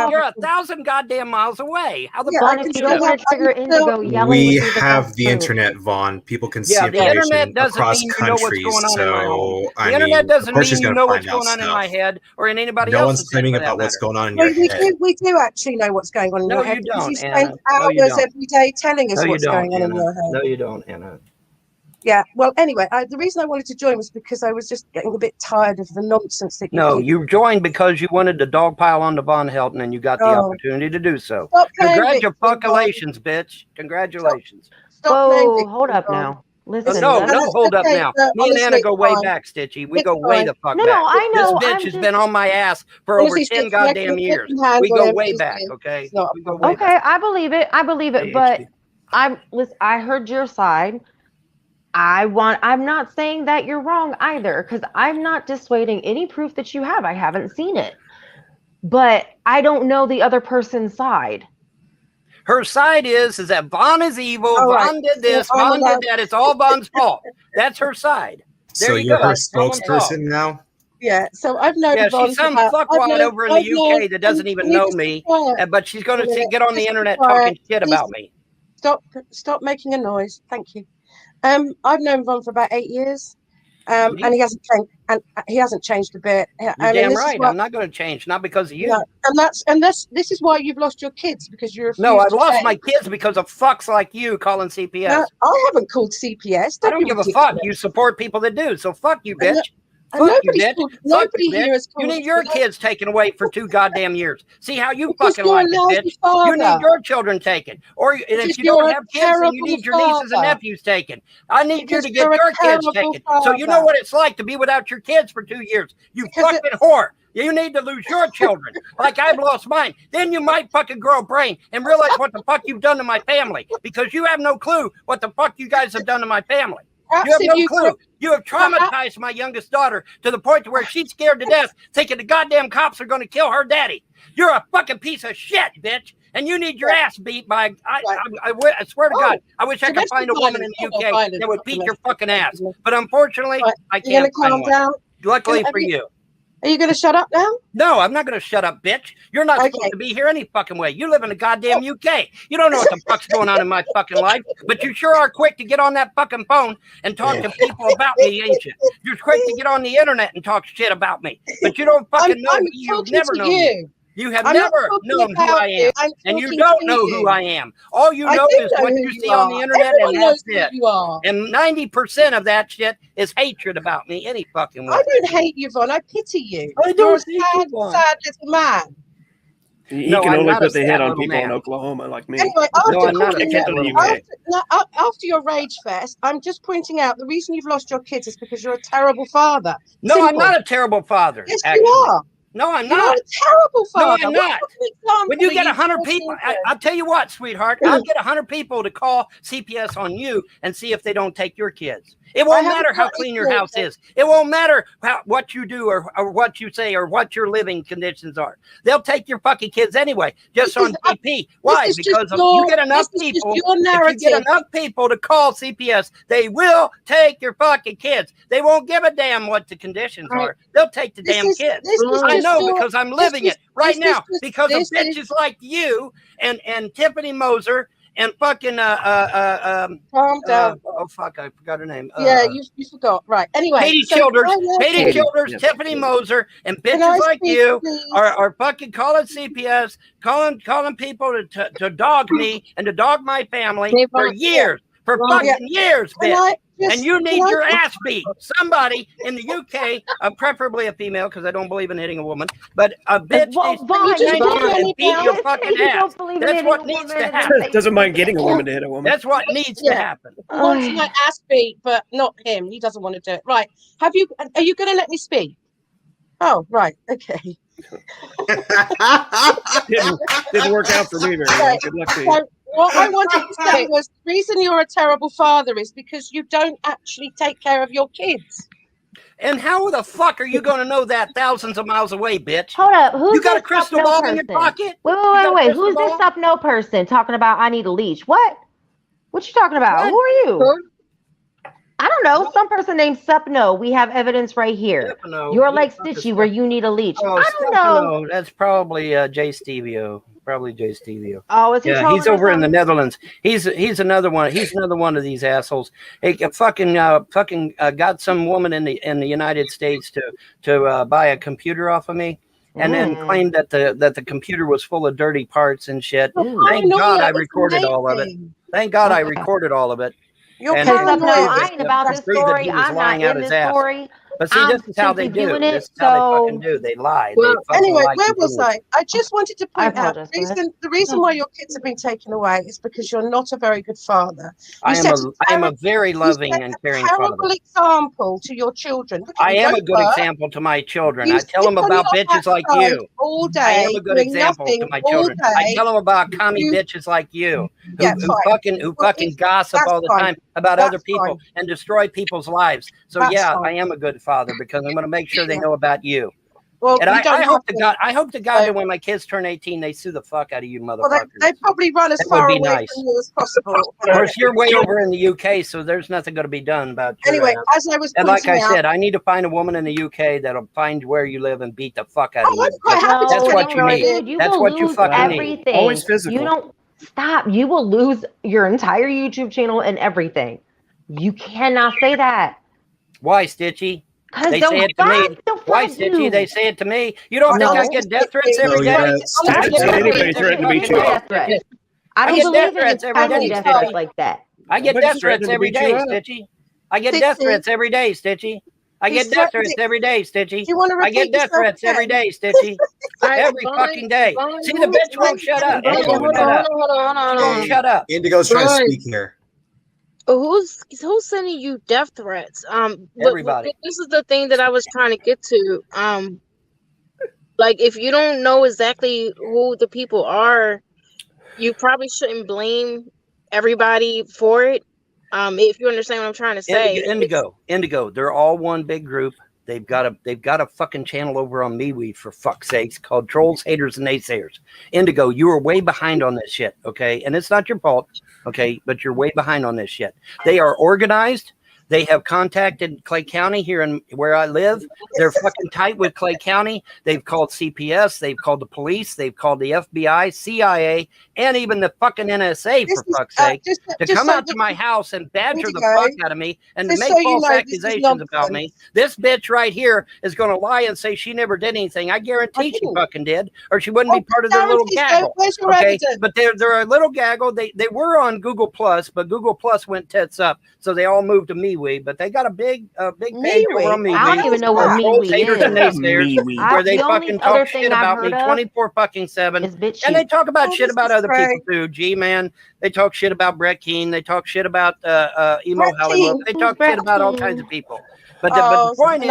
You're 1,000 goddamn miles away. How the fuck if you don't want to trigger Indigo yelling We with you, have the internet, Vaughn. People can see the information internet doesn't across mean you know what's countries. going on in my home. So, The internet doesn't mean you know what's going going on in my head or in anybody No else's one's claiming head, for about that what's matter. going on in your head. We do actually know what's going on in No, your head. you because don't, you spend Anna. No, you hours don't. every day telling us No, you what's don't, going on in Anna. your head. No, you don't, Anna. Yeah, well, anyway, the reason I wanted to join was because I was just getting a bit tired of the nonsense that you No, keep. you joined because you wanted to dogpile on Von Helton and you got the opportunity to do so. Stop playing Congratulations, bitch. Congratulations. Stop playing Whoa, victim, hold up Vaughn. now. Listen, no, that's hold up okay, now. but Me and honestly, Anna go it's way fine. back, Stitchy. We It's go way fine. the fuck No, back. I This know. bitch I'm has just been on my ass for over Honestly, 10 Stitch, making goddamn years. hands We on go him way is back, good. okay? It's not a We go problem. way back. okay. I believe it. I believe it. But listen, I heard your side. I'm not saying that you're wrong either, because I'm not dissuading any proof that you have. I haven't seen it. But I don't know the other person's side. Her side is that Vaughn is evil. All right, Vaughn did so this. I'm Vaughn did allowed. that. It's all Vaughn's fault. That's her side. So There you you're go. her Problem solved. spokesperson now? Yeah, so I've known Yeah, Vaughn she's for some about. fuckwad over in the UK that doesn't even Can you know just be me, quiet but she's going for a to minute? get on the Just be internet quiet. talking shit Please about me. stop making a noise. Thank you. I've known Vaughn for about 8 years. And he hasn't changed, and he hasn't changed a bit. You're I mean, damn this is right. what, I'm not going to change, not because of you. no, this is why you've lost your kids, because you refuse No, I've to lost change. my kids because of fucks like you calling CPS. No, I haven't called CPS. I don't be give a ridiculous. fuck. You support people that do. So fuck you, And bitch. and Fuck you, nobody's bitch. called, Fuck nobody you, here bitch. has You called. need your kids taken away for 2 goddamn years. See how you Because fucking you're like a it, lousy bitch. father. You need your children taken. And Because if you you're don't a have kids, then you terrible need your nieces and father. nephews taken. I need Because you to get you're a your kids terrible taken. So you know father. what it's like to be without your kids for 2 years. You Because fucking whore. You need to lose your children like I've lost mine. Then you might fucking grow a brain and realize what the fuck you've done to my family, because you have no clue what the fuck you guys have done to my family. You have no clue. You have traumatized my youngest daughter to the point to where she's scared to death, thinking the goddamn cops are going to kill her daddy. You're a fucking piece of shit, bitch. And you need your ass beat by, I swear to God, I wish I could find a woman in the UK that would beat your fucking ass. But unfortunately, I You're can't gonna find calm one. down. Luckily for you. Are you going to shut up now? No, I'm not going to shut up, bitch. You're not supposed to be here any fucking way. You live in the goddamn UK. You don't know what the fuck's going on in my fucking life, but you sure are quick to get on that fucking phone and talk to people about me, ain't you? You're quick to get on the internet and talk shit about me, but you don't fucking know me. You've never known me. You have never known who I am, and you don't know who I am. All you know is what you see on the internet, and that's it. And 90% of that shit is hatred about me any fucking way. I don't hate you, Von. I pity you. I You're don't a sad, sad little man. He No, can I'm only not a put the hit sad on little people in man. Oklahoma like me. Anyway, No, I'm not a sad little man. after your rage fest, I'm just pointing out the reason you've lost your kids is because you're a terrible father. No, Simple. I'm not a terrible father. Yes, actually. you are. No, I'm You're not. a terrible father. No, I'm What not. fucking example When you are get 100 people, setting? I'll tell you what, sweetheart, I'll get 100 people to call CPS on you and see if they don't take your kids. It won't matter how clean your house is. It won't matter what you do or what you say or what your living conditions are. They'll take your fucking kids anyway, just on DP. Why? Because you get enough people. If you get enough people to call CPS, they will take your fucking kids. They won't give a damn what the conditions are. They'll take the damn kids. I know because I'm living it right now because of bitches like you and Tiffany Moser. And fucking calm down. Oh fuck, I forgot her name. Yeah, you forgot. Right. Anyway, Katie Childers, Tiffany Moser, and bitches like you are fucking calling CPS, calling people to dog me and to dog my family for years. For fucking years, bitch. And you need your ass beat. Somebody in the UK, preferably a female, because I don't believe in hitting a woman, but a bitch needs to beat your fucking ass. That's what needs to happen. Doesn't mind getting a woman to hit a woman. That's what needs to happen. He wants my ass beat, but not him. He doesn't want to do it. Right. Are you going to let me speak? Oh, right. Okay. Didn't work out for me very well. Good luck to you. So what I wanted to say was the reason you're a terrible father is because you don't actually take care of your kids. And how the fuck are you going to know that thousands of miles away, bitch? Hold up. Who's you got this a crystal up no ball person? in your pocket? Wait. Who's this up no person talking about I need a leash? What? What you talking about? What? Who are you? I don't know. Some person named Supno. We have evidence right here. Stefano. You're like Stitchy where you need a leash. Oh, I don't know. That's probably Jay Stevio. Probably Jay Stevio. Oh, is he? Yeah, he's over in the Netherlands. He's another one. He's another one of these assholes. He fucking got some woman in the United States to buy a computer off of me, and then claimed that the computer was full of dirty parts and shit. Thank God I recorded all of it. Thank God I recorded all of it. I ain't about this story. I'm not in this story. But see, this is how they simply do. doing it, This is how they so- fucking do. They lie. Well, they fucking anyway, lie where was continuously. I? I just wanted to point out apologize, the reason why your kids have been taken away is because you're not a very good father. I am a very you loving set and a caring terrible father. example to your children. Look at I you, am go a good work, example to my children. you I tell them sit on about your bitches like backside you. all day, I am a good doing example to nothing my all children. I day. tell them about commie You- bitches like you, who, Yeah, who fine. fucking gossip That's all the fine. time about That's other people fine. and destroy people's lives. So That's yeah, fine. I am a good father because I'm going to make sure they Yeah. know about you. Well, And you don't I hope have to God, that when my kids turn 18, they sue the fuck out of you, Well, motherfuckers. they probably run as That would far be away nice. from you as possible. Of course, you're way over in the UK, so there's nothing going to be done about your Anyway, ass. as I was And like I pointing out, said, I need to find a woman in the UK that'll find where you live and beat the fuck out of Oh, you. I'm quite happy to That's tell what you where I need. live. Dude, you That's will what you lose fucking need. everything. Always physical. You don't stop. You will lose your entire YouTube channel and everything. You cannot say that. Why, Stitchy? Because They they'll say it to me. they'll Why, fight Stitchy? you. They say it to me. You don't think I No. get death threats every Oh, day? yeah. I get anybody threatened to beat you up. I don't get believe death in threats this every day, family death Stitchy. threats like that. I get Nobody's death threats threatening to every beat day, you up. Stitchy. I get death Stitchy. threats every day, Stitchy. I He's get death threatening- threats every day, Stitchy. Do you want to I get repeat death yourself threats every again? day, Stitchy. Alright, Every Vaughn, fucking day. Vaughn, See, the bitch won't shut up. She Vaughn, won't shut up. hold on. She won't shut up. Indigo's trying to Vaughn. speak here. Who's sending you death threats? Everybody. This is the thing that I was trying to get to. Like if you don't know exactly who the people are, you probably shouldn't blame everybody for it. If you understand what I'm trying to say. Indigo. They're all one big group. They've got a fucking channel over on MeWe, for fuck's sakes, called Trolls, Haters, and Naysayers. Indigo, you are way behind on this shit, okay? And it's not your fault, okay? But you're way behind on this shit. They are organized. They have contacted Clay County here in where I live. They're fucking tight with Clay County. They've called CPS. They've called the police. They've called the FBI, CIA, and even the fucking NSA, for fuck's sake, to come out to my house and badger the fuck out of me and to make false accusations about me. This bitch right here is going to lie and say she never did anything. I guarantee she fucking did, or she wouldn't be part of their little gaggle. Okay, but they're a little gaggle. They were on Google Plus, but Google Plus went tits up, so they all moved to MeWe. But they got a big page over on MeWe. I don't even know what Trolls, MeWe Haters, and is. Naysayers, where they The only fucking other talk thing shit I've about me heard of 24/7, is BitChute. and they talk about shit this about is other great. people too. G-Man, they talk shit about Brett Keane. They talk shit about Emo Brett Hollywood. Keane? They Who's talk Brett shit about all Keane? kinds of people. But the point is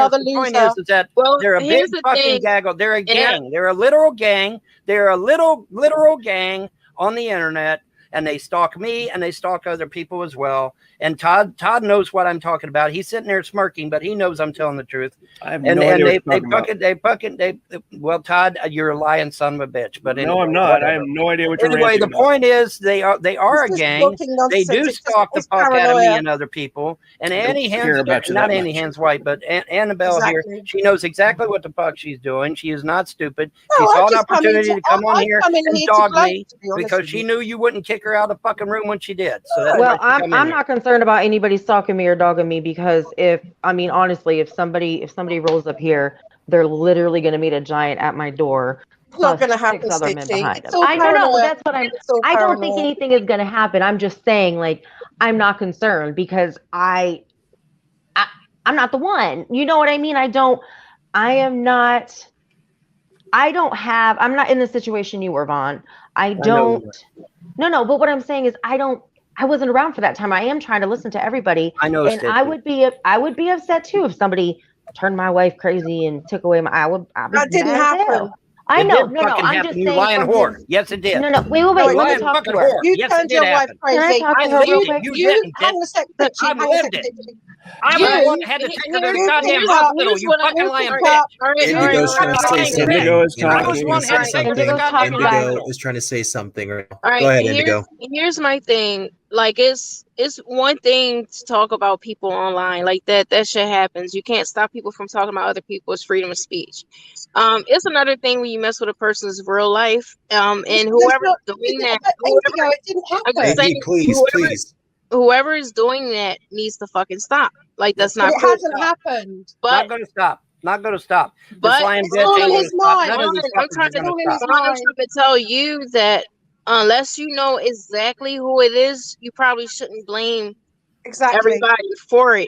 that they're a big here's the fucking thing, gaggle. They're a and I- gang. They're a literal gang. They're a literal gang on the internet. And they stalk me and they stalk other people as well. And Todd knows what I'm talking about. He's sitting there smirking, but he knows I'm telling the truth. I have no idea what you're talking about. Well, Todd, you're a lying son of a bitch. But anyway, No, I'm not. I whatever. have no idea what you're Anyway, the ranting about. point is they are a This is gang. talking They nonsense. do It's just- stalk the it's fuck out of me paranoia. and other people. And I don't Annie care Hands, about you not that Annie much. Hands White, but Annabelle here, Exactly. she knows exactly what the fuck she's doing. She is not stupid. No, She I saw an just come in opportunity to come on I here come in and here to dog blame, me to be honest because with she you. knew you wouldn't kick her out of the fucking room when she did. So that's Well, why she come in I'm here. not concerned about anybody stalking me or dogging me because honestly, if somebody rolls up here, they're literally going to meet a giant at my door. It's not plus going to happen, 6 other men Stitchy. behind It's them. all I don't know. paranoia. That's what I'm. It's all I don't think paranoia. anything is going to happen. I'm just saying, like, I'm not concerned because I'm not the one. You know what I mean? I'm not in the situation you were, Vaughn. No. But what I'm saying is I wasn't around for that time. I am trying to listen to everybody. I know, And I would be upset too if somebody turned my wife crazy and took away I would That be didn't mad as hell. happen. I It know. did No. fucking I'm happen, just you saying. lying from whore. his- Yes, it did. No. Wait. You Let me lying talk fucking to her. whore. You Yes, it turned did your wife happen. Can I crazy. talk to I her lived real it. quick? You didn't, Hang kid. on a sec, Stitchy. I've Hang on a lived sec, it. Stitchy. I'm the one that had to take her to the goddamn hospital. You fucking lying bitch. Indigo's trying to say something. Indigo is I talking. was the one that had to take her to the Indigo's goddamn talking, guys. Indigo is trying to say something right now. All right, Go ahead, Indigo. here's my thing. Like it's one thing to talk about people online like that shit happens. You can't stop people from talking about other people. It's freedom of speech. It's another thing when you mess with a person's real life. And whoever's doing that, Indigo, it didn't I'm happen. just saying, Please. whoever is doing that needs to fucking stop. Like that's But not it cool. hasn't happened. But Not going to stop. Not going to stop. This But lying it's bitch all in ain't going to his stop. mind. None of these I'm fuckers trying are to, going to in his stop. I'm mind. trying to tell you that unless you know exactly who it is, you probably shouldn't blame Exactly. everybody for it.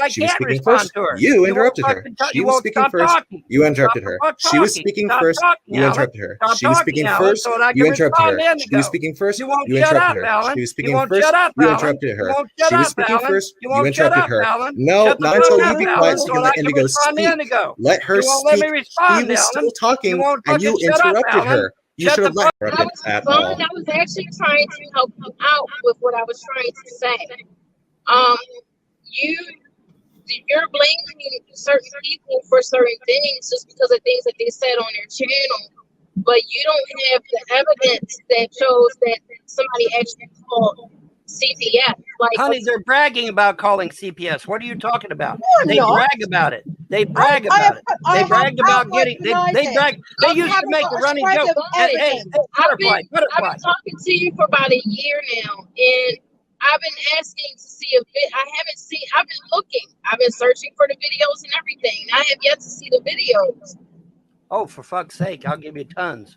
I She was can't speaking respond first. to her. You won't interrupted her. fucking talk- She you was won't speaking stop first. talking. You interrupted Stop her. fucking She was talking. speaking Stop first. talking, You Alan. interrupted her. Stop She was talking, speaking Alan, first. so that I You can interrupted respond her. to She was Indigo. speaking first. You won't You shut interrupted up, her. Alan. She was You speaking won't first. shut up, You Alan. interrupted You her. won't shut She was up, speaking Alan. first. You You won't shut interrupted up, her. Alan. No, Shut the not fuck until you up, be Alan, quiet so so you can that let I can Indigo respond to speak. Indigo. Let her You won't let me speak. He respond, was Alan. still talking, You won't and you fucking shut up, interrupted Alan. her. You Shut should the have let fuck her I was at fine. all. I was actually trying to help you out with what I was trying to say. Um, you're blaming certain people for certain things just because of things that they said on their channel, but you don't have the evidence that shows that somebody actually called CPS. Like, Honey, they're bragging about calling CPS. What are you talking about? I'm They not. brag about it. They brag I about it. I They have bragged about outright getting. denied They it. brag. They I used to haven't make got a a running shred joke. of Hey, evidence. I've butterfly, been talking to you for about a year now, and I've been asking to see a bit. I haven't seen. I've been looking. I've been searching for the videos and everything. I have yet to see the videos. Oh, for fuck's sake! I'll give you tons.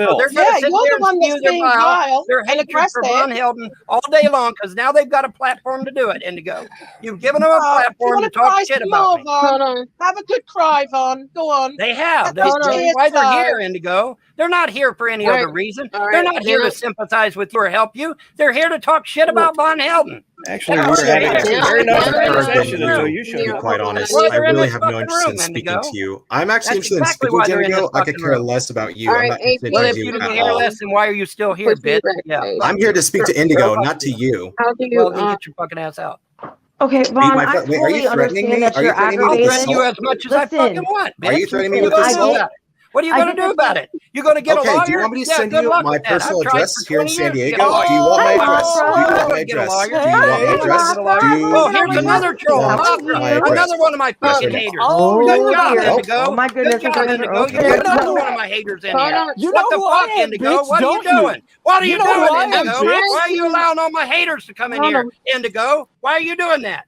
filth. they're going to Yeah, sit you're there the and one spew that's their being bile, vile their and hatred for aggressive. Von Helden all day long because now they've got a platform to do it, Indigo. You've given them a Oh, do you platform want to to talk cry shit some about more, me. Von? Hold on. Have a good cry, Von. Go on. They have. Get those That's tears why they're flowing. here, Indigo. They're not here for any All other right. reason. All They're right. not here to sympathize with you or help you. They're here to talk shit about Von Helden. Actually, we were having a very nice conversation until you showed To be up. quite honest, Why I they're in really this have no fucking interest in room, speaking Indigo. to you. I'm actually That's interested in exactly speaking why to you, they're in this Indigo. I could fucking care room. less about you. All I'm right, not interested Well, in if you you at care all. less, then why are you still here, push me bitch? back, Yeah, guys. fuck I'm here you. to speak to Go Indigo, fuck not to you. you. How do you? Well, then get your fucking ass out. Okay, Are you, Vaughn, my I friend, wait, are you totally threatening understand me? that Are you you're threatening me I'll with aggravated. threaten you assault? as much as I fucking want, bitch. Are you threatening me What with are you gonna do assault? about it? What are you I gonna get do that about it? You gonna get a Okay, lawyer? do you want me to Yeah, send good you luck my with that. I've personal tried address for here in 20 San years to get a Diego? lawyer. Do you want my Hi, address? Do you Mothra. want my Get a address? lawyer. Do you want my Hey, I'm not gonna address? get a lawyer. Do Mothra. Oh, you here's another troll, want Mothra. my How are address? Another one of my Yes or fucking no? haters. Oh, Good Oh job, dear. Nope. Indigo. Oh my Good goodness job, gracious. Indigo. You Okay. got another one of my haters in Hold here. on. you What know the who fuck, I am, Indigo? bitch, What are you don't you? doing? What are You you know who doing, I am, Indigo? bitch. Why are you allowing all my haters to come in Hold here, on. Indigo? Why are you doing that?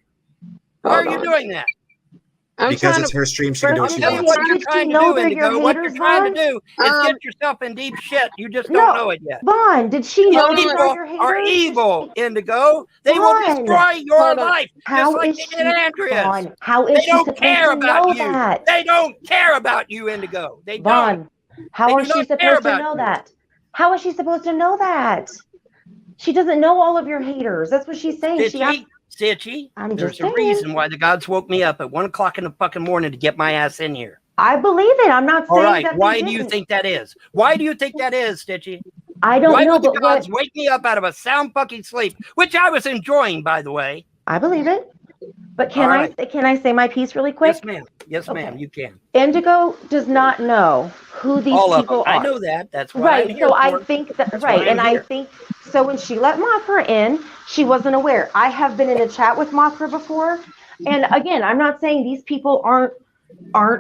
Why are Hold you on. doing that? I'm Because trying it's to. her stream. She can do First what I'll she and tell you wants. what foremost, you're did she trying to know do, they're your Indigo. What you're haters, trying to Vaughn? do is Um. get yourself in deep shit. You just don't No. know it yet. Vaughn, did she These know Hold these on. are people your are haters? evil, Indigo. They will Vaughn, destroy your Hold on. life just how like is they did she, Andrea's. Vaughn, how They is she don't supposed care to about know you. that? They don't care about you, Indigo. They don't. Vaughn, how They is do she not care supposed to about know you. that? How is she supposed to know that? She doesn't know all of your haters. That's what she's saying. She has, Stitchy, I'm there's just a saying. reason why the gods woke me up at 1 o'clock in the fucking morning to get my ass in here. I believe it. I'm not All saying right. that Why they do you didn't. think that is? Why do you think that is, Stitchy? I don't Why know, would the but gods what wake me up out of a sound fucking sleep, which I was enjoying, by the way? I believe it. But All right. can I say my piece really quick? Yes, ma'am. Yes, ma'am. Okay. You can. Indigo does not know who these All of them. people I are. know that. That's what I'm Right. here So I for. think that That's right, why I'm and I here. think so when she let Mothra in, she wasn't aware. I have been in a chat with Mothra before, and again, I'm not saying these people aren't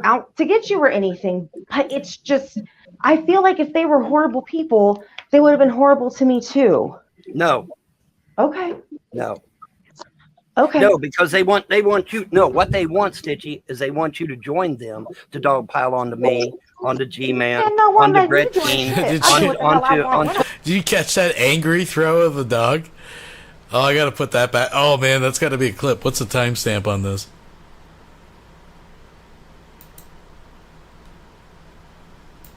out to get you or anything, but it's just I feel like if they were horrible people, they would have been horrible to me too. No. Okay. No. Okay. No, because they want you. No, what they want, Stitchy, is they want you to join them to dogpile onto me, onto G-Man, And no one onto made me join Gretchen, shit. I do what the hell I want. Did you catch that angry throw of the dog? Oh, I gotta put that back. Oh man, that's gotta be a clip. What's the timestamp on this?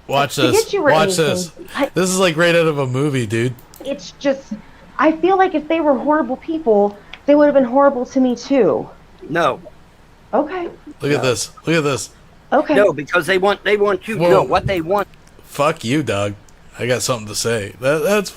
Watch To this. get you or Watch anything. this. This is like right out of a movie, dude. It's just I feel like if they were horrible people, they would have been horrible to me too. No. Okay. Look at this. Look at this. Okay. No, because they want you. Whoa. No, what they want, Fuck you, dog. I got something to say. That's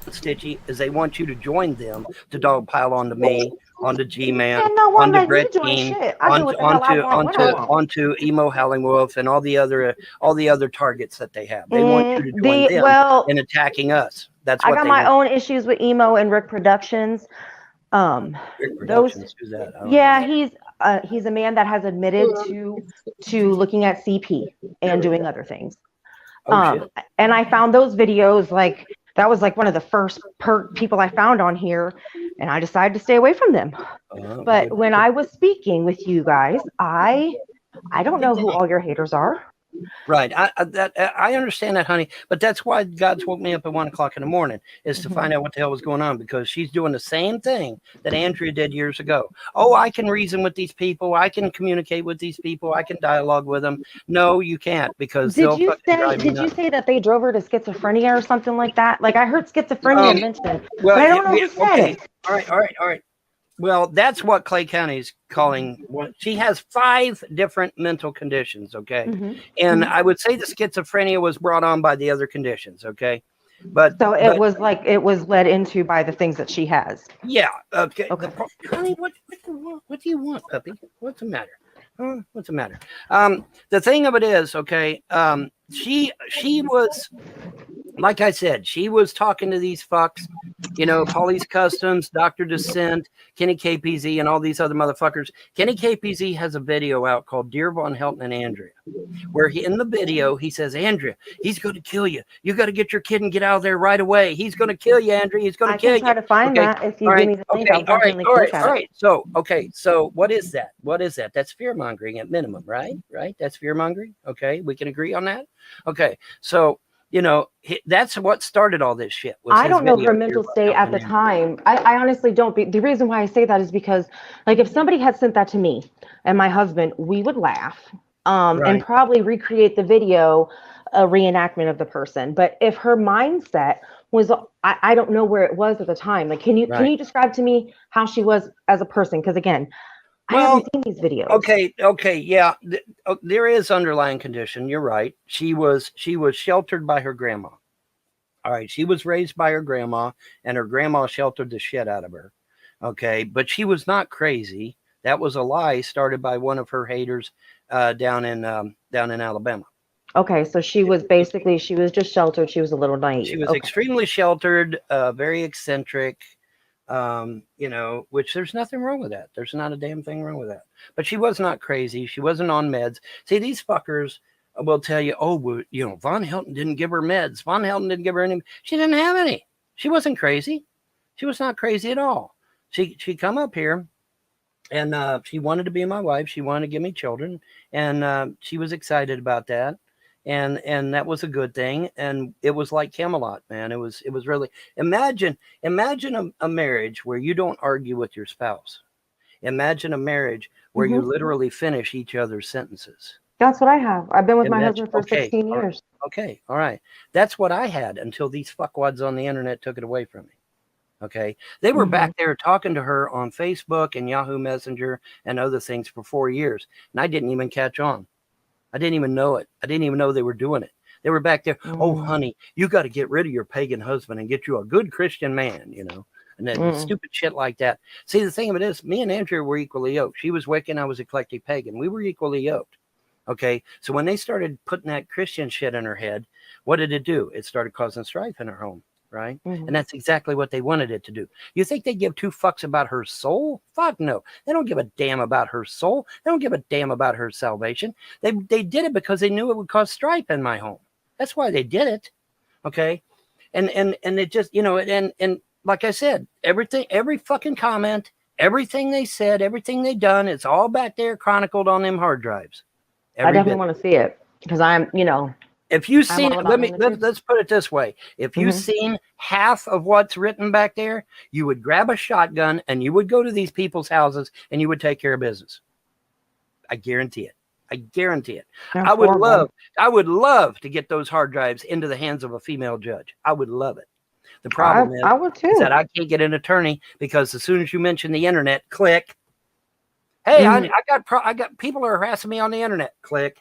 Stitchy, is they want you to join them to dogpile onto me, onto G-Man, And no one onto made me join Gretchen, shit. I do what the hell I want when I want. onto Emo Howling Wolf, and all the other targets that they have. They want you to join them well, in attacking us. That's I what got they my want. own issues with Emo and Rick Productions. Rick Productions, who's that? I don't Yeah, know. he's a man that has admitted to looking at CP and doing other things. Oh, shit. And I found those videos like that was like one of the first people I found on here, and I decided to stay away from them. But when I was speaking with you guys, I don't know who all your haters are. Right. I understand that, honey. But that's why God's woke me up at 1 o'clock in the morning is to find out what the hell was going on, because she's doing the same thing that Andrea did years ago. Oh, I can reason with these people. I can communicate with these people. I can dialogue with them. No, you can't, because Did you say that they drove her to schizophrenia or something like that? Like I heard schizophrenia mentioned, well, but I don't know who said okay. it. All right. Well, that's what Clay County's calling. She has 5 different mental conditions, okay? And I would say the schizophrenia was brought on by the other conditions, okay? But So it was like it was led into by the things that she has. Yeah. Okay. Honey, what do you want, puppy? What's the matter? What's the matter? The thing of it is, okay, she was, like I said, she was talking to these fucks, Paulie's Customs, Dr. Descent, Kenny KPZ, and all these other motherfuckers. Kenny KPZ has a video out called Dear Von Helton and Andrea, where in the video, he says, Andrea, he's going to kill you. You got to get your kid and get out of there right away. He's going to kill you, Andrea. He's going to kill you. I can try to find that if you give me the link. I'll definitely look at it. So, so what is that? What is that? That's fear-mongering at minimum, right? Right? That's fear-mongering? Okay, we can agree on that? Okay, so, that's what started all this shit. I don't know her mental state at the time. I honestly don't. The reason why I say that is because, like, if somebody had sent that to me and my husband, we would laugh and probably recreate the video a reenactment of the person. But if her mindset was, I don't know where it was at the time. Like, can you describe to me how she was as a person? Because again, I haven't seen these videos. Okay, yeah. There is underlying condition. You're right. She was sheltered by her grandma. All right, she was raised by her grandma, and her grandma sheltered the shit out of her. Okay, but she was not crazy. That was a lie started by one of her haters down in Alabama. Okay, so she was basically, she was just sheltered. She was a little naive. She was extremely sheltered, very eccentric, you know, which there's nothing wrong with that. There's not a damn thing wrong with that. But she was not crazy. She wasn't on meds. See, these fuckers will tell you, oh, well, you know, Von Helton didn't give her meds. Von Helton didn't give her any. She didn't have any. She wasn't crazy. She was not crazy at all. She come up here, and she wanted to be my wife. She wanted to give me children, and she was excited about that. And that was a good thing. And it was like Camelot, man. It was really, imagine a marriage where you don't argue with your spouse. Imagine a marriage where you literally finish each other's sentences. That's what I have. I've been with my husband for 16 years. Okay. All right. That's what I had until these fuckwads on the internet took it away from me. Okay. They were back there talking to her on Facebook and Yahoo Messenger and other things for 4 years. And I didn't even catch on. I didn't even know it. I didn't even know they were doing it. They were back there. Oh, honey, you got to get rid of your pagan husband and get you a good Christian man, you know, and then stupid shit like that. See, the thing of it is, me and Andrea were equally yoked. She was Wiccan. I was eclectic pagan. We were equally yoked. Okay. So when they started putting that Christian shit in her head, what did it do? It started causing strife in her home. Right. And that's exactly what they wanted it to do. You think they give two fucks about her soul? Fuck no. They don't give a damn about her soul. They don't give a damn about her salvation. They did it because they knew it would cause strife in my home. That's why they did it. Okay. And it just, you know, and like I said, every fucking comment, everything they said, everything they done, it's all back there chronicled on them hard drives. I definitely want to see it because I'm, you know. If you've seen, let's put it this way. If you've seen half of what's written back there, you would grab a shotgun and you would go to these people's houses and you would take care of business. I guarantee it. I guarantee it. I would love to get those hard drives into the hands of a female judge. I would love it. The problem I would too. is that I can't get an attorney because as soon as you mention the internet, click. Hey, I got people are harassing me on the internet. Click.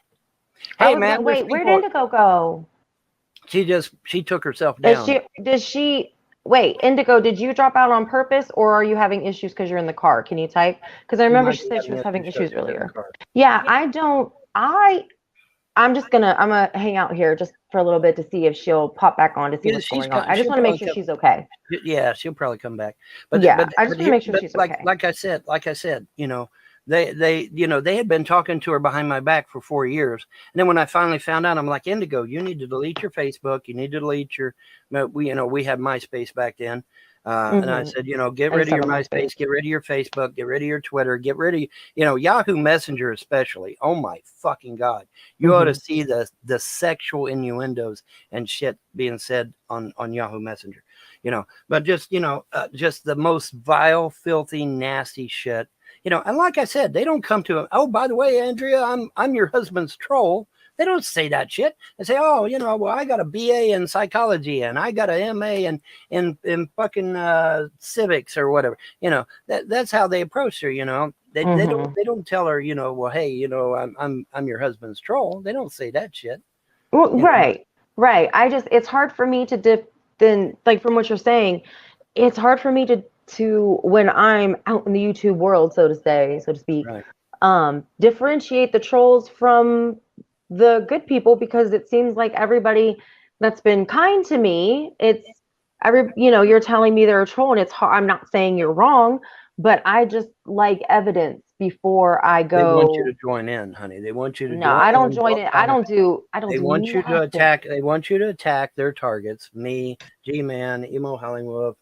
Hey man, wait, where did Indigo go? She took herself down. Wait, Indigo, did you drop out on purpose or are you having issues because you're in the car? Can you type? Because I remember she said she was having issues earlier. Yeah, I'm gonna hang out here just for a little bit to see if she'll pop back on to see what's going on. I just want to make sure she's okay. Yeah, she'll probably come back. I just want to make sure she's okay. Like I said, you know, they had been talking to her behind my back for 4 years. And then when I finally found out, I'm like, Indigo, you need to delete your Facebook. You need to delete your, we had MySpace back then. And I said, you know, get rid of your MySpace, get rid of your Facebook, get rid of your Twitter, get rid of, you know, Yahoo Messenger, especially. Oh my fucking God. You ought to see the sexual innuendos and shit being said on Yahoo Messenger, you know, but just, you know, just the most vile, filthy, nasty shit. You know, and like I said, they don't come to him. Oh, by the way, Andrea, I'm your husband's troll. They don't say that shit. They say, oh, you know, well, I got a BA in psychology and I got a MA in fucking civics or whatever. You know, that's how they approach her. You know, they don't tell her, you know, well, hey, you know, I'm your husband's troll. They don't say that shit. Well, right. It's hard for me to then like from what you're saying, it's hard for me to when I'm out in the YouTube world, so to speak, differentiate the trolls from the good people, because it seems like everybody that's been kind to me, you're telling me they're a troll, and it's hard. I'm not saying you're wrong, but I just like evidence before I go. They want you to join in, honey. They want you to. No, I don't join in. I don't do. They want you to attack. They want you to attack their targets. Me, G-Man, Emo Hollywood.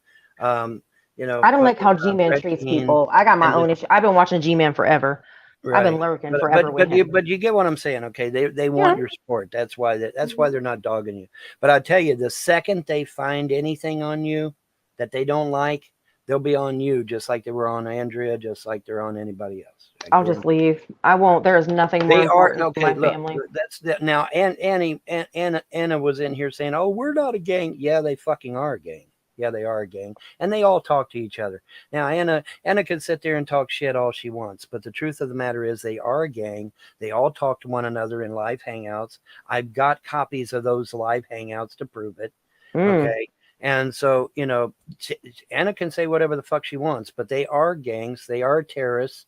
You know, I don't like how G-Man treats people. I got my own issue. I've been watching G-Man forever. I've been lurking forever. But you get what I'm saying, okay? They want your support. That's why they're not dogging you. But I tell you, the second they find anything on you that they don't like, They'll be on you just like they were on Andrea, just like they're on anybody else. I'll just leave. I won't. There is nothing more They are important to okay. my Look, family. that's that now. And Anna was in here saying, "Oh, we're not a gang." Yeah, they fucking are a gang. Yeah, they are a gang, and they all talk to each other. Now, Anna can sit there and talk shit all she wants, but the truth of the matter is, they are a gang. They all talk to one another in live hangouts. I've got copies of those live hangouts to prove it. Okay. And so, Anna can say whatever the fuck she wants, but they are gangs. They are terrorists.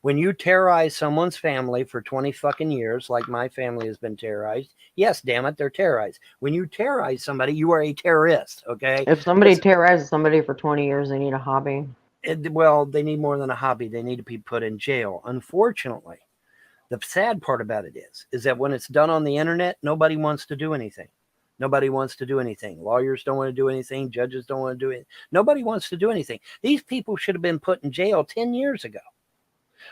When you terrorize someone's family for 20 fucking years, like my family has been terrorized, yes, damn it, they're terrorized. When you terrorize somebody, you are a terrorist, okay? If somebody terrorizes somebody for 20 years, they need a hobby. Well, they need more than a hobby. They need to be put in jail. Unfortunately, the sad part about it is that when it's done on the internet, nobody wants to do anything. Nobody wants to do anything. Lawyers don't want to do anything. Judges don't want to do it. Nobody wants to do anything. These people should have been put in jail 10 years ago.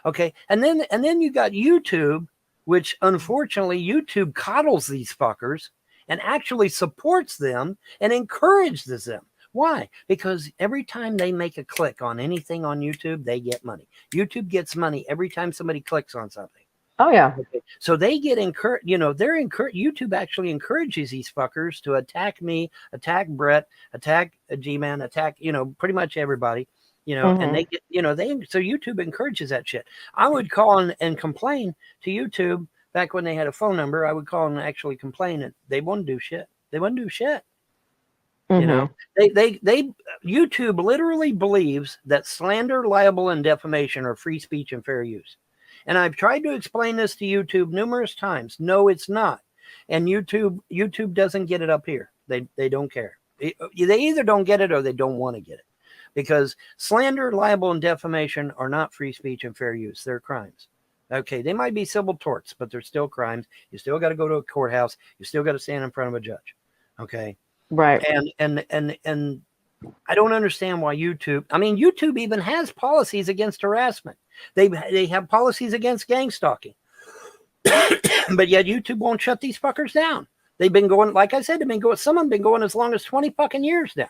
Okay. And then you got YouTube, which unfortunately YouTube coddles these fuckers and actually supports them and encourages them. Why? Because every time they make a click on anything on YouTube, they get money. YouTube gets money every time somebody clicks on something. Oh yeah. Okay. So they get encouraged, YouTube actually encourages these fuckers to attack me, attack Brett, attack G-Man, attack, pretty much everybody, and they get, so YouTube encourages that shit. I would call and complain to YouTube back when they had a phone number. I would call and actually complain that they wouldn't do shit. They wouldn't do shit. YouTube literally believes that slander, libel, and defamation are free speech and fair use. And I've tried to explain this to YouTube numerous times. No, it's not. And YouTube doesn't get it up here. They don't care. They either don't get it or they don't want to get it. Because slander, libel, and defamation are not free speech and fair use. They're crimes. Okay, they might be civil torts, but they're still crimes. You still got to go to a courthouse. You still got to stand in front of a judge. Okay. Right. And I don't understand why YouTube even has policies against harassment. They have policies against gang stalking. But yet YouTube won't shut these fuckers down. They've been going, like I said, some of them been going as long as 20 fucking years now.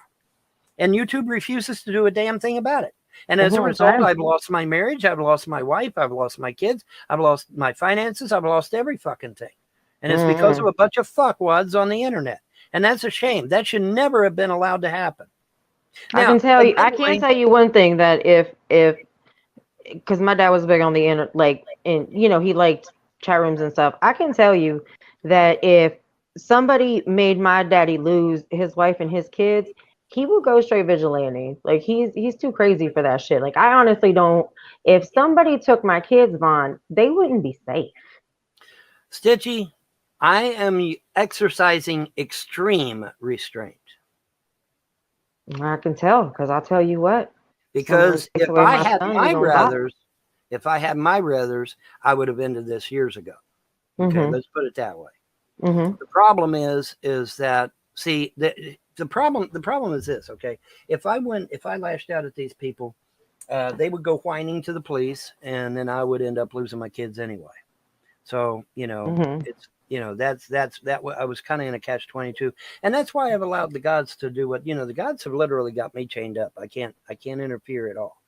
And YouTube refuses to do a damn thing about it. And as a result, I've lost my marriage, I've lost my wife, I've lost my kids, I've lost my finances, I've lost every fucking thing. And it's because of a bunch of fuckwads on the internet. And that's a shame. That should never have been allowed to happen. Now, I can tell you one thing, that if because my dad was big on the internet, he liked chat rooms and stuff. I can tell you that if somebody made my daddy lose his wife and his kids, he will go straight vigilante. Like he's too crazy for that shit. Like I honestly don't. If somebody took my kids, Vaughn, they wouldn't be safe. Stitchy, I am exercising extreme restraint. I can tell, because I'll tell you what. Because if I had my brothers, I would have ended this years ago. Okay, let's put it that way. The problem is that, see, the problem is this, okay? If I lashed out at these people, they would go whining to the police, and then I would end up losing my kids anyway. So, it's, that I was kind of in a catch-22, and that's why I've allowed the gods to do what, the gods have literally got me chained up. I can't interfere at all.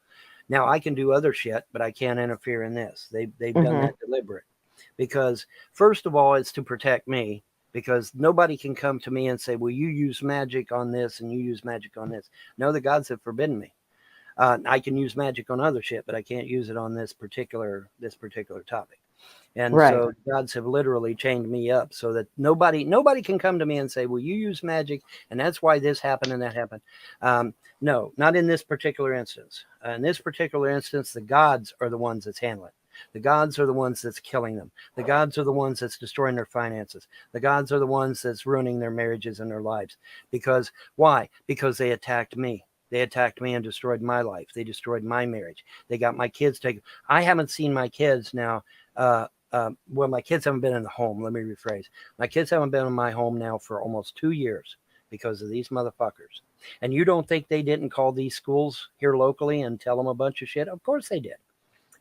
Now I can do other shit, but I can't interfere in this. They've done that deliberate, because first of all, it's to protect me, because nobody can come to me and say, well, you use magic on this and you use magic on this. No, the gods have forbidden me. I can use magic on other shit, but I can't use it on this particular topic. And so gods have literally chained me up so that nobody can come to me and say, well, you use magic and that's why this happened and that happened. No, not in this particular instance. In this particular instance, the gods are the ones that's handling it. The gods are the ones that's killing them. The gods are the ones that's destroying their finances. The gods are the ones that's ruining their marriages and their lives. Because why? Because they attacked me. They attacked me and destroyed my life. They destroyed my marriage. They got my kids taken. I haven't seen my kids now. Well, my kids haven't been in the home. Let me rephrase. My kids haven't been in my home now for almost 2 years because of these motherfuckers. And you don't think they didn't call these schools here locally and tell them a bunch of shit? Of course they did.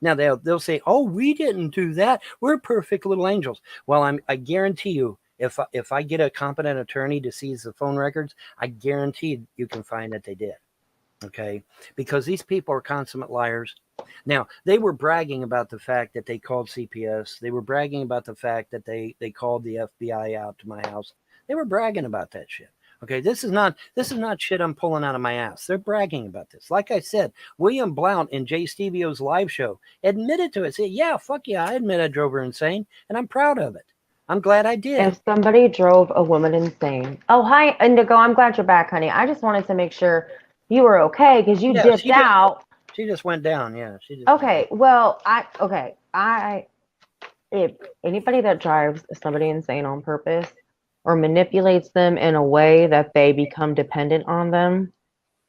Now they'll say, "Oh, we didn't do that. We're perfect little angels." Well, I guarantee you, if I get a competent attorney to seize the phone records, I guarantee you can find that they did. Okay, because these people are consummate liars. Now, they were bragging about the fact that they called CPS. They were bragging about the fact that they called the FBI out to my house. They were bragging about that shit. Okay, this is not shit I'm pulling out of my ass. They're bragging about this. Like I said, William Blount in Jay Stevio's live show admitted to it. Said, yeah, fuck yeah, I admit I drove her insane, and I'm proud of it. I'm glad I did. If somebody drove a woman insane. Oh, hi, Indigo. I'm glad you're back, honey. I just wanted to make sure you were okay because you dipped out. She just went down. Yeah, she just. Okay, well, if anybody that drives somebody insane on purpose or manipulates them in a way that they become dependent on them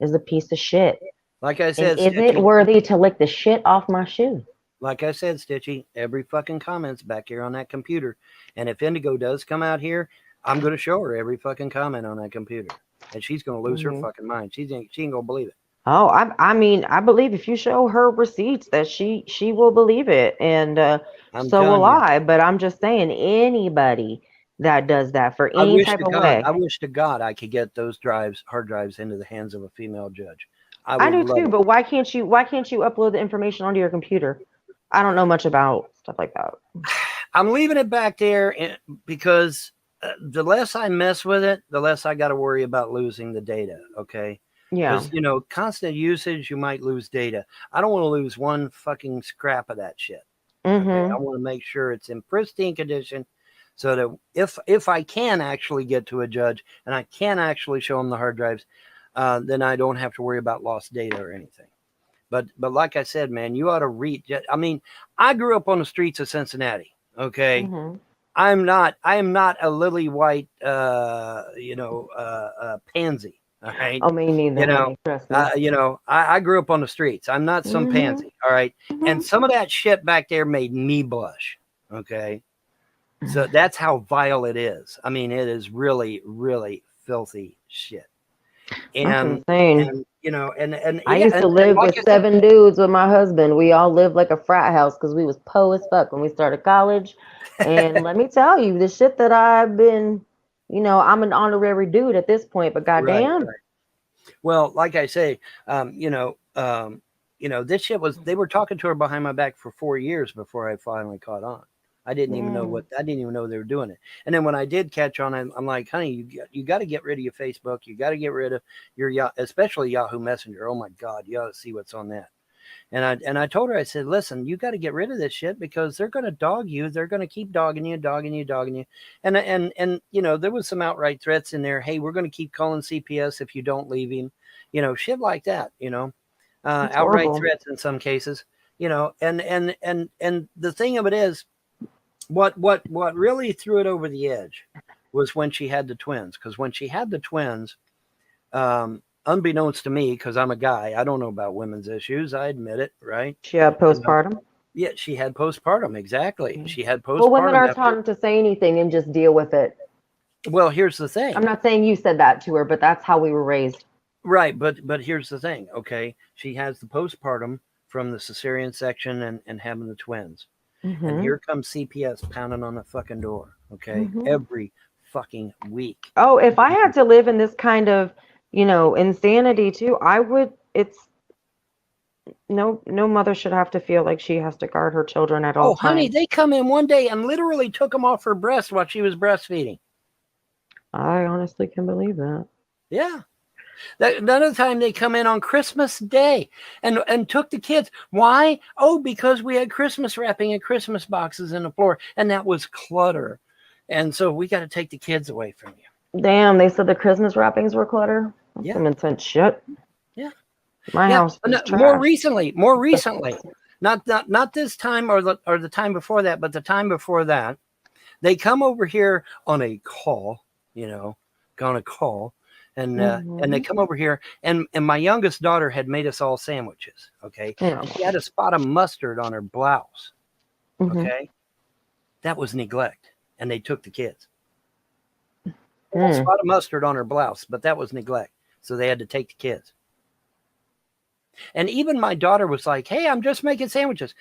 is a piece of shit. Like I said, and is it worthy to lick the shit off my shoe? Like I said, Stitchy, every fucking comment's back here on that computer. And if Indigo does come out here, I'm going to show her every fucking comment on that computer. And she's going to lose her fucking mind. She ain't going to believe it. Oh, I mean, I believe if you show her receipts that she will believe it. And so will I. But I'm just saying, anybody that does that for any type of way. I wish to God I could get those hard drives into the hands of a female judge. I do too, but why can't you upload the information onto your computer? I don't know much about stuff like that. I'm leaving it back there because the less I mess with it, the less I got to worry about losing the data. Okay. Yeah. Because, constant usage, you might lose data. I don't want to lose one fucking scrap of that shit. Mm-hmm. Okay? I want to make sure it's in pristine condition so that if I can actually get to a judge and I can actually show them the hard drives, then I don't have to worry about lost data or anything. But like I said, man, you ought to read. I mean, I grew up on the streets of Cincinnati. Okay. Mm-hmm. I am not a lily white, pansy. All right. Oh, me neither. I grew up on the streets. I'm not some Mm-hmm. pansy. All right. And some of that shit back there made me blush. Okay. So that's how vile it is. I mean, it is really, really filthy shit. That's insane. And I used to live with 7 dudes with my husband. We all lived like a frat house because we was po as fuck when we started college. And let me tell you, the shit that I've been, I'm an honorary dude at this point, but goddamn. Right. Well, like I say, this shit they were talking to her behind my back for 4 years before I finally caught on. I didn't even know they were doing it. And then when I did catch on, I'm like, honey, you got to get rid of your Facebook. You got to get rid of your especially Yahoo Messenger. Oh my God, you ought to see what's on that. And I told her, I said, listen, you got to get rid of this shit because they're going to dog you. They're going to keep dogging you. And there was some outright threats in there. Hey, we're going to keep calling CPS if you don't leave him. Shit like that. Outright horrible. Threats in some cases. And the thing of it is, what really threw it over the edge was when she had the twins. Because when she had the twins, unbeknownst to me, because I'm a guy, I don't know about women's issues. I admit it, right? She had postpartum? Yeah, she had postpartum. Exactly. She had postpartum. Well, women are taught to say anything and just deal with it. Well, here's the thing. I'm not saying you said that to her, but that's how we were raised. Right, but here's the thing, okay? She has the postpartum from the cesarean section and having the twins. Mm-hmm. And here comes CPS pounding on the fucking door, okay? Mm-hmm. Every fucking week. Oh, if I had to live in this kind of, insanity too, I would, no mother should have to feel like she has to guard her children at all times. Honey, they come in one day and literally took them off her breast while she was breastfeeding. I honestly can believe that. Yeah. Another time they come in on Christmas Day and took the kids. Why? Oh, because we had Christmas wrapping and Christmas boxes in the floor, and that was clutter. And so we got to take the kids away from you. Damn, they said the Christmas wrappings were clutter. That's some intense shit. Yeah. My house was more recently. Not this time or the time before that, but the time before that, they come over here on a call, on a call. And they come over here, and my youngest daughter had made us all sandwiches. Okay, yeah. She had a spot of mustard on her blouse. Mm-hmm. Okay, that was neglect, and they took the kids. A spot of mustard on her blouse, but that was neglect, so they had to take the kids. And even my daughter was like, "Hey, I'm just making sandwiches."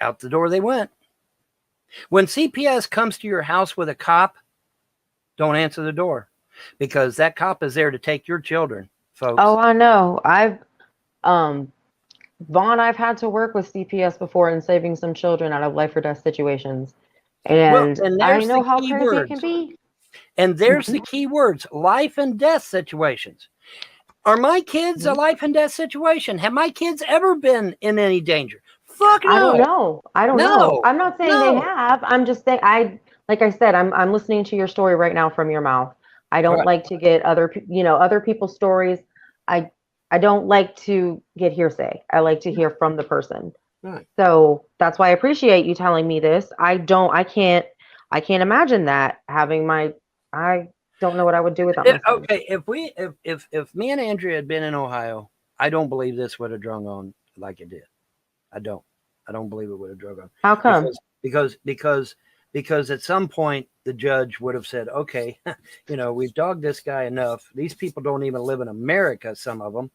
Out the door they went. When CPS comes to your house with a cop, don't answer the door. Because that cop is there to take your children folks. Oh, I know. Vaughn, I've had to work with CPS before in saving some children out of life or death situations. And and I there's know the how key crazy it words. can be. And there's the key words: life and death situations. Are my kids a life and death situation? Have my kids ever been in any danger? Fuck no. I don't know. I don't know. I'm not saying they No. have. I'm just saying like I said, I'm listening to your story right now from your mouth. I don't Right. like to get other people's stories. I don't like to get hearsay. I like to hear from the person. Right. So that's why I appreciate you telling me this. I can't imagine that having I don't know what I would do without my son. Okay, if me and Andrea had been in Ohio, I don't believe this would have drung on like it did. I don't believe it would have drug on. How come? Because at some point the judge would have said, okay, we've dogged this guy enough. These people don't even live in America, some of them.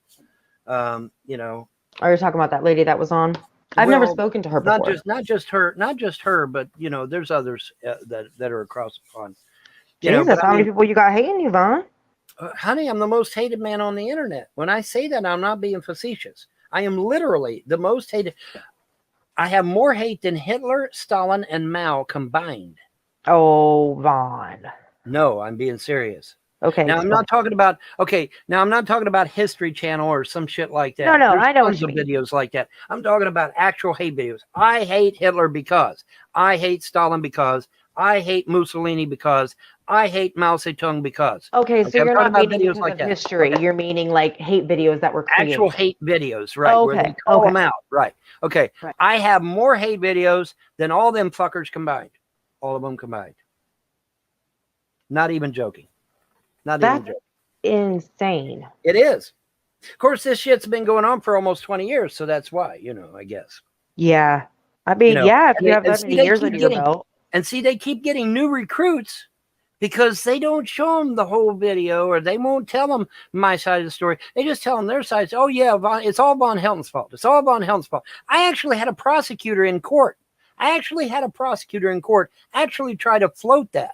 Are you talking about that lady that was on? I've never spoken to her before. Not just her, but there's others that are across the pond. Jesus, how many people you got hating you, Vaughn? Honey, I'm the most hated man on the internet. When I say that, I'm not being facetious. I am literally the most hated. I have more hate than Hitler, Stalin, and Mao combined. Oh, Vaughn. No, I'm being serious. Okay. Now I'm not talking about History Channel or some shit like that. No, There's I know what tons you of mean. videos like that. I'm talking about actual hate videos. I hate Hitler because I hate Stalin because I hate Mussolini because I hate Mao Zedong because. Okay, so I'm you're not talking about meaning videos because like of that. history. Okay. You're meaning like hate videos that were created. Actual hate videos, right? Oh, Where okay. they call them out, right? Okay. Right. I have more hate videos than all them fuckers combined. All of them combined. Not even joking. That's insane. It is. Of course, this shit's been going on for almost 20 years, so that's why, I guess. Yeah. I mean, if you have that many years under your belt. And see, they keep getting new recruits because they don't show them the whole video or they won't tell them my side of the story. They just tell them their side. Oh, yeah, it's all Von Helton's fault. It's all Von Helton's fault. I actually had a prosecutor in court. Actually try to float that.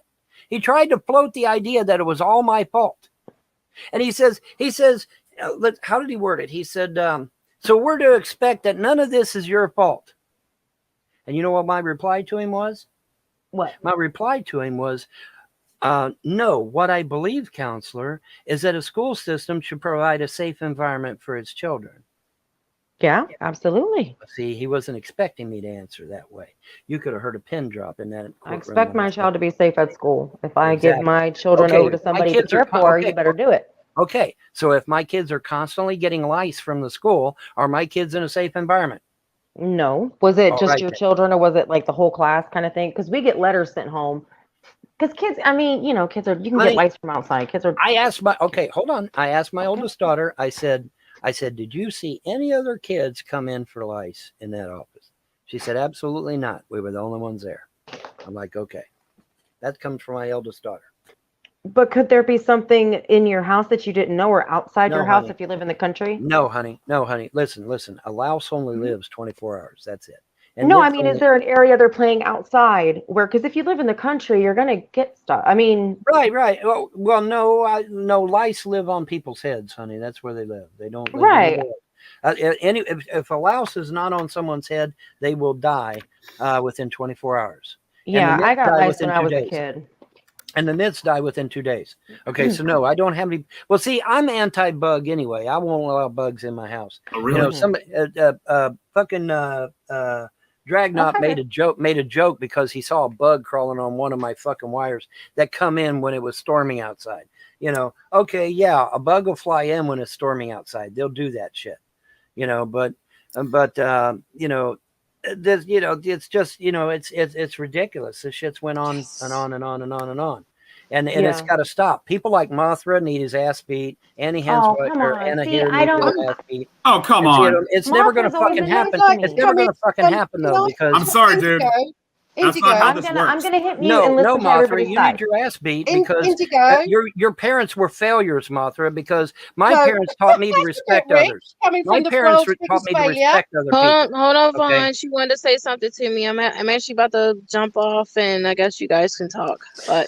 He tried to float the idea that it was all my fault. And he says, how did he word it? He said, so we're to expect that none of this is your fault. And you know what my reply to him was? What? My reply to him was, no, what I believe, counselor, is that a school system should provide a safe environment for its children. Yeah, absolutely. See, he wasn't expecting me to answer that way. You could have heard a pin drop in that. I expect my child to be safe at school. If I give my children Okay, over to somebody to care for, you better do it. Okay, so if my kids are constantly getting lice from the school, are my kids in a safe environment? No. Was it All just right, your then. children or was it like the whole class kind of thing? Because we get letters sent home. Because kids, I mean, kids you can get lice from outside. Kids are. I asked my oldest daughter, I said, did you see any other kids come in for lice in that office? She said, absolutely not. We were the only ones there. I'm like, okay. That comes from my eldest daughter. But could there be something in your house that you didn't know or outside your house if you live in the country? No, honey. Listen. A louse only lives 24 hours. That's it. And no, I mean, is there an area they're playing outside where, because if you live in the country, you're going to get stuff. I mean. Right. Well, no, lice live on people's heads, honey. That's where they live. They don't live right. If a louse is not on someone's head, they will die within 24 hours. Yeah, I got lice when I was a kid. And the nits die within 2 days. Okay, so no, I don't have any. Well, see, I'm anti-bug anyway. I won't allow bugs in my house. Oh, really? Somebody, Dragnot made a joke because he saw a bug crawling on one of my fucking wires that come in when it was storming outside. Okay, yeah, a bug will fly in when it's storming outside. They'll do that shit. But this, it's just, it's ridiculous. This shit's went on and on and on and on and on. And it's got to stop. People like Mothra need his ass beat. Annie Hansweiler, Anna here needs his ass beat. Oh, come on. It's never going to fucking happen. It's never going to fucking happen, though, because... I'm sorry, dude. Indigo. I'm gonna hit mute and listen no, to Mothra, everybody's you side. need your ass beat because Indigo. your parents were failures, Mothra, because my parents taught me to respect others. My parents taught me to respect other people. Hold on, Vaughn. She wanted to say something to me. I'm actually about to jump off, and I guess you guys can talk. But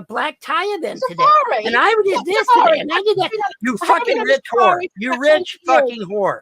a black tie event today, Safari. and I did this Safari. today, and I did that. You I haven't fucking been on rich whore. safari for You about rich 20 years. fucking whore.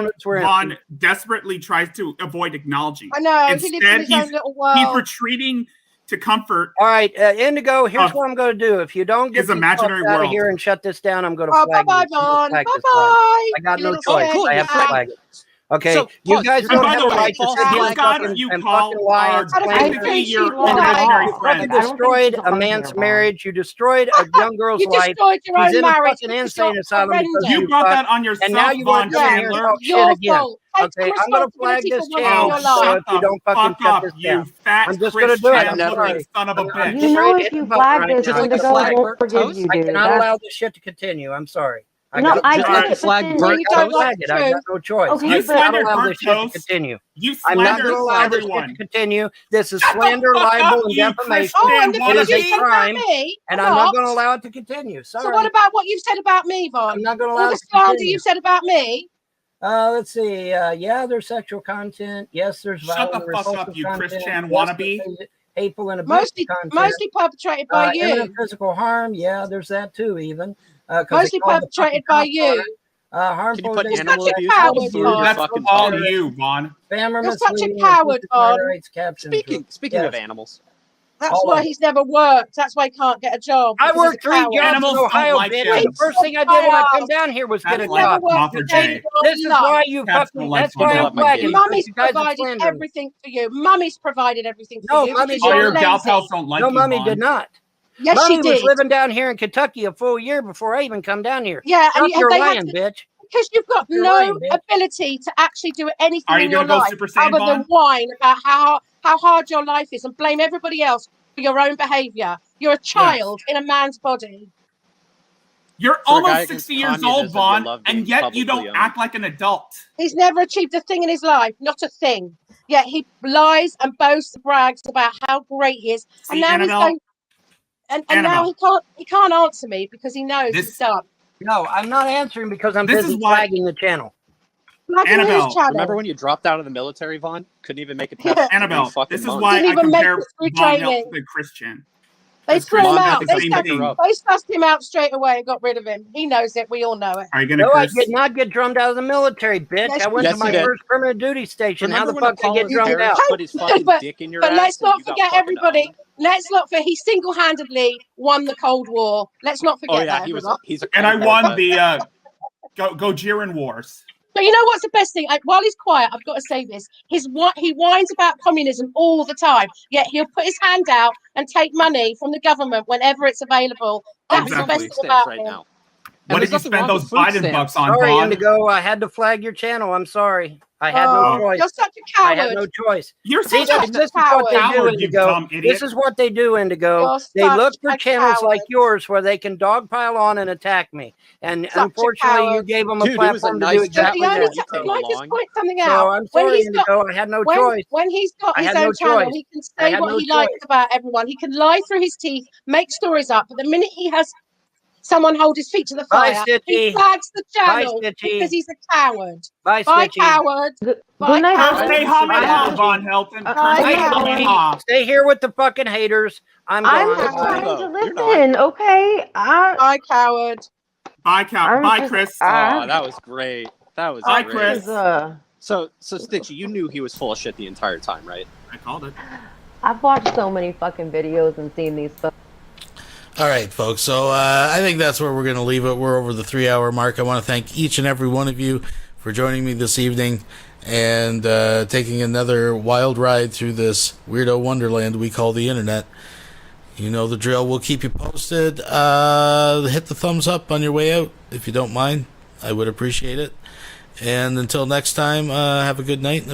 opponents were Vaughn desperately tries to avoid acknowledging. I know, he lives in Instead, his own little world. he's retreating to comfort. All right, Indigo, here's what I'm going to do. If you don't get his imaginary out of world. here and shut this down, I'm going to Oh, flag bye-bye, you. I'm gonna Vaughn. flag this Bye-bye. flag. I got You no little choice. shit. I have to Yeah. flag it. Okay, So, you pause. guys And don't by have the a way, right to false sit here flag- and God, fucking, you and call fucking lie and I don't slander. think technically she your lied. imaginary You fucking friend. I don't think destroyed she's a on man's here, Vaughn. marriage. You destroyed a young girl's You life. destroyed your She's own in a marriage fucking because insane you're asylum because horrendous. You you brought fucked. that on yourself, And now you want Vaughn to come in here and Chandler. talk shit Your again. fault. Take Okay, some I'm going to flag responsibility this for what channel your Oh, life. so if you don't fucking fuck shut up, this you down. fat I'm just Chris going to do it. I'm Chan sorry. looking son of a I'm bitch. You know, ready to if hit you the button flag right this, now. Just like a Indigo flag won't burnt forgive toast? you, I dude. cannot allow this shit to continue. I'm sorry. I No, got I to get Alright. it, Flag but then burnt you don't gotta toast? like flag it. I got no choice. Okay, I You but cannot slander allow burnt this shit to toast. continue. You I'm not slander going to allow this shit everyone. to continue. This is Shut the slander, fuck libel, up, and you defamation. Christian Oh, and the It things is you a said about crime, me and are I'm not not. going to allow it to continue. So Sorry. what about what you've said about me, Vaughn? I'm not going to All allow the it to slander continue. you've said about me? Let's see. Yeah, there's sexual content. Yes, there's Shut violent the fuck up, repulsive you content. Christian Yes, wannabe. there's hateful and abusive content. Mostly perpetrated by you. Imminent physical harm. Yeah, there's that too. Even 'cause they Mostly called the perpetrated fucking by cops on you. her. Harmful. Can you put things animal like abuse child on abuse, food? That's Fucking all butter. you, Vaughn. spammer, You're such a misleading, coward, offensive Vaughn. rights captions. Speaking of Yes. animals, That's All why of it. he's never worked. That's why he can't get a job. I because he's worked a 3 coward. jobs Animals in don't Ohio, like bitch. him. The first thing I did when I come down here was get Cats a like job. Mother Jay. This is why you Cats fucking. don't like That's why Bundle I'm Up My flagging. Kitty. Mummy's You guys are provided slandering. everything for you. Mummy's provided everything for No, you. Mummy because All did you're your gal lazy. pals don't like No, you, Mummy Vaughn. did not. Yes, Mummy she was did. living down here in Kentucky a full year before I even come down here. Yeah, Stop and your they had lying, to, bitch. because you've got You're no lying, bitch. ability to actually do anything Are you in your gonna go life Super Saiyan, other than Vaughn? whine about how hard your life is and blame everybody else for your own behavior. You're a child in a man's body. You're For a guy almost against 60 years old, communism, you Vaughn, love being and yet you publicly don't owned. act like an adult. He's never achieved a thing in his life, not a thing. Yet he lies and boasts, brags about how great he is, and See, now he's Annabelle? going. And now Annabelle. he can't answer me because he knows he's done. No, I'm not answering because I'm This busy is why- flagging the channel. Flagging his channel. remember when you dropped out of the military, Vaughn? Couldn't even make it past 3 Annabelle, fucking this is months. why Didn't I even make compare it through Vaughn training. Help to Christian. They Because threw him Christian out. has the same thing. They sussed him out straight away and got rid of him. He knows it. We all know it. Are you gonna No, I curse? did not get drummed out of the military, bitch. Yes, I went yes, to you my did. first permanent duty station. Remember How the when fuck did I get Apollo's drummed parents out? put his fucking but dick in your but ass? let's and not you got forget fucking everybody. owned? Let's not forget he single-handedly won the Cold War. Let's not forget Oh yeah, that. he was. everyone. He's a. And I Cold won War vet. the Gojira Wars. But you know what's the best thing? While he's quiet, I've got to say this. He whines about communism all the time, yet he'll put his hand out and take money from the government whenever it's available. That's He's on the Exactly. best food thing about stamps right him. now. What And did you there's nothing spend wrong those with food Biden stamps. bucks on, Sorry, Vaughn? Indigo. I had to flag your channel. I'm sorry. I had no choice. You're such a I had coward. no choice. You're See, such this a is what they do, coward, you Indigo. dumb idiot. This is what they do, Indigo. You're They such look for a channels like coward. yours where they can dogpile on and attack me. And Such a unfortunately, you coward. gave them a Dude, it was a platform to nice do But exactly the only that. You time, came can I just along. point something So out? I'm When sorry, he's got Indigo. I had no choice. when he's got I his had own no channel, choice. he can I say had what no he likes choice. about everyone. He can lie through his teeth, make stories up. But the minute he has someone hold his feet to the Bye, fire, he Stitchy. flags the Bye, channel Stitchy. because he's a coward. Bye, Bye, Stitchy. coward. Good Bye, night, coward. Stay hum and haw, Vaughn Helton. Bye, Bye, coward. Stitchy. Stay here with the fucking haters. I'm I'm gone. trying to You're not. listen, okay? Bye, coward. Bye, I'm Bye, just- Chris. Oh, that was great. That was Bye, great. Chris. So Stitchy, you knew he was full of shit the entire time, right? I called it. I've watched so many fucking videos and seen these stuff. All right, folks. So I think that's where we're going to leave it. We're over the 3-hour mark. I want to thank each and every one of you for joining me this evening and taking another wild ride through this weirdo wonderland we call the internet. You know the drill. We'll keep you posted. Hit the thumbs up on your way out if you don't mind. I would appreciate it. And until next time, have a good night.